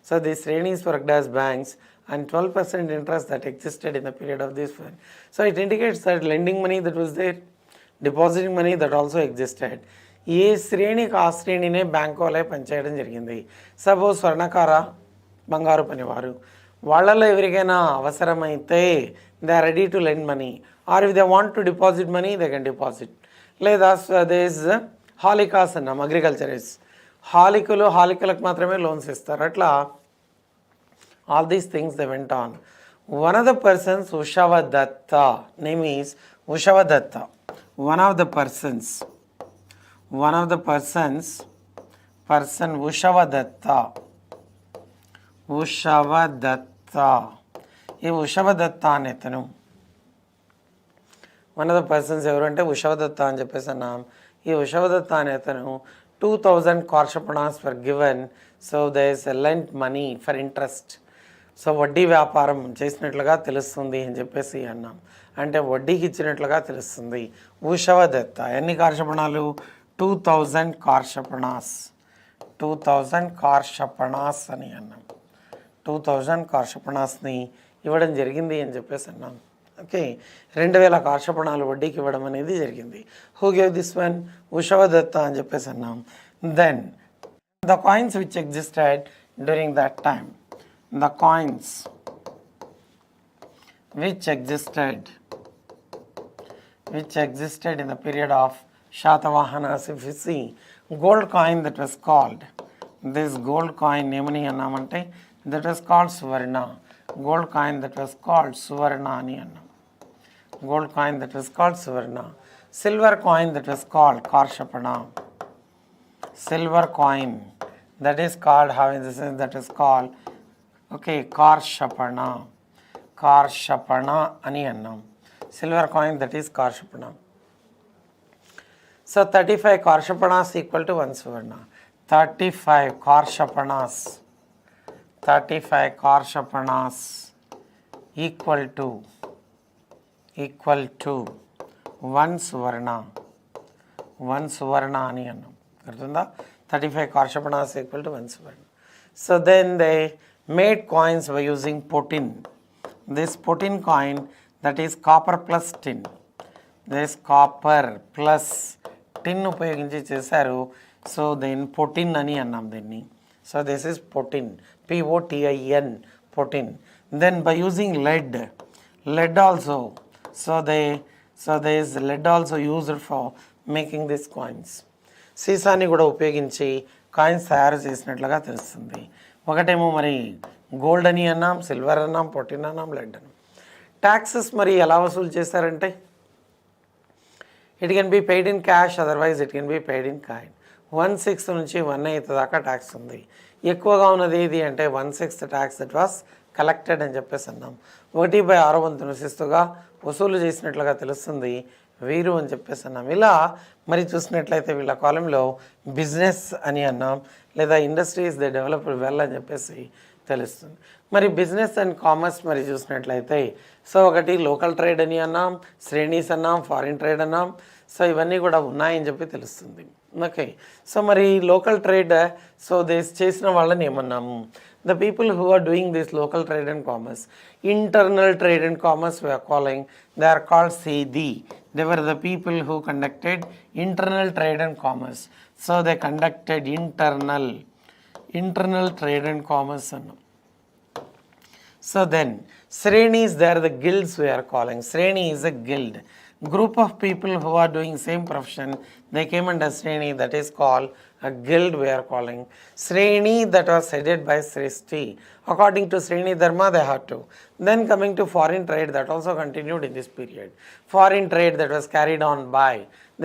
So the shrenis worked as banks and 12% interest that existed in the period of this one. So it indicates that lending money that was there, depositing money that also existed. ఏ శ్రేణికి ఆ శ్రేణినే bank వాళ్ళే పనిచేయడం జరిగింది. సపోజ్ స్వర్ణకార బంగారు పనివారు, వాళ్ళల్లో ఎవరికైనా అవసరమైతే they are ready to lend money, or if they want to deposit money they can deposit. లేదా దేస్ హాలికాస్ అన్నాం, అగ్రికల్చరిస్ట్ హాలికలకు మాత్రమే లోన్స్ ఇస్తారు. అట్లా all these things they went on. One of the persons Ushavadatta, name is Ushavadatta. One of the persons Ushavadatta. ఈ ఉషవదత్త అనే అతను one of the persons ఎవరు అంటే ఉషవదత్త అని చెప్పేసి అన్నాం. ఈ ఉషవదత్త అనే అతను 2000 karshapanas for given. So they is lent money for interest. సో వడ్డీ వ్యాపారం చేసినట్లుగా తెలుస్తుంది అని చెప్పేసి అన్నాం. అంటే వడ్డీకి ఇచ్చినట్లుగా తెలుస్తుంది. ఉషవదత్త ఎన్ని కార్షపణాలు? 2000 కార్షపణాస్. 2000 కార్షపణాస్ అని అన్నాం. 2000 కార్షపణాస్ని ఇవ్వడం జరిగింది అని చెప్పేసి అన్నాం. ఓకే, 2000 కార్షపణాలు వడ్డీకి ఇవ్వడం అనేది జరిగింది. Who gave this one? Ushavadatta అని చెప్పేసి అన్నాం. Then the coins which existed during that time, the coins which existed in the period of Satavahanas. If you see gold coin that was called, this gold coin namani annamante that was called suvarna. Gold coin that was called suvarna ani annam. Gold coin that was called suvarna. Silver coin that was called karshapana. Silver coin that is called, how in the sense that is called, okay, karshapana అని అన్నాం. Silver coin that is karshapana. So 35 karshapanas equal to 1 suvarna. 35 karshapanas equal to 1 suvarna. 1 suvarna అని అన్నాం. గుర్తుందా? 35 karshapanas equal to 1 suvarna. So then they made coins by using potin. This potin coin, that is copper plus tin. This copper plus tin ఉపయోగించి చేశారు. So then పొటిన్ అని అన్నాం దీన్ని. So this is potin, POTIN, potin. Then by using lead also. So there is lead also used for making these coins. సీసాని కూడా ఉపయోగించి coins తయారు చేసినట్లుగా తెలుస్తుంది. ఒకటేమో మరి గోల్డ్ అని అన్నాం, సిల్వర్ అన్నాం, పొటిన్ అన్నాం, లెడ్ అన్నాం. ట్యాక్సెస్ మరి ఎలా వసూలు చేశారంటే it can be paid in cash, otherwise it can be paid in coin. 1/6 నుంచి 1/8 దాకా ట్యాక్స్ ఉంది. ఎక్కువగా ఉన్నది ఏది అంటే 1/6 ట్యాక్స్ దట్ వాస్ కలెక్టెడ్ అని చెప్పేసి అన్నాం. 1/6 శిస్తుగా వసూలు చేసినట్లుగా తెలుస్తుంది వీరు అని చెప్పేసి అన్నాం. ఇలా మరి చూసినట్లయితే వీళ్ళ కాలంలో బిజినెస్ అని అన్నాం, లేదా ఇండస్ట్రీస్ దే డెవలప్డ్ వెల్ అని చెప్పేసి తెలుస్తుంది. మరి బిజినెస్ అండ్ కామర్స్ మరి చూసినట్లయితే సో ఒకటి లోకల్ ట్రేడ్ అని అన్నాం, శ్రేణీస్ అన్నాం, ఫారిన్ ట్రేడ్ అన్నాం. సో ఇవన్నీ కూడా ఉన్నాయని చెప్పి తెలుస్తుంది. ఓకే, సో మరి లోకల్ ట్రేడ్ సో దిస్ చేసిన వాళ్ళని ఏమన్నాము? The people who are doing this local trade and commerce, internal trade and commerce we are calling, they are called Sedi. They were the people who conducted internal trade and commerce. So they conducted internal trade and commerce. So then Srenis, they are the guilds we are calling. Sreni is a guild. Group of people who are doing same profession, they came under Sreni, that is called a guild we are calling. Sreni that was headed by Srishti. According to Sreni Dharma they had to. Then coming to foreign trade, that also continued in this period. Foreign trade that was carried on by, so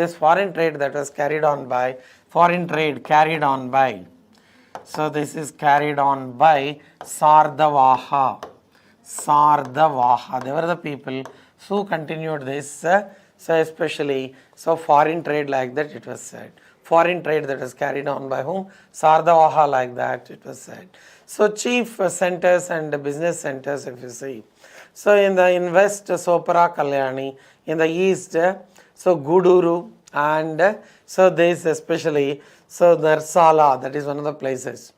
this is carried on by Satavahanas. They were the people who continued this. So especially, so foreign trade like that it was said. Foreign trade that was carried on by whom? Satavahanas, like that it was said. So chief centers and business centers if you see. So in west, Sopara Kalyani. In the east, so Guduru, and so this especially, so Narsala, that is one of the places.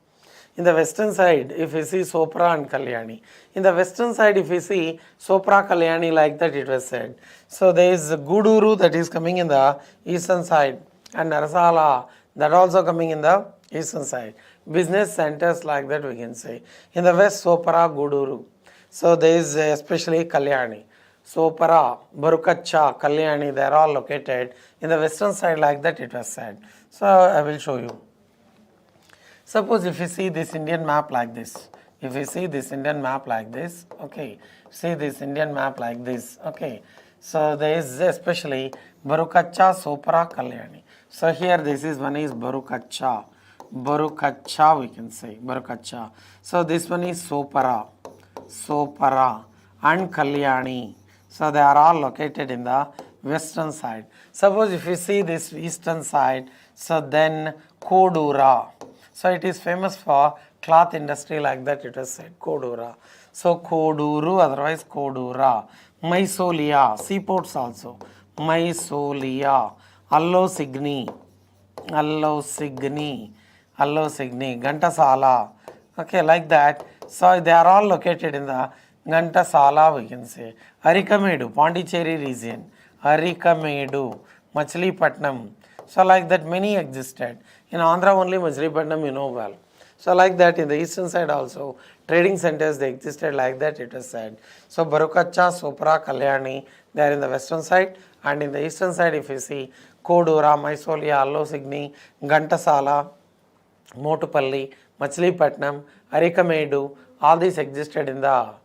In the western side, if you see Sopra and Kalyani. In the western side, if you see Sopra Kalyani, like that it was said. So there is Guduru that is coming in the eastern side, and Narsala that also coming in the eastern side. Business centers like that we can say. In the west, Sopara, Guduru. So there is especially Kalyani. Sopara, Barukacha, Kalyani, they are all located in the western side like that it was said. So I will show you. Suppose if you see this Indian map like this, okay, see this Indian map like this, okay. So there is especially Barukacha, Sopara, Kalyani. So here this is one is Barukacha, we can say, Barukacha. So this one is Sopara, and Kalyani. So they are all located in the western side. Suppose if you see this eastern side, so then Kodura. So it is famous for cloth industry like that it was said, Kodura. So Koduru, otherwise Kodura. Mysolia, seaports also. Mysolia, Allosigny, Gantasala. Okay, like that. So they are all located in the Gantasala we can say. Arikamedu, Pondicherry region. Arikamedu, Machilipatnam. So like that many existed. In Andhra only Machilipatnam you know well. So like that in the eastern side also trading centers they existed like that it was said. So Barukacha, Sopra, Kalyani, they are in the western side, and in the eastern side if you see Kodura, Mysolia, Allosigny, Gantasala, Motupalli, Machilipatnam, Arikamedu, all these existed in the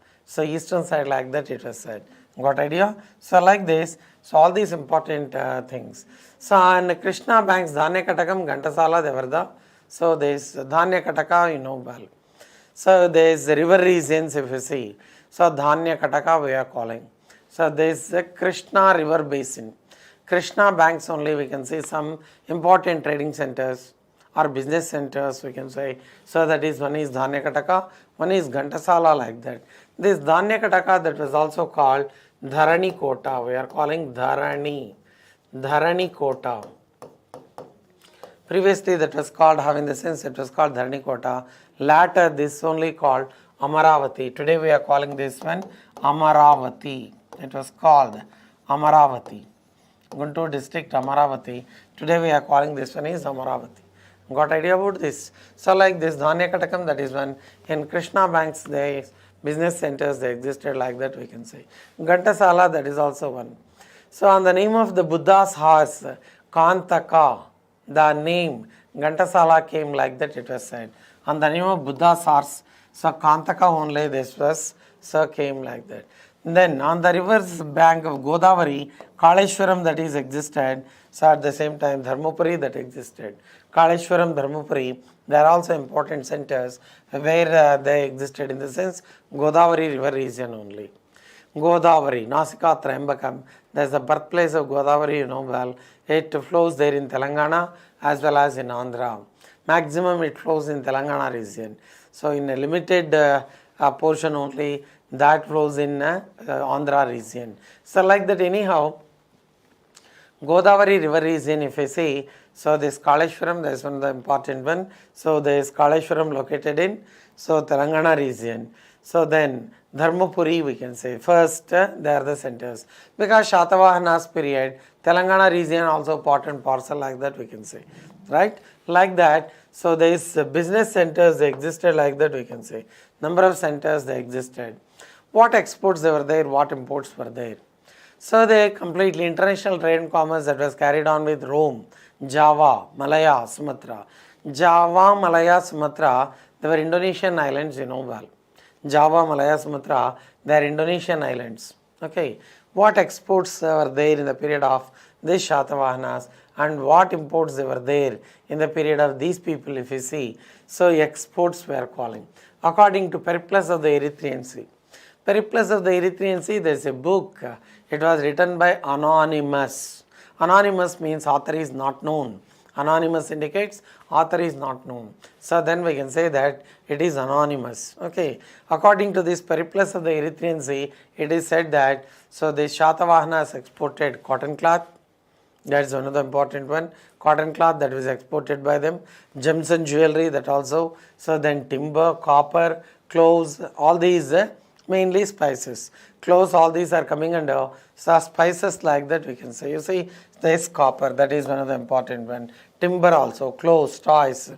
eastern side like that it was said. Got idea? So like this, so all these important things. So and Krishna banks, Dhanya Katakam, Gantasala, they were the, so this Dhanya Kataka you know well. So there is the river regions if you see. So Dhanya Kataka we are calling. So there is the Krishna river basin. Krishna banks only we can see some important trading centers or business centers we can say. So that is one is Dhanya Kataka, one is Gantasala like that. This Dhanya Kataka that was also called Dharani Kota. We are calling Dharani Kota. Previously that was called, having the sense it was called Dharani Kota. Later this only called Amaravati. Today we are calling this one Amaravati. It was called Amaravati. Guntur district Amaravati. Today we are calling this one is Amaravati. Got idea about this? So like this Dhanya Katakam, that is one. In Krishna banks they business centers they existed like that we can say. Gantasala, that is also one. So on the name of the Buddha's horse Kantaka, the name Gantasala came like that it was said. On the name of Buddha's horse, so Kantaka only this was, so came like that. Then on the river's bank of Godavari, Kaleshwaram that is existed. So at the same time Dharmapuri that existed. Kaleshwaram, Dharmapuri, they are also important centers where they existed in the sense Godavari river region only. Godavari, Nasika, Trambakam, there is the birthplace of Godavari you know well. it flows there in Telangana as well as in Andhra. Maximum it flows in Telangana region. So in a limited portion only that flows in Andhra region. So like that anyhow, Godavari river region if I say, so this Kaleshwaram, that is one of the important one. So there is Kaleshwaram located in Telangana region. So then Dharmapuri we can say first they are the centers, because Satavahanas period Telangana region also part and parcel like that we can say, right, like that. So there is business centers they existed like that we can say, number of centers they existed. What exports they were there, what imports were there. So they completely international trade and commerce that was carried on with Rome, Java, Malaya, Sumatra. Java, Malaya, Sumatra, they were Indonesian islands, you know well. Java, Malaya, Sumatra, they are Indonesian islands. Okay, what exports were there in the period of these Satavahanas and what imports they were there in the period of these people if you see. So exports were calling. According to Periplus of the Erythraean Sea. Periplus of the Erythraean Sea, there is a book. It was written by Anonymous. Anonymous means author is not known. Anonymous indicates author is not known. So then we can say that it is anonymous. Okay. According to this Periplus of the Erythraean Sea, it is said that so the Satavahanas exported cotton cloth. That is one of the important one. Cotton cloth that was exported by them. Gems and jewelry that also. So then timber, copper, cloves, all these mainly spices. Cloves, all these are coming under so spices like that we can say. You see, there is copper, that is one of the important one. Timber also, cloves, toys.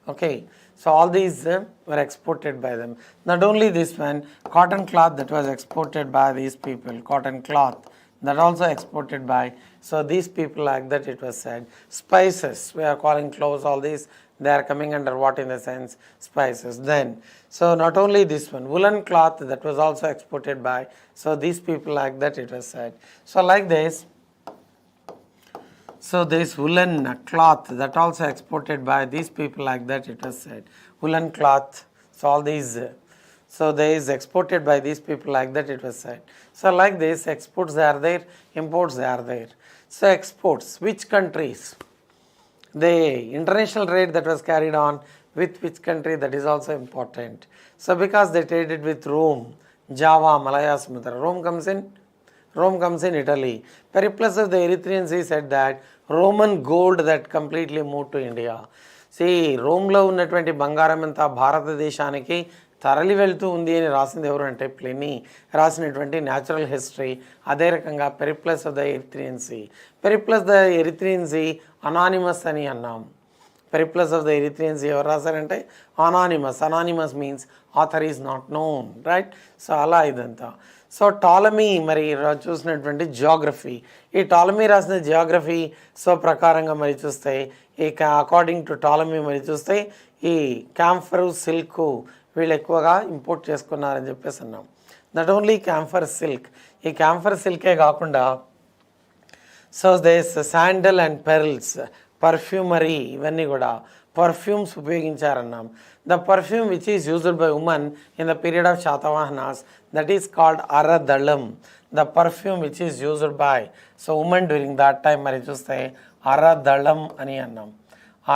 Okay, so all these were exported by them. Not only this one, cotton cloth that was exported by these people, cotton cloth that also exported by, so these people like that it was said. Spices, we are calling cloves, all these, they are coming under what in the sense? Spices. Then, so not only this one, woolen cloth that was also exported by, so these people like that it was said. So like this, so this woolen cloth that also exported by these people like that it was said. Woolen cloth, so all these, so there is exported by these people like that it was said. So like this, exports they are there, imports they are there. So exports, which countries? The international trade that was carried on with which country, that is also important. So because they traded with Rome, Java, Malaya, Sumatra. Rome comes in Italy. Periplus of the Erythraean Sea said that Roman gold that completely moved to India. See, రోమ్లో ఉన్నటువంటి బంగారం అంతా భారతదేశానికి తరలి వెళ్తూ ఉంది అని రాసింది ఎవరు అంటే ప్లినీ రాసినటువంటి న్యాచురల్ హిస్టరీ. అదే రకంగా Periplus of the Erythraean Sea. Periplus the Erythraean Sea anonymous అని అన్నాం. Periplus of the Erythraean Sea ఎవరు రాశారంటే anonymous. Anonymous means author is not known, right. So అలా ఇదంతా. సో టాలమీ మరి చూసినటువంటి జియోగ్రఫీ, ఈ టాలమీ రాసిన జియోగ్రఫీ సో ప్రకారంగా మరి చూస్తే ఈ అకార్డింగ్ టు టాలమీ మరి చూస్తే ఈ క్యాంఫరు సిల్క్ వీళ్ళు ఎక్కువగా ఇంపోర్ట్ చేసుకున్నారని చెప్పేసి అన్నాం. నాట్ ఓన్లీ క్యాంఫర్ సిల్క్, ఈ క్యాంఫర్ సిల్కే కాకుండా so these sandal and pearls, perfumery, ఇవన్నీ కూడా పర్ఫ్యూమ్స్ ఉపయోగించారన్నాం. The perfume which is used by women in the period of Satavahanas, that is called aradalam. The perfume which is used by so women during that time మరి చూస్తే అరదళం అని అన్నాం.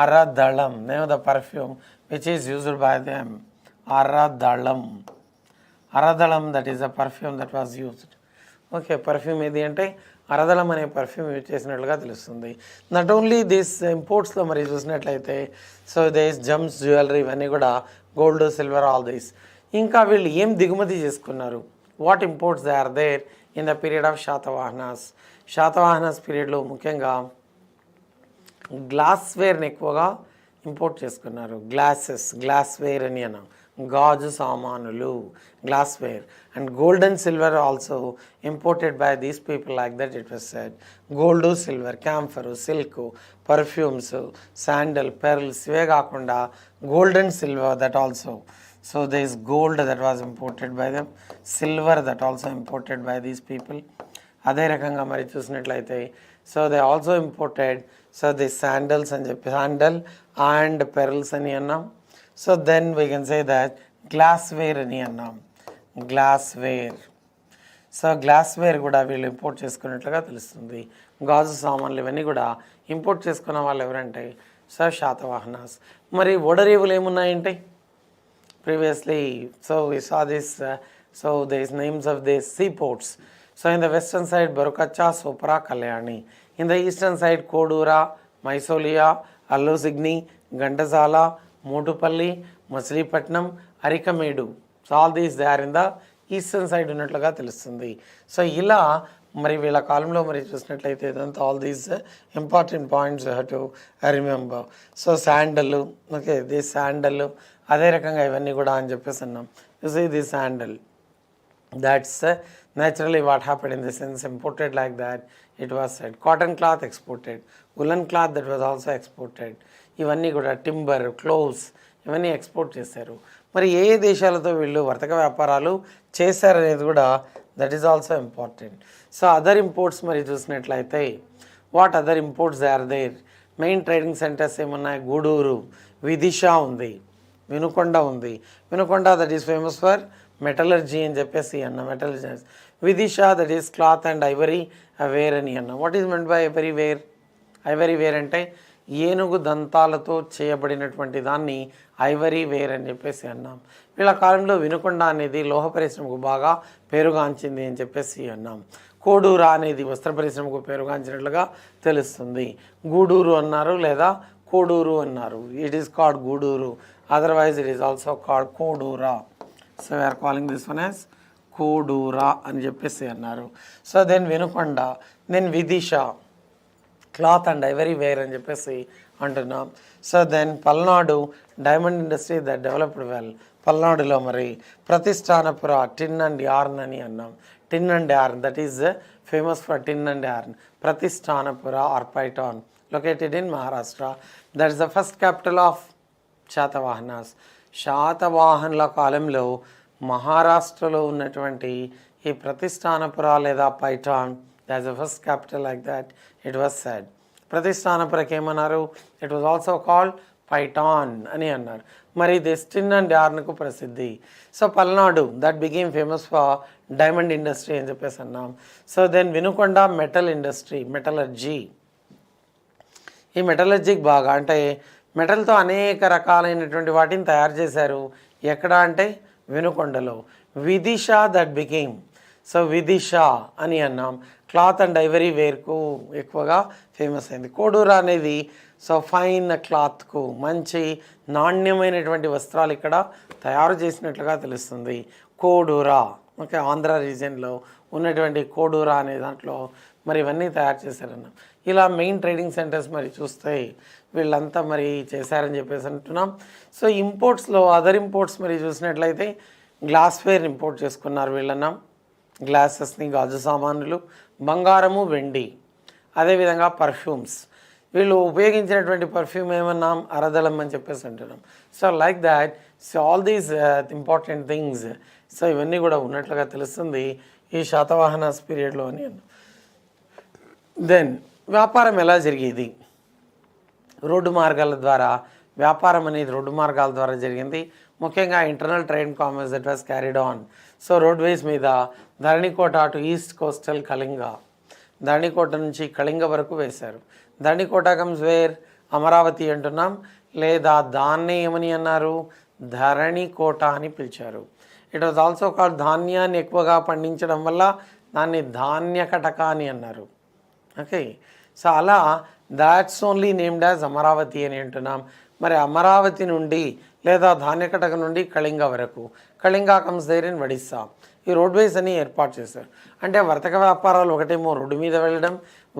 Aradalam, name the perfume which is used by them, aradalam. Aradalam that is the perfume that was used. Okay, perfume ఏది అంటే అరదళం అనే perfume use చేసినట్లుగా తెలుస్తుంది. Not only this ఇంపోర్ట్స్లో మరి చూసినట్లయితే సో దిస్ జమ్స్, జ్యువెలరీ, ఇవన్నీ కూడా గోల్డ్, సిల్వర్, ఆల్ దిస్. ఇంకా వీళ్ళు ఏం దిగుమతి చేసుకున్నారు, what imports they are there in the period of Satavahanas. Satavahanas పీరియడ్లో ముఖ్యంగా గ్లాస్వేర్ని ఎక్కువగా ఇంపోర్ట్ చేసుకున్నారు. గ్లాస్వేర్ అని అన్నాం, గాజు సామానులు, glassware. And gold and silver also imported by these people like that it was said. Gold, silver, camphor, silk, perfumes, sandal, pearls, ఇవే కాకుండా gold and silver that also. So they is gold that was imported by them, silver that also imported by these people. అదే రకంగా మరి చూసినట్లయితే so they also imported so the sandals అని చెప్పి, sandal and pearls అని అన్నాం. So then we can say that glassware అని అన్నాం, గ్లాస్వేర్. సో గ్లాస్వేర్ కూడా వీళ్ళు ఇంపోర్ట్ చేసుకున్నట్లుగా తెలుస్తుంది. గాజు సామాన్లు ఇవన్నీ కూడా ఇంపోర్ట్ చేసుకున్న వాళ్ళు ఎవరంటే శాతవాహనాస్. మరి ఓడరేవులు ఏమున్నాయంటే previously, so we saw this, so these names of these seaports. So in the western side Barukacha, Sopara, Kalyani. In the eastern side Kodura, Mysolia, Allusigni, Gandazala, Motupalli, Machilipatnam, Arikamedu. So all these they are in the eastern side ఉన్నట్లుగా తెలుస్తుంది. So ఇలా మరి వీళ్ళ కాలంలో మరి చూసినట్లయితే ఇదంతా all these important points you have to remember. So sandal, okay, the sandal, అదే రకంగా ఇవన్నీ కూడా అని చెప్పేసి అన్నాం. You see the sandal, that's naturally what happened in the sense imported like that it was said. Cotton cloth exported, woolen cloth that was also exported. ఇవన్నీ కూడా timber, cloves ఇవన్నీ ఎక్స్పోర్ట్ చేశారు. మరి ఏ ఏ దేశాలతో వీళ్ళు వర్తక వ్యాపారాలు చేశారనేది కూడా that is also important. So other imports మరి చూసినట్లయితే what other imports are there? Main trading centres ఏమున్నాయి? గూడూరు, విదిశా ఉంది, వినుకొండ ఉంది. Vinukonda that is famous for metallurgy అని చెప్పేసి అన్న, metallurgy. Vidisha that is cloth and ivory ware అని అన్న. What is meant by ivory ware? Ivory ware అంటే ఏనుగు దంతాలతో చేయబడినటువంటి దాన్ని ఐవరీ వేర్ అని చెప్పేసి అన్నాం. వీళ్ళ కాలంలో వినుకొండ అనేది లోహ పరిశ్రమకు బాగా పేరుగాంచింది అని చెప్పేసి అన్నాం. కోడూరా అనేది వస్త్ర పరిశ్రమకు పేరుగాంచినట్లుగా తెలుస్తుంది. గూడూరు అన్నారు లేదా కోడూరు అన్నారు. It is called Guduru, otherwise it is also called Kodura. So we're calling this one as Kodura అని చెప్పేసి అన్నారు. So then Vinukonda, then Vidisha, cloth and ivory ware అని చెప్పేసి అంటున్నాం. So then Palnadu, diamond industry that developed well. పల్నాడులో మరి ప్రతిష్టానపుర, టిన్ అండ్ యార్న్ అని అన్నాం. Tin and yarn that is famous for tin and yarn. Pratishthanapura or Paithan located in Maharashtra. That is the first capital of Satavahanas. శాతవాహనుల కాలంలో మహారాష్ట్రలో ఉన్నటువంటి ఈ ప్రతిష్టానపుర లేదా Paithan, that's the first capital like that it was said. ప్రతిష్టానపురకి ఏమన్నారు? It was also called Paithan అని అన్నారు. మరి దిస్ టిన్ అండ్ యార్న్కు ప్రసిద్ధి. So Palnadu that became famous for diamond industry అని చెప్పేసి అన్నాం. So then Vinukonda metal industry, metallurgy. ఈ మెటలర్జీకి బాగా అంటే మెటల్తో అనేక రకాలైనటువంటి వాటిని తయారు చేశారు. ఎక్కడ అంటే వినుకొండలో. Vidisha that became, so Vidisha అని అన్నాం. క్లాత్ అండ్ ఐవరీ వేర్కు ఎక్కువగా ఫేమస్ అయింది. కోడూరా అనేది సో ఫైన్ క్లాత్కు, మంచి నాణ్యమైనటువంటి వస్త్రాలు ఇక్కడ తయారు చేసినట్లుగా తెలుస్తుంది. కోడూరా, ఓకే, ఆంధ్ర రీజియన్లో ఉన్నటువంటి కోడూరా అనే దాంట్లో మరి ఇవన్నీ తయారు చేశారన్న. ఇలా మెయిన్ ట్రేడింగ్ సెంటర్స్ మరి చూస్తే వీళ్ళంతా మరి చేశారని చెప్పేసి అంటున్నాం. సో ఇంపోర్ట్స్లో అదర్ ఇంపోర్ట్స్ మరి చూసినట్లయితే గ్లాస్వేర్ ఇంపోర్ట్ చేసుకున్నారు వీళ్ళన్నా. గ్లాసెస్ని, గాజు సామాన్లు, బంగారము, వెండి, అదేవిధంగా పర్ఫ్యూమ్స్. వీళ్ళు ఉపయోగించినటువంటి పర్ఫ్యూమ్ ఏమన్నాం? అరదళం అని చెప్పేసి అంటున్నాం. So like that, so all these important things, so ఇవన్నీ కూడా ఉన్నట్లుగా తెలుస్తుంది ఈ శాతవాహనాస్ పీరియడ్లో అని అన్నాం. దెన్ వ్యాపారం ఎలా జరిగేది? రోడ్డు మార్గాల ద్వారా వ్యాపారం అనేది రోడ్డు మార్గాల ద్వారా జరిగింది. ముఖ్యంగా internal trade commerce that was carried on. So roadways మీద Dharanikota to east coastal Kalinga, Dharanikota నుంచి కళింగ వరకు వేశారు. Dharanikota comes wear? అమరావతి అంటున్నాం, లేదా దాన్నే ఏమని అన్నారు? ధరణికోట అని పిలిచారు. ఇట్ వాజ్ ఆల్సో కాల్డ్, ధాన్యాన్ని ఎక్కువగా పండించడం వల్ల దాన్ని ధాన్య కటక అని అన్నారు. ఓకే, సో అలా that's only named as Amaravati అని అంటున్నాం. మరి అమరావతి నుండి లేదా ధాన్యకటక నుండి కళింగ వరకు, Kalinga comes there in Odisha. ఈ రోడ్వేస్ అని ఏర్పాటు చేశారు. అంటే వర్తక వ్యాపారాలు ఒకటేమో రోడ్డు మీద వెళ్ళడం,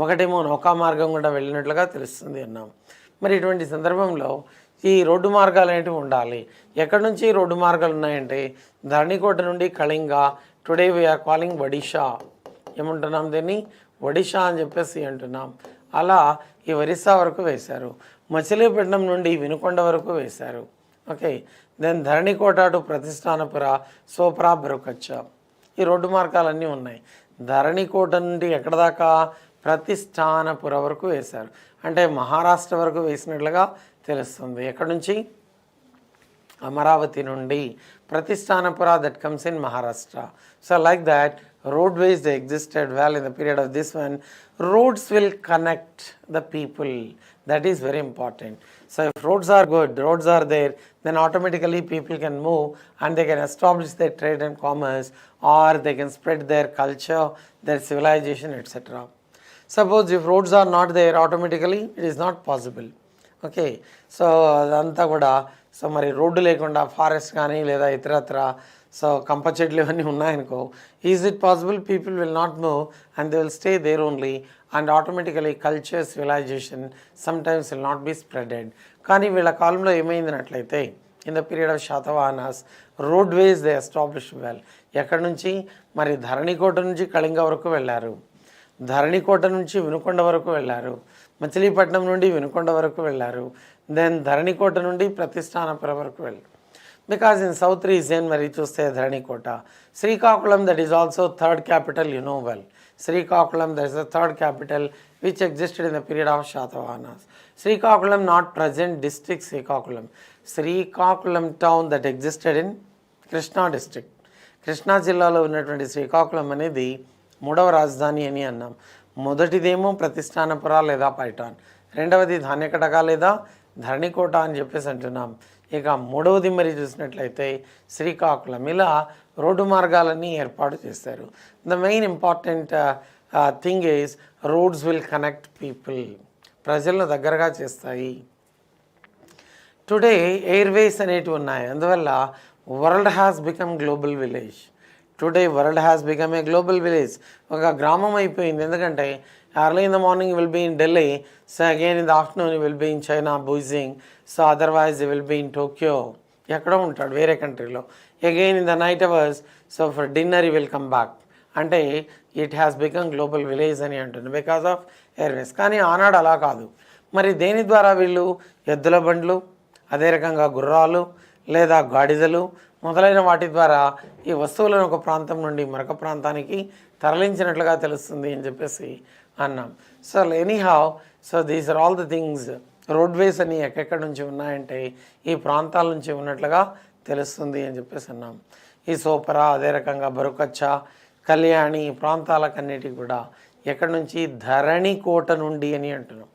ఒకటేమో నౌకా మార్గం కూడా వెళ్ళినట్లుగా తెలుస్తుంది అన్నాం. మరి ఇటువంటి సందర్భంలో ఈ రోడ్డు మార్గాలు అనేవి ఉండాలి. ఎక్కడి నుంచి రోడ్డు మార్గాలు ఉన్నాయంటే ధరణికోట నుండి Kalinga, today we're calling Odisha. ఏమంటున్నాం దీన్ని? ఒడిషా అని చెప్పేసి అంటున్నాం. అలా ఈ ఒరిస్సా వరకు వేశారు. మచిలీపట్నం నుండి వినుకొండ వరకు వేశారు. Okay, then Dharanikota to Pratishthanapura, Sopara, Barukachha. ఈ రోడ్డు మార్గాలన్నీ ఉన్నాయి. ధరణికోట నుండి ఎక్కడ దాకా? ప్రతిష్టానపుర వరకు వేశారు. అంటే మహారాష్ట్ర వరకు వేసినట్లుగా తెలుస్తుంది. ఎక్కడి నుంచి? Amaravati Nundi, Pratishthanapura that comes in Maharashtra. So like that, roadways they existed well in the period of this one. Roads will connect the people. That is very important. So if roads are good, roads are there, then automatically people can move and they can establish their trade and commerce, or they can spread their culture, their civilization, etc. Suppose if roads are not there, automatically it is not possible. Okay, so అదంతా కూడా so మరి road లేకుండా forest కానీ లేదా ఇతరత్ర so కంప చెట్లు ఇవన్నీ ఉన్నాయనుకో, is it possible? People will not move and they will stay there only, and automatically culture civilization sometimes will not be spreaded. కానీ వీళ్ళ కాలంలో ఏమైందినట్లయితే in the period of Satavahanas roadways they establish well. ఎక్కడి నుంచి? మరి ధరణికోట నుంచి కళింగ వరకు వెళ్ళారు, ధరణికోట నుంచి వినుకొండ వరకు వెళ్ళారు, మచిలీపట్నం నుండి వినుకొండ వరకు వెళ్ళారు, దెన్ ధరణికోట నుండి ప్రతిష్టానపురం వరకు వెళ్ళారు. బికాజ్ ఇన్ సౌత్ రీజియన్ మరి చూస్తే Dharanikota, Srikakulam that is also third capital, you know well. Srikakulam that is the third capital which existed in the period of Satavahanas. Srikakulam not present district Srikakulam, Srikakulam town that existed in Krishna district. Krishna జిల్లాలో ఉన్నటువంటి శ్రీకాకుళం అనేది మూడవ రాజధాని అని అన్నాం. మొదటిదేమో ప్రతిష్టానపుర లేదా పైఠాన్, రెండవది ధాన్యకటక లేదా ధరణికోట అని చెప్పేసి అంటున్నాం. ఇక మూడవది మరి చూసినట్లయితే శ్రీకాకుళం. ఇలా రోడ్డు మార్గాలన్నీ ఏర్పాటు చేశారు. The main important thing is roads will connect people, ప్రజలను దగ్గరగా చేస్తాయి. టుడే ఎయిర్వేస్ అనేటివి ఉన్నాయి, అందువల్ల world has become global village. Today world has become a global village, ఒక గ్రామం అయిపోయింది. ఎందుకంటే early in the morning will be in Delhi, so again in the afternoon will be in China Beijing, so otherwise will be in Tokyo, ఎక్కడో ఉంటాడు వేరే కంట్రీలో. Again in the night hours, so for dinner ఈ will come back. అంటే it has become global village అని అంటుంది because of Airways. కానీ ఆనాడు అలా కాదు. మరి దేని ద్వారా వీళ్ళు ఎద్దుల బండ్లు, అదే రకంగా గుర్రాలు లేదా గాడిదలు మొదలైన వాటి ద్వారా ఈ వస్తువులను ఒక ప్రాంతం నుండి మరొక ప్రాంతానికి తరలించినట్లుగా తెలుస్తుంది అని చెప్పేసి అన్నాం. So anyhow, so these are all the things. Roadways అని ఎక్కడెక్కడి నుంచి ఉన్నాయంటే ఈ ప్రాంతాల నుంచి ఉన్నట్లుగా తెలుస్తుంది అని చెప్పేసి అన్నాం. ఈ సోపరా, అదే రకంగా బరుకచ్చ, కళ్యాణి ఈ ప్రాంతాలకన్నిటికీ కూడా ఎక్కడి నుంచి? ధరణికోట నుండి అని అంటున్నాం.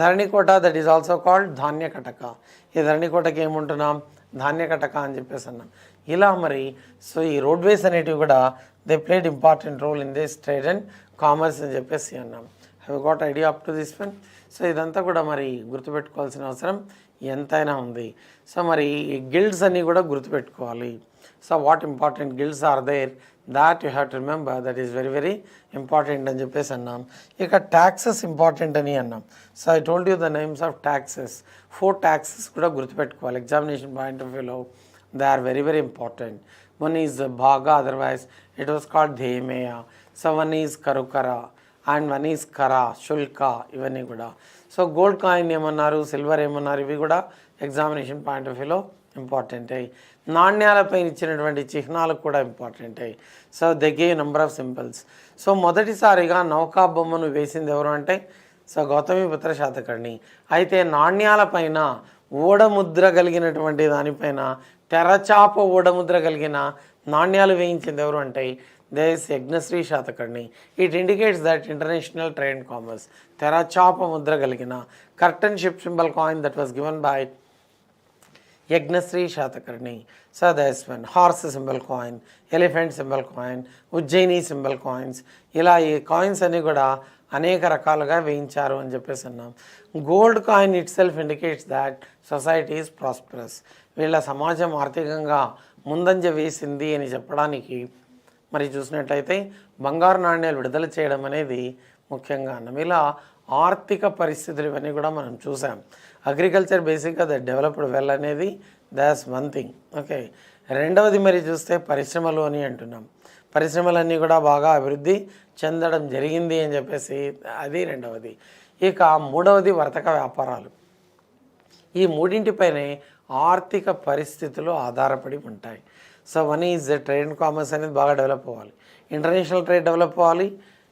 Dharanikota that is also called Dhanyakataka. ఈ ధరణికోటకి ఏముంటున్నాం? ధాన్యకటక అని చెప్పేసి అన్నాం. ఇలా మరి సో ఈ రోడ్వేస్ అనేటివి కూడా they played important role in this trade and commerce అని చెప్పేసి అన్నాం. Have got idea up to this one? So ఇదంతా కూడా మరి గుర్తుపెట్టుకోవాల్సిన అవసరం ఎంతైనా ఉంది. సో మరి ఈ గిల్డ్స్ అన్నీ కూడా గుర్తుపెట్టుకోవాలి. So what important guilds are there that you have to remember, that is very very important అని చెప్పేసి అన్నాం. ఇక ట్యాక్సెస్ ఇంపార్టెంట్ అని అన్నాం. So I told you the names of taxes. 4 taxes కూడా గుర్తుపెట్టుకోవాలి ఎగ్జామినేషన్ పాయింట్ ఆఫ్ వ్యూలో. They are very very important. One is bhaga, otherwise it was called dhemeya. So one is karukara and one is kara, shulka, ఇవన్నీ కూడా. So gold coin ఏమన్నారు, silver ఏమన్నారు, ఇవి కూడా examination point of వ్యూలో ఇంపార్టెంట్ అయ్యి. నాణ్యాలపై ఇచ్చినటువంటి చిహ్నాలకు కూడా ఇంపార్టెంట్ అయ్యి. So they gave number of symbols. So మొదటిసారిగా నౌకా బొమ్మను వేసింది ఎవరు అంటే సో గౌతమిపుత్ర శాతకర్ణి. అయితే నాణ్యాలపైన ఓడముద్ర కలిగినటువంటి దానిపైన తెరచాప ఓడముద్ర కలిగిన నాణ్యాలు వేయించింది ఎవరు అంటే these Yajnashri Satakarni. It indicates that international trade and commerce. తెరచాప ముద్ర కలిగిన కర్టన్ ship symbol coin that was given by Yajnashri Satakarni. So that's one. Horse symbol coin, elephant symbol coin, Ujjayini symbol coins, ఇలా ఈ కాయిన్స్ అన్నీ కూడా అనేక రకాలుగా వేయించారు అని చెప్పేసి అన్నాం. Gold coin it self indicates that society is prosperous. వీళ్ళ సమాజం ఆర్థికంగా ముందంజ వేసింది అని చెప్పడానికి మరి చూసినట్లయితే బంగారు నాణ్యాలు విడుదల చేయడం అనేది ముఖ్యంగా అన్నాం. ఇలా ఆర్థిక పరిస్థితులు ఇవన్నీ కూడా మనం చూసాం. అగ్రికల్చర్ బేసిక్గా ద డెవలప్డ్ వెల్ అనేది దాట్స్ వన్ థింగ్. ఓకే, రెండవది మరి చూస్తే పరిశ్రమలు అని అంటున్నాం. పరిశ్రమలన్నీ కూడా బాగా అభివృద్ధి చెందడం జరిగింది అని చెప్పేసి అది రెండవది. ఇక మూడవది వర్తక వ్యాపారాలు. ఈ మూడింటిపైనే ఆర్థిక పరిస్థితులు ఆధారపడి ఉంటాయి. So one is trade and commerce అనేది బాగా డెవలప్ అవ్వాలి, ఇంటర్నేషనల్ ట్రేడ్ డెవలప్ అవ్వాలి,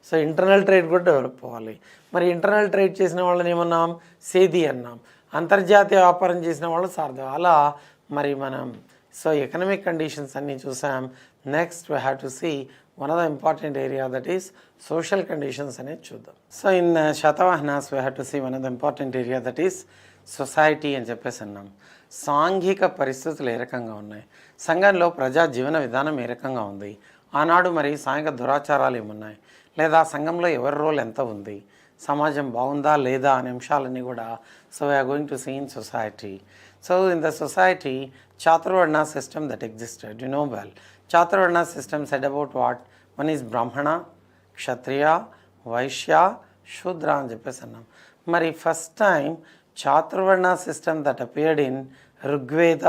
సో ఇంటర్నల్ ట్రేడ్ కూడా డెవలప్ అవ్వాలి. మరి ఇంటర్నల్ ట్రేడ్ చేసిన వాళ్ళని ఏమన్నాం? సేది అన్నాం. అంతర్జాతీయ వ్యాపారం చేసిన వాళ్ళు సార్థం. అలా మరి మనం సో ఎకనామిక్ కండిషన్స్ అన్నీ చూసాం. Next we have to see one of the important area that is social conditions అనేది చూద్దాం. So in Satavahanas we have to see one of the important area that is society అని చెప్పేసి అన్నాం. సాంఘిక పరిస్థితులు ఏ రకంగా ఉన్నాయి, సంఘంలో ప్రజా జీవన విధానం ఏ రకంగా ఉంది, ఆనాడు మరి సాంఘిక దురాచారాలు ఏమున్నాయి, లేదా సంఘంలో ఎవరి రోల్ ఎంత ఉంది, సమాజం బాగుందా లేదా అనే అంశాలన్నీ కూడా so we are going to see in society. So in the society chaturvarna system that existed, you know well. Chaturvarna system said about what? One is Brahmana, Kshatriya, Vaishya, Shudra అని చెప్పేసి అన్నాం. మరి first time chaturvarna system that appeared in Rigveda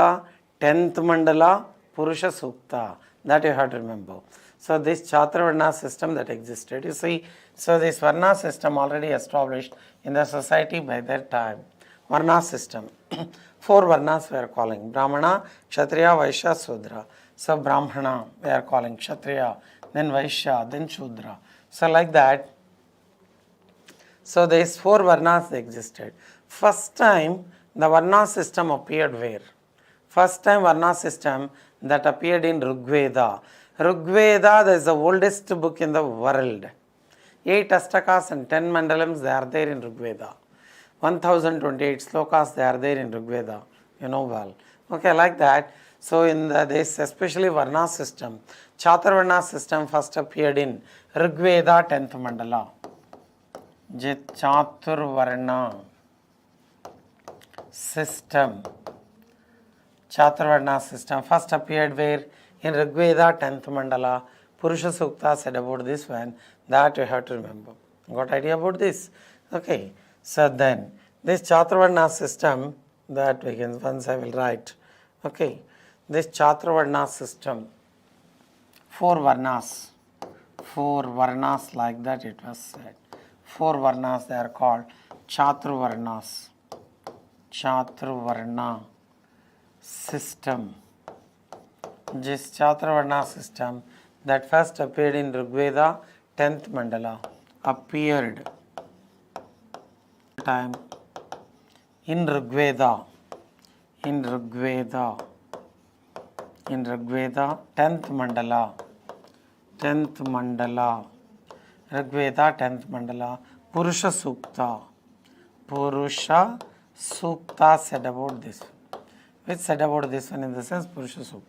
10th mandala Purusha Sukta, that you have to remember. So this Chaturvarna system that existed, you see, so this Varna system already established in the society by that time. Varna system, 4 Varnas we are calling, Brahmana, Kshatriya, Vaishya, Sudra. So Brahmana we are calling, Kshatriya, then Vaishya, then Shudra. So like that, so these 4 Varnas existed. First time the Varna system appeared where? First time Varna system that appeared in Rigveda. Rigveda is the oldest book in the world. 8 Astakas and 10 Mandalams, they are there in Rigveda. 1028 slokas, they are there in Rigveda. You know well. Okay, like that. So in this especially Varna system, Chaturvarna system first appeared in Rigveda 10th Mandala. Chaturvarna system. Chaturvarna system first appeared where? In Rigveda 10th Mandala. Purusha Sukta said about this one, that you have to remember. Got idea about this? Okay. So then, this Chaturvarna system that we can, once I will write. Okay. This Chaturvarna system, 4 Varnas. 4 Varnas like that it was said. 4 Varnas they are called Chaturvarnas. Chaturvarna system. This Chaturvarna system that first appeared in Rigveda 10th Mandala, appeared time in Rigveda 10th Mandala, Rigveda 10th Mandala, Purusha Sukta said about this. Which said about this one in the sense Purusha Sukta.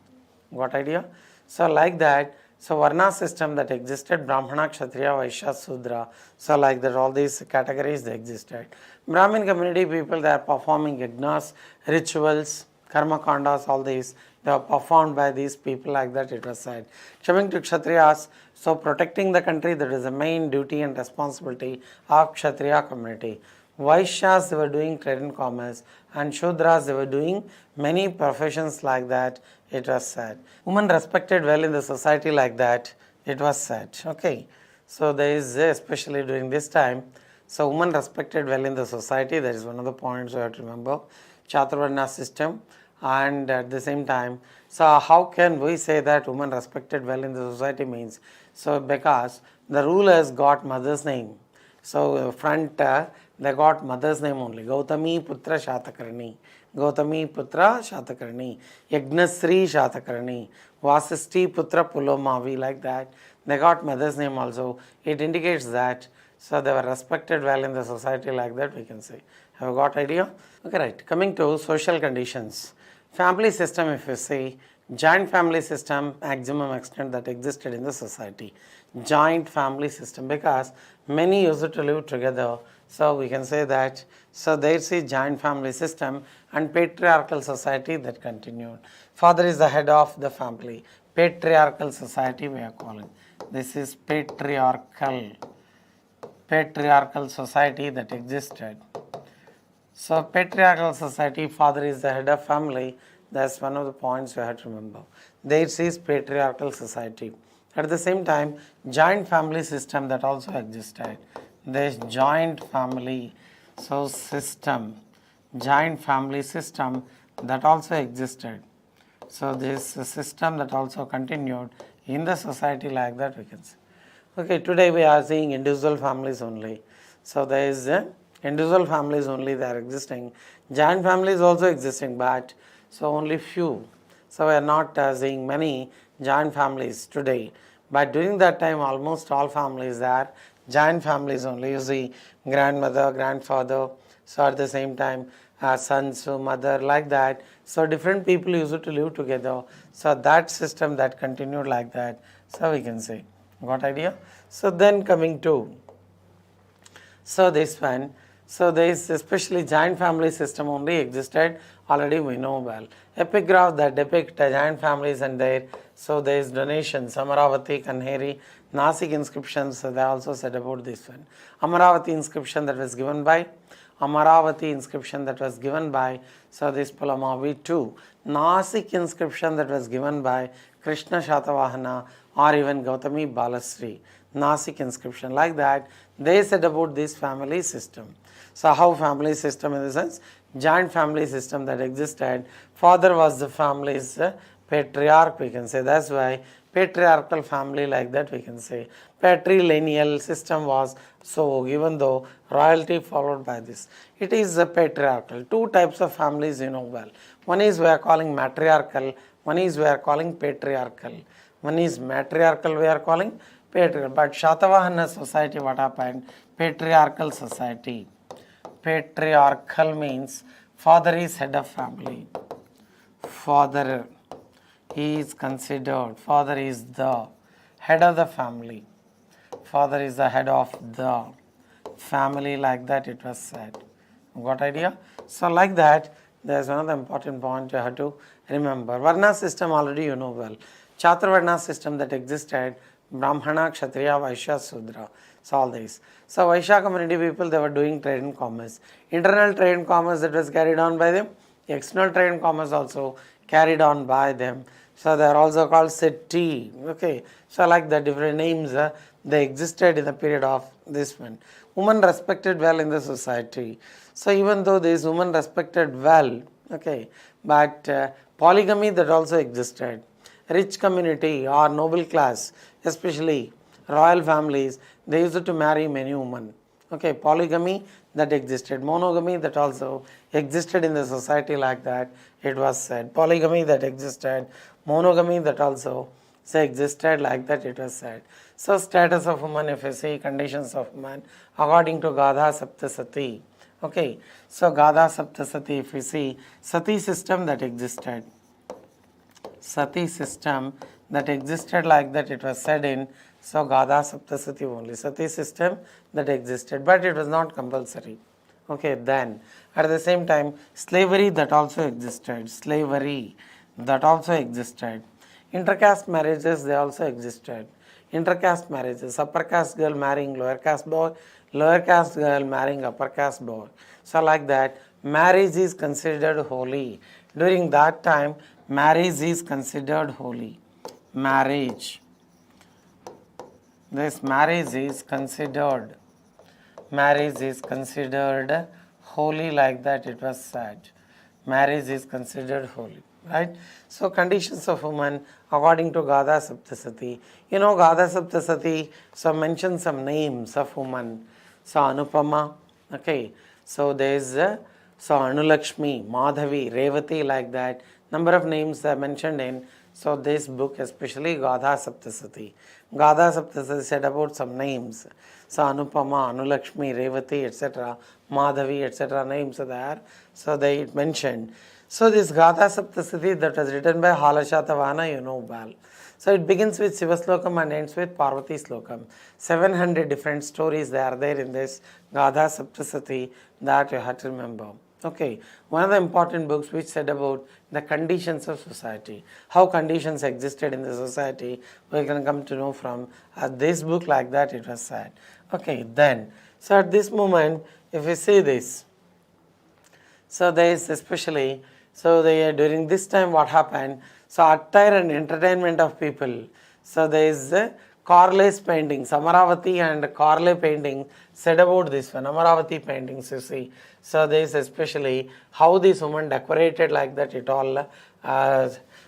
Got idea? So like that, so Varna system that existed, Brahmana, Kshatriya, Vaishya, Sudra. So like that all these categories they existed. Brahmin community people, they are performing yajnas, rituals, karma kandas, all these. They are performed by these people like that it was said. Coming to Kshatriyas, so protecting the country, that is the main duty and responsibility of Kshatriya community. Vaishyas, they were doing trade and commerce, and Shudras, they were doing many professions like that, it was said. Women respected well in the society like that, it was said. Okay, so there is, especially during this time, so women respected well in the society, that is one of the points you have to remember. Chaturvarna system, and at the same time, so how can we say that women respected well in the society means? So because the rulers got mother's name. So front, they got mother's name only. Gautami Putra Shatakarni. Yagnasri Shatakarni. Vasishti Putra Pulomavi, like that. They got mother's name also. It indicates that, so they were respected well in the society like that we can say. Have you got idea? Okay, right. Coming to social conditions. Family system, if you say, joint family system, maximum extent that existed in the society. Joint family system, because many used to live together. So we can say that, so there is a joint family system and patriarchal society that continued. Father is the head of the family. Patriarchal society we are calling. This is patriarchal society that existed. So patriarchal society, father is the head of family. That's one of the points you have to remember. There is patriarchal society. At the same time, joint family system that also existed. This joint family joint family system that also existed. So this system that also continued in the society like that we can say. Okay, today we are seeing individual families only. So there is individual families only, they are existing. Joint families also existing, but So only few. So we are not seeing many joint families today. But during that time, almost all families are joint families only. You see grandmother, grandfather, so at the same time sons, mother, like that. So different people used to live together. So that system that continued like that. So we can say, got idea? So then coming to, so this one, so there is especially joint family system only existed, already we know well. Epigraph that depict giant families and their, so there is donations, Amaravati, Kanheri, Nasik inscriptions, so they also said about this one. Amaravati inscription that was given by, so this Pulamavi too. Nasik inscription that was given by Krishna Satavahana or even Gautami Balasri. Nasik inscription, like that they said about this family system. So how family system in the sense, joint family system that existed. Father was the family's patriarch, we can say. That's why patriarchal family, like that we can say. Patrilineal system was, so even though royalty followed by this, it is a patriarchal. Two types of families you know well. One is we are calling matriarchal, one is we are calling patriarchal. One is matriarchal, we are calling patriarchal. But Satavahana society, what happened? Patriarchal society. Patriarchal means father is head of family. Father is considered, father is the head of the family. Father is the head of the family, like that it was said. Got idea? So like that, there is another important point you have to remember. Varna system already you know well. Chaturvarna system that existed, Brahmana, Kshatriya, Vaishya, Sudra. So all these. So Vaishya community people, they were doing trade and commerce. Internal trade and commerce that was carried on by them. External trade and commerce also carried on by them. So they are also called Setti. Okay. So like the different names, they existed in the period of this one. Women respected well in the society. So even though these women respected well, okay, but polygamy that also existed. Rich community or noble class, especially royal families, they used to marry many women. Okay, polygamy that existed, monogamy that also existed in the society, like that it was said. Polygamy that existed, monogamy that also existed, like that it was said. So status of woman, if you see conditions of woman according to Gadha Saptasati. Okay, so Gadha Saptasati, if we see Sati system that existed. Sati system that existed, like that it was said in, so Gadha Saptasati only. Sati system that existed, but it was not compulsory. Okay, then at the same time, slavery that also existed. Slavery that also existed. Intercaste marriages, they also existed. Intercaste marriages, upper caste girl marrying lower caste boy, lower caste girl marrying upper caste boy. So like that, marriage is considered holy. During that time, marriage is considered holy. Marriage. This marriage is considered holy, like that it was said. Marriage is considered holy, right? So conditions of woman according to Gadha Saptasati. You know Gadha Saptasati, so mention some names of woman. So Anupama, okay. So there is so Anulakshmi, Madhavi, Revati, like that. Number of names are mentioned in, so this book, especially Gadha Saptasati. Gadha Saptasati said about some names. So Anupama, Anulakshmi, Revati, etc., Madhavi, etc. names are there. So they mentioned. So this Gadha Saptasati that was written by Satavahana, you know well. So it begins with Shiva Slokam and ends with Parvati Slokam. 700 different stories they are there in this Gadha Saptasati that you have to remember. Okay, one of the important books which said about the conditions of society, how conditions existed in the society, we can come to know from this book, like that it was said. Okay, then, so at this moment, if we see this, so there is especially, so during this time what happened, so attire and entertainment of people, so there is Corley's painting, Amaravati and Corley painting said about this one, Amaravati paintings you see. So there is especially how this woman decorated, like that it all,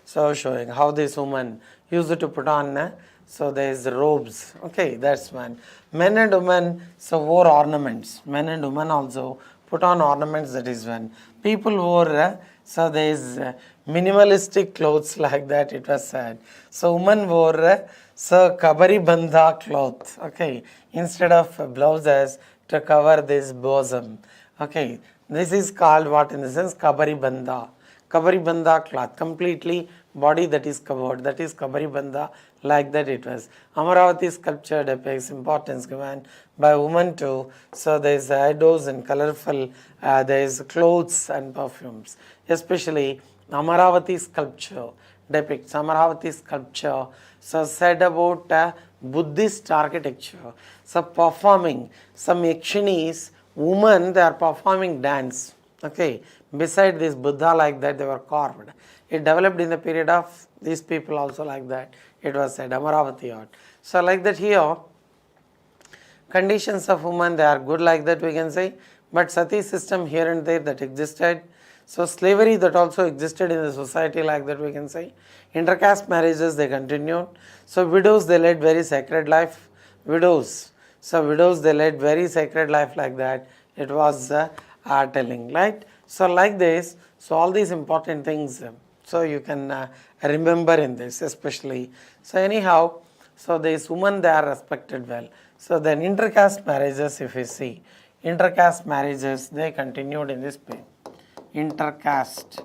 so showing how this woman used to put on, so there is robes, okay, that's one. Men and women, so wore ornaments, men and women also put on ornaments, that is one. People wore, so there is minimalistic clothes like that it was said. So women wore kabari bandha cloth, okay, instead of blouses to cover this bosom. Okay, this is called what in the sense kabari bandha. Kabari bandha cloth, completely body that is covered, that is kabari bandha, like that it was. Amaravati sculpture depicts importance given by women too. So there is idols and colorful, there is clothes and perfumes. Especially Amaravati sculpture depicts, Amaravati sculpture, so said about Buddhist architecture. So performing some Yakshinis, women, they are performing dance. Okay, beside this Buddha like that they were carved. It developed in the period of these people also like that. It was said Amaravati art. So like that here, conditions of women, they are good like that we can say. But sati system here and there that existed. So slavery that also existed in the society like that we can say. Intercaste marriages they continued. So widows they led very sacred life. Widows. So widows they led very sacred life like that. It was telling, right? So like this, so all these important things, so you can remember in this especially. So anyhow, so these women they are respected well. So then intercaste marriages, if you see, intercaste marriages they continued in this way. Intercaste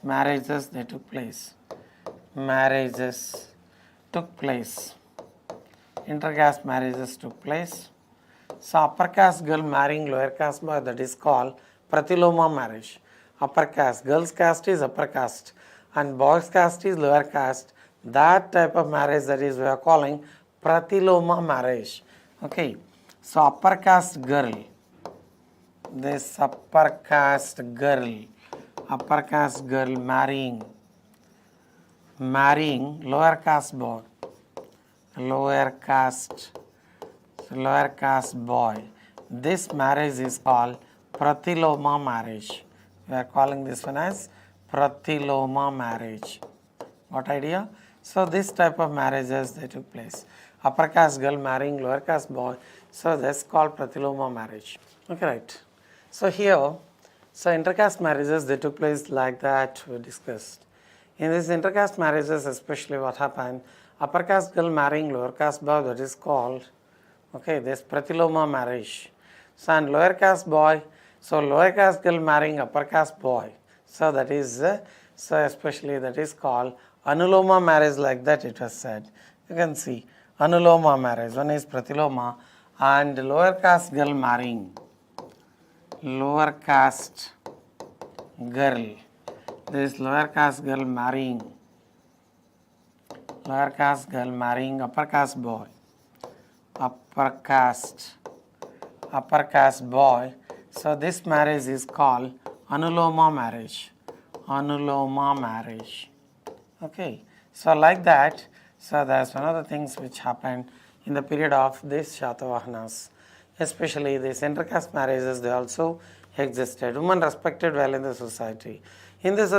marriages they took place. Marriages took place. Intercaste marriages took place. So upper caste girl marrying lower caste boy, that is called pratiloma marriage. Upper caste, girl's caste is upper caste and boy's caste is lower caste. That type of marriage, that is we are calling pratiloma marriage. Okay, so upper caste girl, this upper caste girl marrying lower caste boy, lower caste boy. This marriage is called pratiloma marriage. We are calling this one as pratiloma marriage. What idea? So this type of marriages they took place. Upper caste girl marrying lower caste boy. So that's called pratiloma marriage. Okay, right. So here, so intercaste marriages they took place like that we discussed. In these intercaste marriages, especially what happened, upper caste girl marrying lower caste boy, that is called, okay, this pratiloma marriage. So and lower caste boy, so lower caste girl marrying upper caste boy. So that is, so especially that is called anuloma marriage like that it was said. You can see anuloma marriage. One is pratiloma and lower caste girl marrying lower caste girl. This lower caste girl marrying upper caste boy. Upper caste boy. So this marriage is called anuloma marriage. Anuloma marriage. Okay. So like that, so that's one of the things which happened in the period of these Satavahanas. Especially these intercaste marriages, they also existed. Women respected well in the society. In this